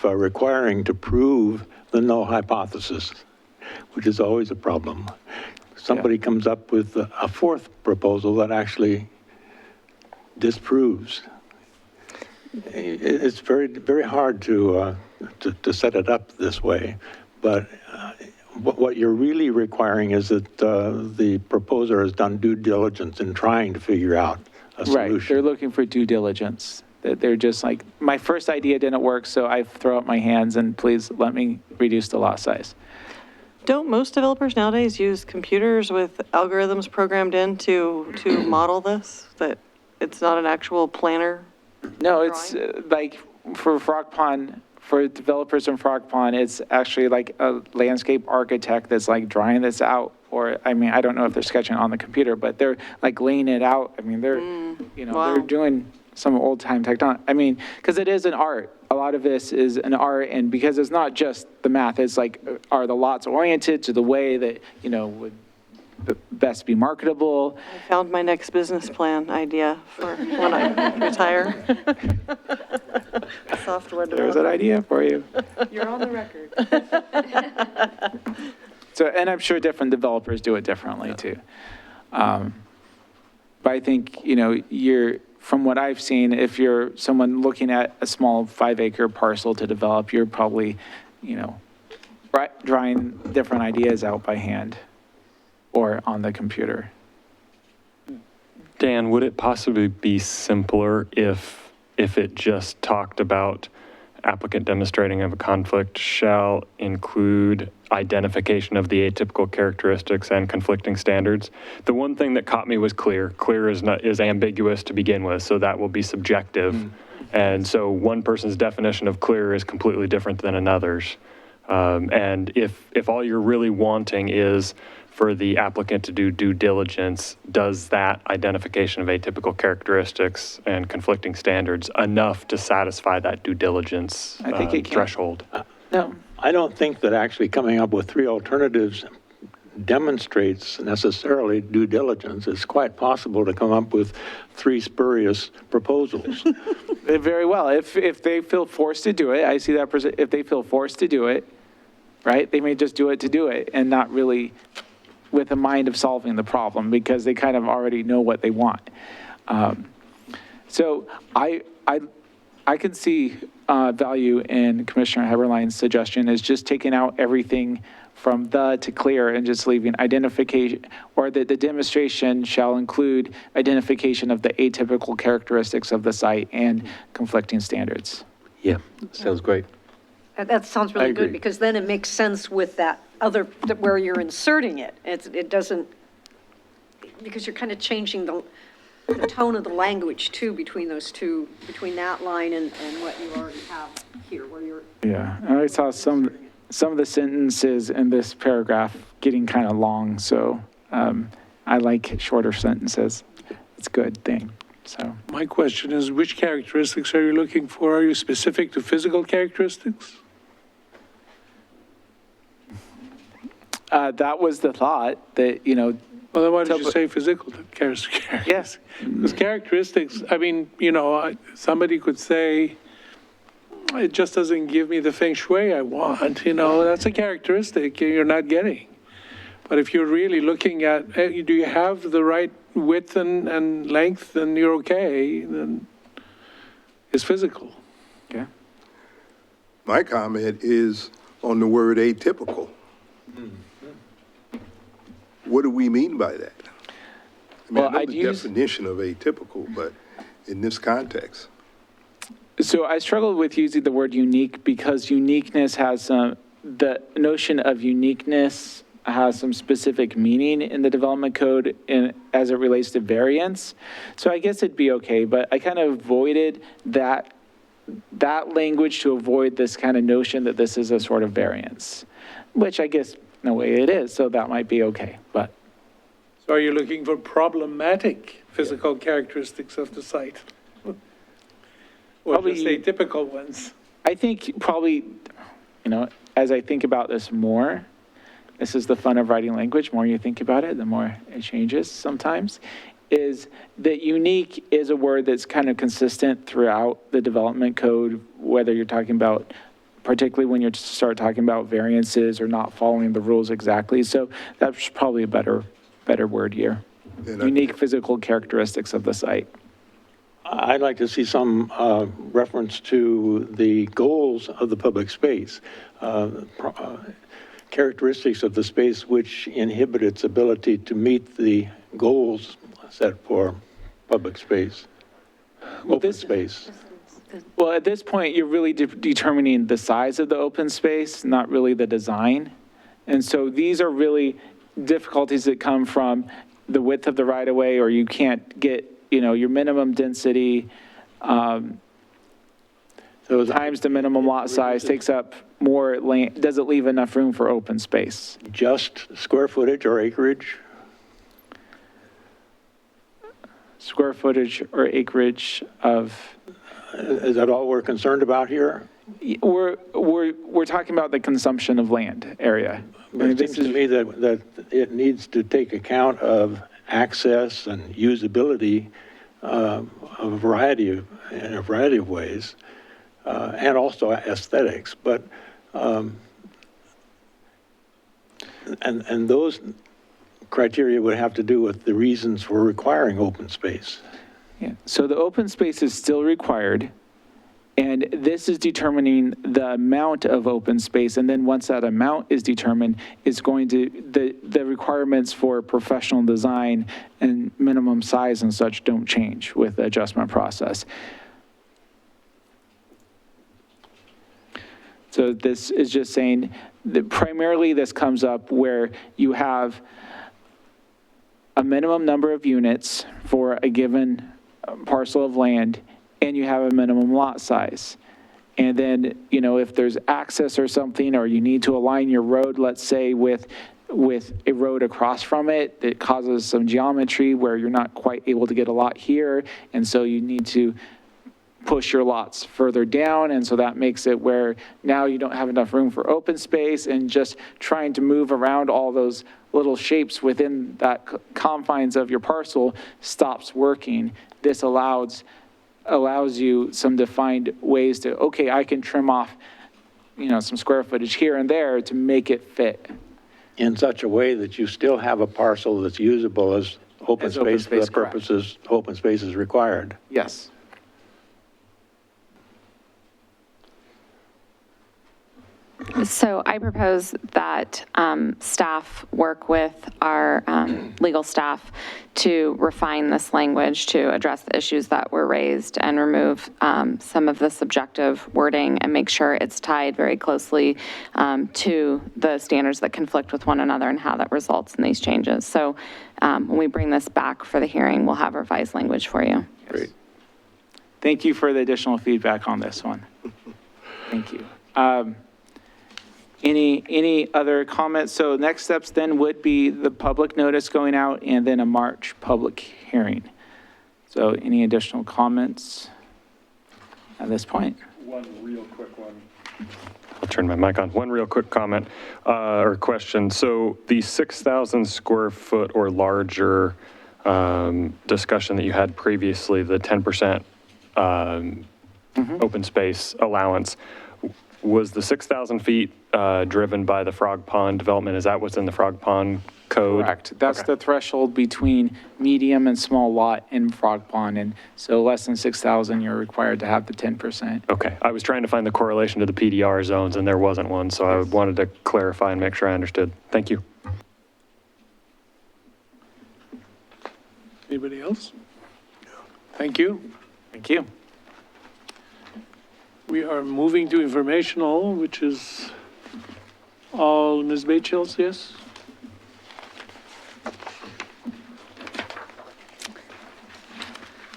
requiring to prove the null hypothesis, which is always a problem. Somebody comes up with a 4th proposal that actually disproves. It's very, very hard to set it up this way, but what you're really requiring is that the proposer has done due diligence in trying to figure out a solution. Right, they're looking for due diligence. They're just like, my first idea didn't work, so I throw up my hands and please let me reduce the lot size. Don't most developers nowadays use computers with algorithms programmed in to model this? That it's not an actual planner? No, it's like for Frog Pond, for developers in Frog Pond, it's actually like a landscape architect that's like drawing this out. Or, I mean, I don't know if they're sketching on the computer, but they're like laying it out. I mean, they're, wow. they're doing some old time technology. I mean, because it is an art. A lot of this is an art, and because it's not just the math, it's like, are the lots oriented to the way that, would best be marketable? I found my next business plan idea for when I retire. Software There's an developer. idea for you. You're on the record. So, and I'm sure different developers do it differently too. But I think, from what I've seen, if you're someone looking at a small 5-acre parcel to develop, you're probably, drawing different ideas out by hand or on the computer. Dan, would it possibly be simpler if it just talked about applicant demonstrating of a conflict shall include identification of the atypical characteristics and conflicting standards? The one thing that caught me was clear. Clear is ambiguous to begin with, so that will be subjective. And so one person's definition of clear is completely different than another's. And if all you're really wanting is for the applicant to do due diligence, does that identification of atypical characteristics and conflicting standards enough to satisfy that due diligence I think it can. threshold? No. I don't think that actually coming up with 3 alternatives demonstrates necessarily due diligence. It's quite possible to come up with 3 spurious proposals. Very well. If they feel forced to do it, I see that, if they feel forced to do it, right, they may just do it to do it and not really with a mind of solving the problem because they kind of already know what they want. So I I could see value in Commissioner Heberlein's suggestion is just taking out everything from the to clear and just leaving identification, or that the demonstration shall include identification of the atypical characteristics of the site and conflicting standards. Yeah, sounds great. That sounds really good, agree. because then it makes sense with that other, where you're inserting it. It doesn't, because you're kind of changing the tone of the language too, between those two, between that line and what you already have here, where you're. Yeah, and I saw some of the sentences in this paragraph getting kind of long, so I like shorter sentences. It's a good thing, so. My question is, which characteristics are you looking for? Are you specific to physical characteristics? That was the thought, that, you know. Well, then why did you say physical characteristics? Yes. Because characteristics, I mean, somebody could say, it just doesn't give me the feng shui I want, that's a characteristic you're not getting. But if you're really looking at, do you have the right width and length, then you're okay, then it's physical. Okay. My comment is on the word atypical. What do we mean by that? I mean, Well, I know I'd the use- definition of atypical, but in this context. So I struggled with using the word unique because uniqueness has the notion of uniqueness has some specific meaning in the development code as it relates to variance. So I guess it'd be okay, but I kind of avoided that language to avoid this kind of notion that this is a sort of variance, which I guess in a way it is, so that might be okay, but. So are you looking for problematic physical characteristics of the site? Or Probably- just atypical ones? I think probably, as I think about this more, this is the fun of writing language, the more you think about it, the more it changes sometimes, is that unique is a word that's kind of consistent throughout the development code, whether you're talking about, particularly when you start talking about variances or not following the rules exactly. So that's probably a better word here. And I- Unique physical characteristics of the site. I'd like to see some reference to the goals of the public space, characteristics of the space which inhibit its ability to meet the goals set for public space, open space. Well, at this point, you're really determining the size of the open space, not really the design. And so these are really difficulties that come from the width of the right-of-way, or you can't get, your minimum density So times the minimum lot size takes up more land, doesn't leave enough room for open space. just square footage or acreage? Square footage or acreage of, Is that all we're concerned about here? we're talking about the consumption of land area. It seems to me that it needs to take account of access and usability in a variety of ways, and also aesthetics. But and those criteria would have to do with the reasons for requiring open space. Yeah, so the open space is still required, and this is determining the amount of open space, and then once that amount is determined, it's going to, the requirements for professional design and minimum size and such don't change with the adjustment process. So this is just saying that primarily this comes up where you have a minimum number of units for a given parcel of land, and you have a minimum lot size. And then, if there's access or something, or you need to align your road, let's say with a road across from it, that causes some geometry where you're not quite able to get a lot here, and so you need to push your lots further down, and so that makes it where now you don't have enough room for open space, and just trying to move around all those little shapes within that confines of your parcel stops working. This allows you some defined ways to, okay, I can trim off, some square footage here and there to make it fit. In such a way that you still have a parcel that's usable as open As open space for the space, correct. purposes open space is required. Yes. So I propose that staff work with our legal staff to refine this language to address the issues that were raised and remove some of the subjective wording and make sure it's tied very closely to the standards that conflict with one another and how that results in these changes. So when we bring this back for the hearing, we'll have revised language for you. Great. Thank you for the additional feedback on this one. Thank you. Any other comments? So next steps then would be the public notice going out and then a March public hearing. So any additional comments at this point? One real quick one. I'll turn my mic on. One real quick comment or question. So the 6,000 square foot or larger discussion that you had previously, the 10% open space allowance, was the 6,000 feet driven by the Frog Pond development? Is that what's in the Frog Pond code? Correct. That's Okay. the threshold between medium and small lot in Frog Pond. And so less than 6,000, you're required to have the 10%. Okay, I was trying to find the correlation to the PDR zones and there wasn't one, so I wanted to clarify and make sure I understood. Thank you. Anybody else? Thank you. Thank you. We are moving to informational, which is all Ms. Batchel's, yes?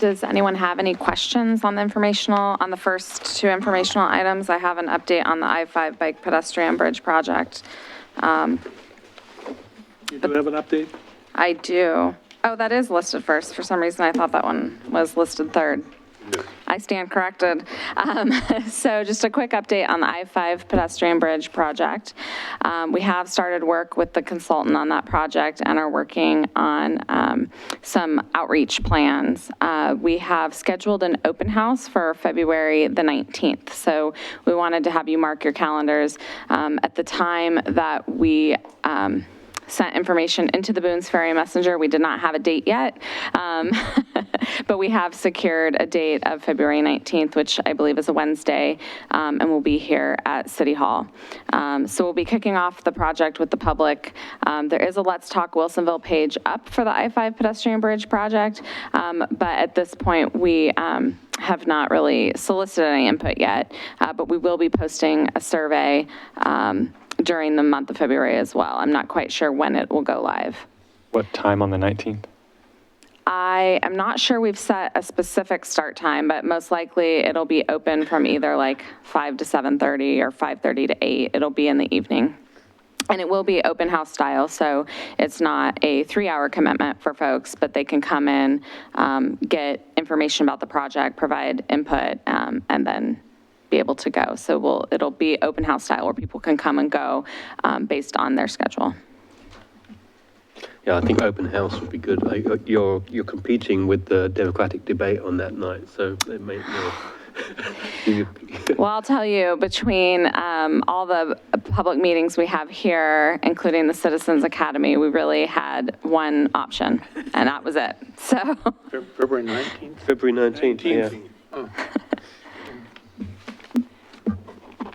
Does anyone have any questions on the informational, on the first two informational items? I have an update on the I-5 bike pedestrian bridge project. You do have an update? I do. Oh, that is listed first. For some reason, I thought that one was listed third. I stand corrected. So just a quick update on the I-5 pedestrian bridge project. We have started work with the consultant on that project and are working on some outreach plans. We have scheduled an open house for February the 19th. So we wanted to have you mark your calendars. At the time that we sent information into the Boones Ferry Messenger, we did not have a date yet, but we have secured a date of February 19th, which I believe is a Wednesday, and we'll be here at City Hall. So we'll be kicking off the project with the public. There is a Let's Talk Wilsonville page up for the I-5 pedestrian bridge project, but at this point, we have not really solicited any input yet, but we will be posting a survey during the month of February as well. I'm not quite sure when it will go live. What time on the 19th? I am not sure we've set a specific start time, but most likely it'll be open from either like 5 to 7:30 or 5:30 to 8. It'll be in the evening. And it will be open house style, so it's not a 3-hour commitment for folks, but they can come in, get information about the project, provide input, and then be able to go. So it'll be open house style where people can come and go based on their schedule. Yeah, I think open house would be good. You're competing with the Democratic debate on that night, so it may. Well, I'll tell you, between all the public meetings we have here, including the Citizens Academy, we really had one option, and that was it. So February 19th? February 19th, yeah.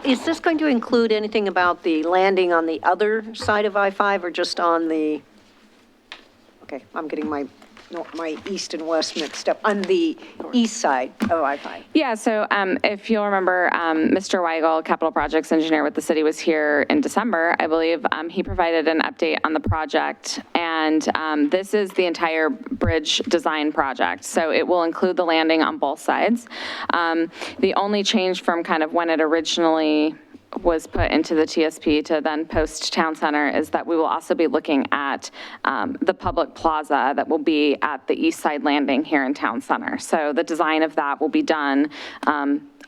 Is this going to include anything about the landing on the other side of I-5 or just on the, okay, I'm getting my east and west mixed up, on the east side of I-5? yeah, so if you'll remember, Mr. Weigel, capital projects engineer with the city, was here in December, I believe. He provided an update on the project, and this is the entire bridge design project. So it will include the landing on both sides. The only change from kind of when it originally was put into the TSP to then post town center is that we will also be looking at the public plaza that will be at the east side landing here in town center. So the design of that will be done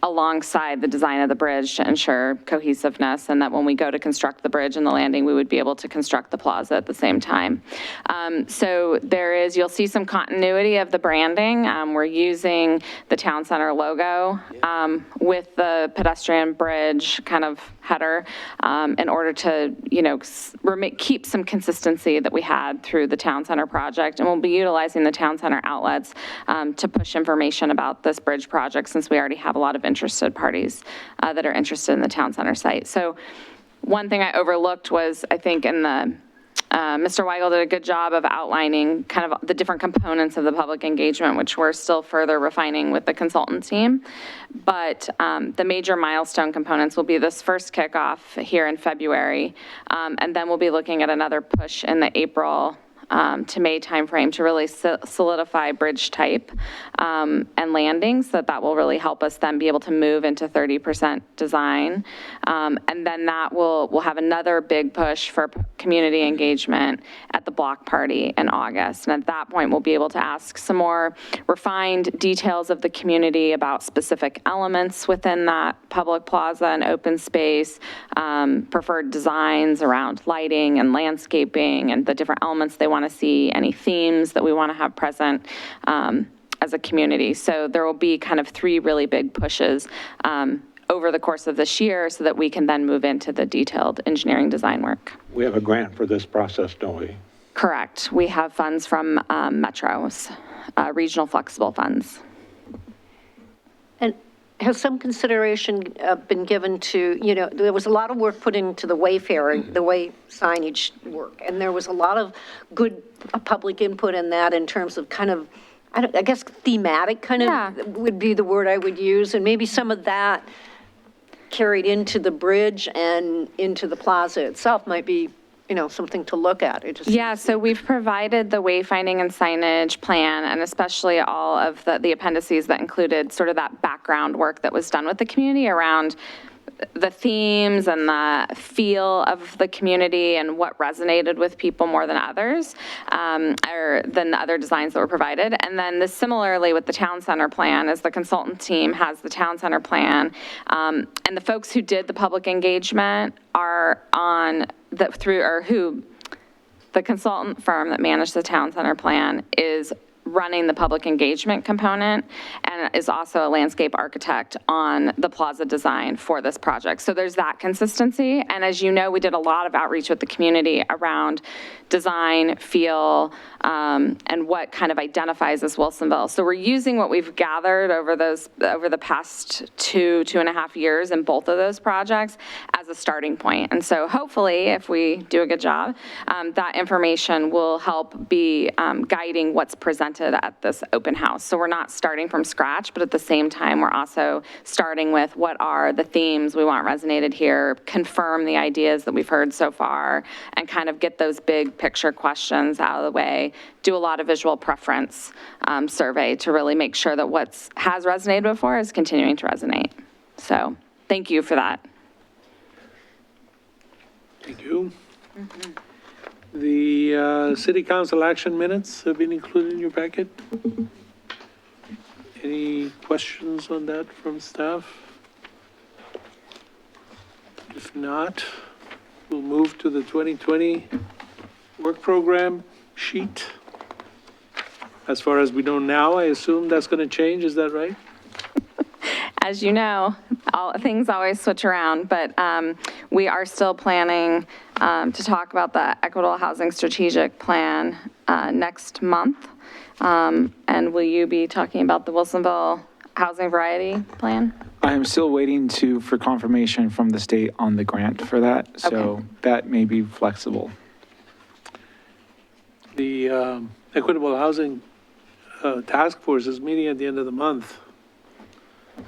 alongside the design of the bridge to ensure cohesiveness, and that when we go to construct the bridge and the landing, we would be able to construct the plaza at the same time. So you'll see some continuity of the branding. We're using the town center logo with the pedestrian bridge kind of header in order to, keep some consistency that we had through the town center project. And we'll be utilizing the town center outlets to push information about this bridge project, since we already have a lot of interested parties that are interested in the town center site. So one thing I overlooked was, I think in the, Mr. Weigel did a good job of outlining kind of the different components of the public engagement, which we're still further refining with the consultant team. But the major milestone components will be this first kickoff here in February, and then we'll be looking at another push in the April to May timeframe to really solidify bridge type and landing, so that will really help us then be able to move into 30% design. And then that we'll have another big push for community engagement at the block party in August. And at that point, we'll be able to ask some more refined details of the community about specific elements within that public plaza and open space, preferred designs around lighting and landscaping and the different elements they want to see, any themes that we want to have present as a community. So there will be kind of 3 really big pushes over the course of this year so that we can then move into the detailed engineering design work. We have a grant for this process, don't we? Correct. We have funds from Metros, regional flexible funds. And has some consideration been given to, there was a lot of work put into the wayfaring, the way signage work, and there was a lot of good public input in that in terms of kind of, I guess thematic kind of would be the word I would use, and maybe some of that carried into the bridge and into the plaza itself might be, something to look at. Yeah, so we've provided the wayfinding and signage plan, and especially all of the appendices that included sort of that background work that was done with the community around the themes and the feel of the community and what resonated with people more than others, or than the other designs that were provided. And then similarly with the town center plan, as the consultant team has the town center plan, and the folks who did the public engagement are on the consultant firm that managed the town center plan is running the public engagement component and is also a landscape architect on the plaza design for this project. So there's that consistency. And as you know, we did a lot of outreach with the community around design, feel, and what kind of identifies as Wilsonville. So we're using what we've gathered over the past 2.5 years in both of those projects as a starting point. And so hopefully, if we do a good job, that information will help be guiding what's presented at this open house. So we're not starting from scratch, but at the same time, we're also starting with what are the themes we want resonated here, confirm the ideas that we've heard so far, and kind of get those big picture questions out of the way, do a lot of visual preference survey to really make sure that what has resonated before is continuing to resonate. So thank you for that. Thank you. The city council action minutes have been included in your packet. Any questions on that from staff? If not, we'll move to the 2020 work program sheet. As far as we know now, I assume that's going to change, is that right? As you know, things always switch around, but we are still planning to talk about the Equitable Housing Strategic Plan next month. And will you be talking about the Wilsonville Housing Variety Plan? I am still waiting for confirmation from the state on the grant for that, so that may be flexible. The Equitable Housing Task Force is meeting at the end of the month.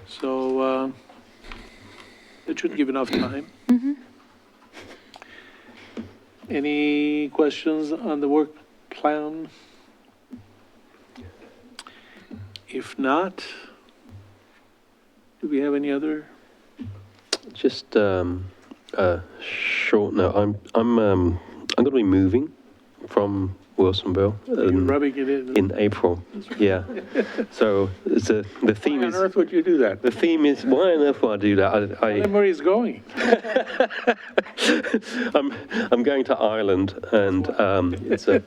So it should give enough time. Mm-hmm. Any questions on the work plan? If not, do we have any other? Just short note. I'm going to be moving from Wilsonville Rubbing it in April. Yeah. So the theme Why on is. earth would you do that? The theme is why on earth would I do that? Where he's going. I'm going to Ireland, and it's an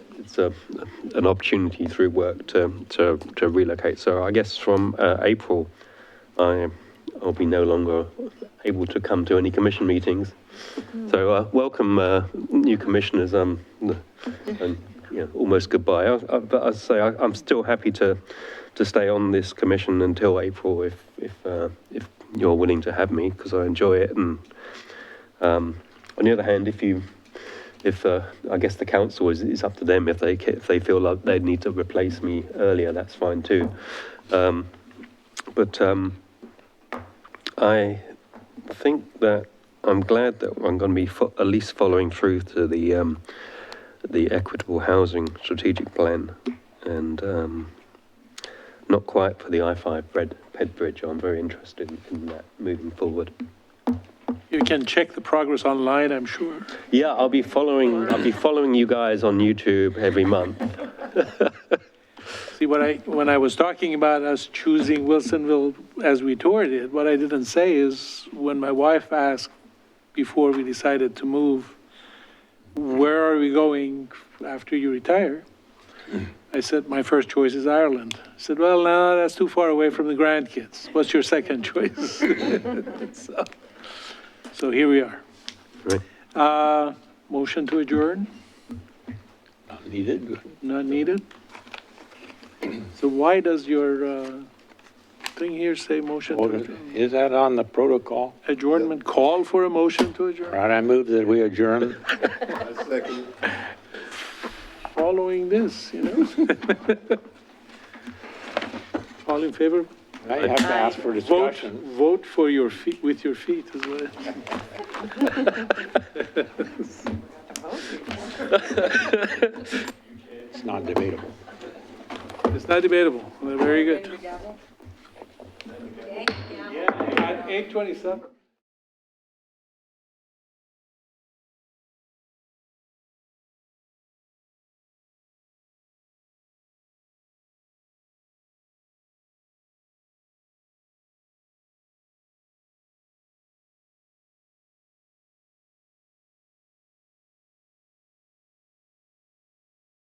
opportunity through work to relocate. So I guess from April, I'll be no longer able to come to any commission meetings. So welcome new commissioners. And almost goodbye. But I say I'm still happy to stay on this commission until April if you're willing to have me, because I enjoy it. And on the other hand, if I guess the council is up to them, if they feel like they need to replace me earlier, that's fine too. But I think that I'm glad that I'm going to be at least following through to the equitable housing strategic plan, and not quite for the I-5 Ped Bridge. I'm very interested in that moving forward. You can check the progress online, I'm sure. Yeah, I'll be following you guys on YouTube every month. See, when I was talking about us choosing Wilsonville as we toured it, what I didn't say is when my wife asked before we decided to move, where are we going after you retire? I said, my first choice is Ireland. I said, well, no, that's too far away from the grandkids. What's your second choice? So here we are. Right. Motion to adjourn? Not needed. Not needed? So why does your thing here say motion to adjourn? Is that on the protocol? Adjournment, call for a motion to adjourn? All right, I move that we adjourn. Second. Following this, you know? All in favor? Now you have to ask for discussion. Vote for your feet, with your feet is what It's not debatable. it's not debatable. Very good. Yeah, at 8:27.